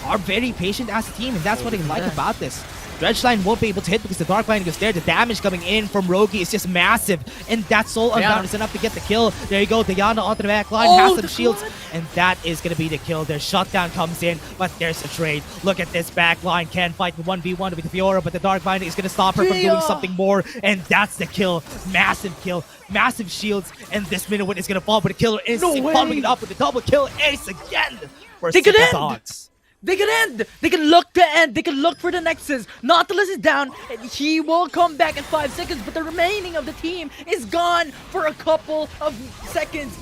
are very patient as a team, and that's what I like about this. Dredge line won't be able to hit because the Dark Binding is there. The damage coming in from Rogi is just massive, and that Soul Unbound is enough to get the kill. There you go, Diana onto the back line, has some shields, and that is going to be the kill. Their shutdown comes in, but there's a trade. Look at this back line, can fight 1v1 with Fiora, but the Dark Binding is going to stop her from doing something more, and that's the kill. Massive shields, and this Minowin is going to fall, but the killer is following it up with the double kill ace again for City Dogs. They can end! They can look to end! They can look for the Nexus! Nautilus is down, and he will come back in 5 seconds, but the remaining of the team is gone for a couple of seconds.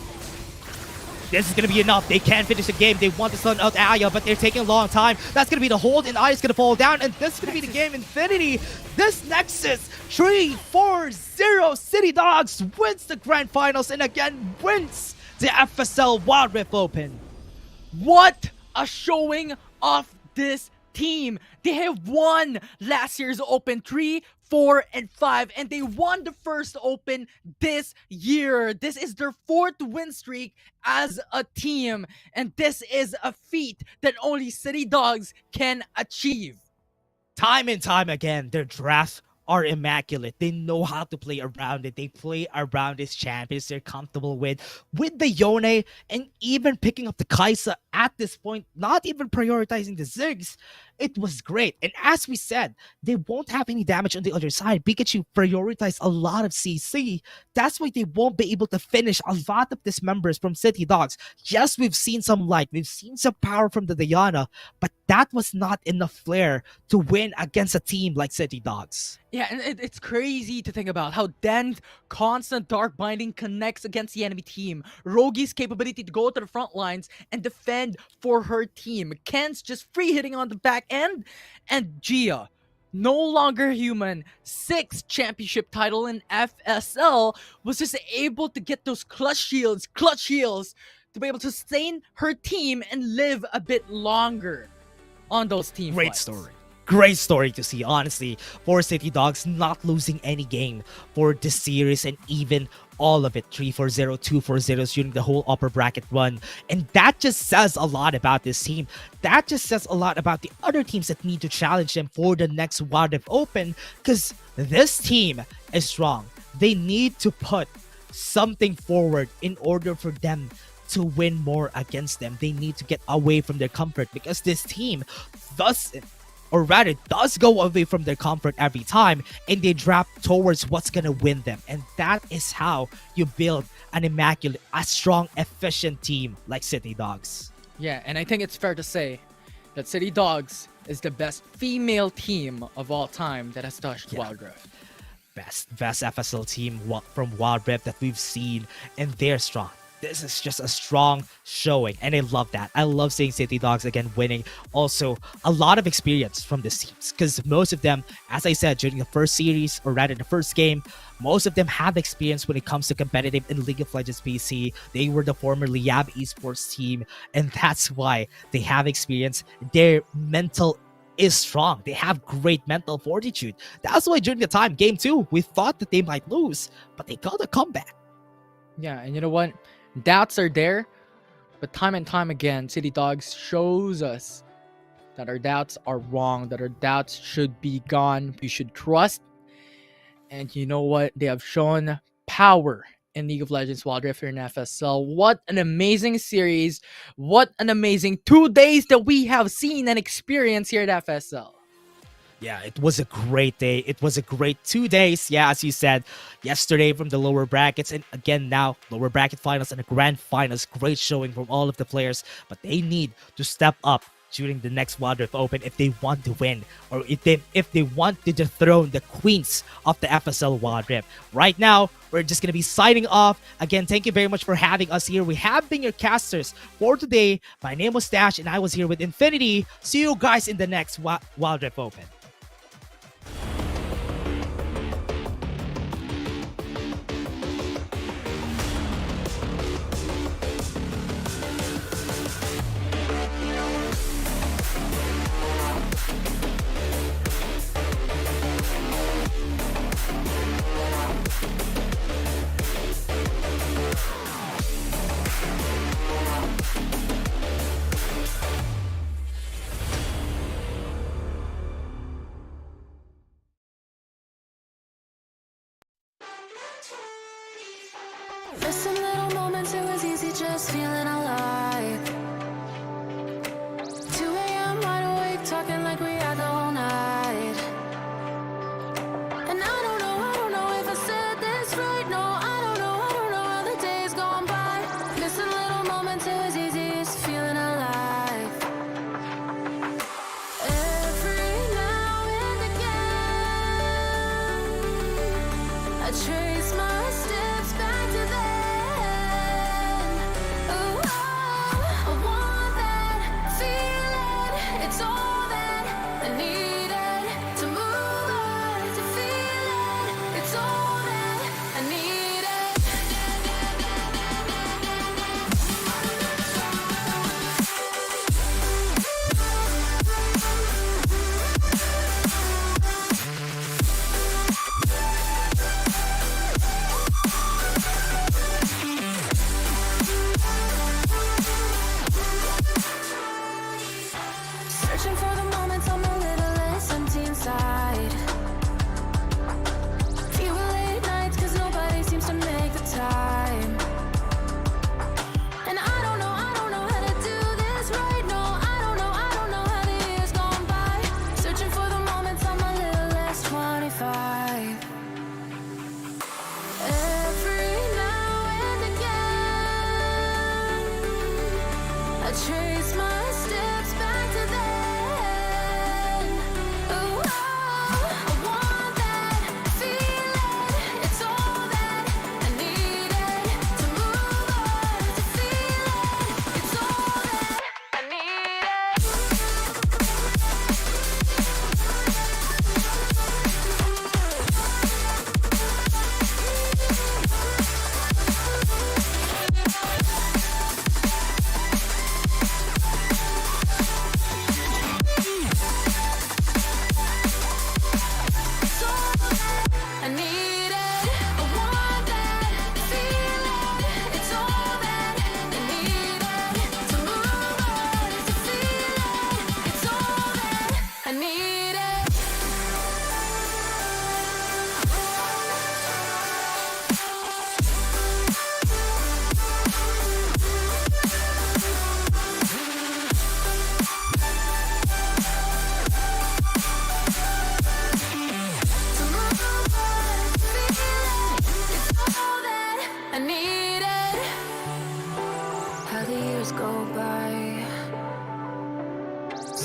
This is going to be enough. They can't finish the game. They want to stun out Aya, but they're taking a long time. That's going to be the hold, and Aya's going to fall down, and this is going to be the game. Infinity, this Nexus, 3-4-0. City Dogs wins the Grand Finals, and again wins the FSL Wild Rift Open. What a showing of this team. They have won last year's Open 3, 4, and 5, and they won the first Open this year. This is their 4th win streak as a team, and this is a feat that only City Dogs can achieve. Time and time again, their drafts are immaculate. They know how to play around it. They play around these champions they're comfortable with the Yone, and even picking up the Kaisa at this point, not even prioritizing the Ziggs. It was great. And as we said, they won't have any damage on the other side. Peekachu prioritized a lot of CC. That's why they won't be able to finish a lot of these members from City Dogs. Yes, we've seen some light. We've seen some power from the Diana, but that was not enough flair to win against a team like City Dogs. Yeah, and it's crazy to think about how Den's constant Dark Binding connects against the enemy team. Rogi's capability to go to the front lines and defend for her team. Ken's just free hitting on the back end. And Gia, no longer human, 6th championship title in FSL, was just able to get those clutch heals to be able to sustain her team and live a bit longer on those team Great fights. story. Great story to see, honestly, for City Dogs not losing any game for this series and even all of it 3-4-0, 2-4-0 during the whole upper bracket run. And that just says a lot about this team. That just says a lot about the other teams that need to challenge them for the next Wild Rift Open, because this team is strong. They need to put something forward in order for them to win more against them. They need to get away from their comfort, because this team does go away from their comfort every time, and they drop towards what's gonna win them. And that is how you build an immaculate, a strong, efficient team like City Dogs. Yeah, and I think it's fair to say that City Dogs is the best female team of all time that has touched Wild Rift. Best FSL team from Wild Rift that we've seen, and they're strong. This is just a strong showing, and I love that. I love seeing City Dogs again winning. Also, a lot of experience from these teams, because most of them, as I said, during the first series, or rather the first game, most of them have experience when it comes to competitive in League of Legends PC. They were the former Liab Esports team, and that's why they have experience. Their mental is strong. They have great mental fortitude. That's why during the time, game 2, we thought that they might lose, but they got a comeback. Yeah, and you know what? Doubts are there, but time and time again, City Dogs shows us that our doubts are wrong, that our doubts should be gone. We should trust. And you know what? They have shown power in League of Legends Wild Rift here in FSL. What an amazing series. What an amazing 2 days that we have seen and experienced here at FSL. Yeah, it was a great day. It was a great 2 days. Yeah, as you said, yesterday from the lower brackets, and again now, lower bracket finals and the grand finals. Great showing from all of the players, but they need to step up during the next Wild Rift Open if they want to win, or if they want to dethrone the queens of the FSL Wild Rift. Right now, we're just going to be signing off. Again, thank you very much for having us here. We have been your casters for today. My name was Stash, and I was here with Infinity. See you guys in the next Wild Rift Open. Missing little moments, it was easy just feeling alive. 2 a.m. wide awake, talking like we had the whole night. And I don't know if I said this right. No, I don't know how the days gone by. Missing little moments, it was easy just feeling alive. Every now and again, I trace my steps back to then. It's all that I needed to move on, to feel it. It's all that I needed. Searching for the moments I'm a little less empty inside. Fewer late nights, cause nobody seems to make the time. And I don't know how to do this right. No, I don't know how the years gone by. Searching for the moments I'm a little less 25. Every now and again, I trace my steps back to then.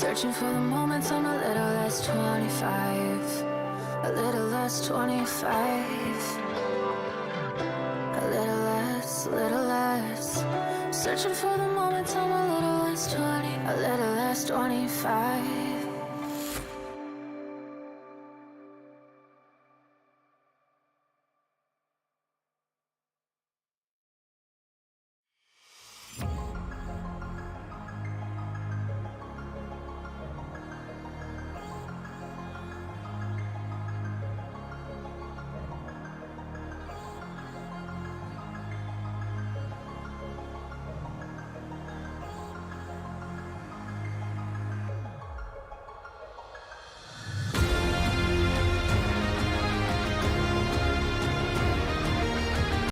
Searching for the moments I'm a little less 25. A little less 25. A little less, a little less. Searching for the moments I'm a little less 20. A little less 25.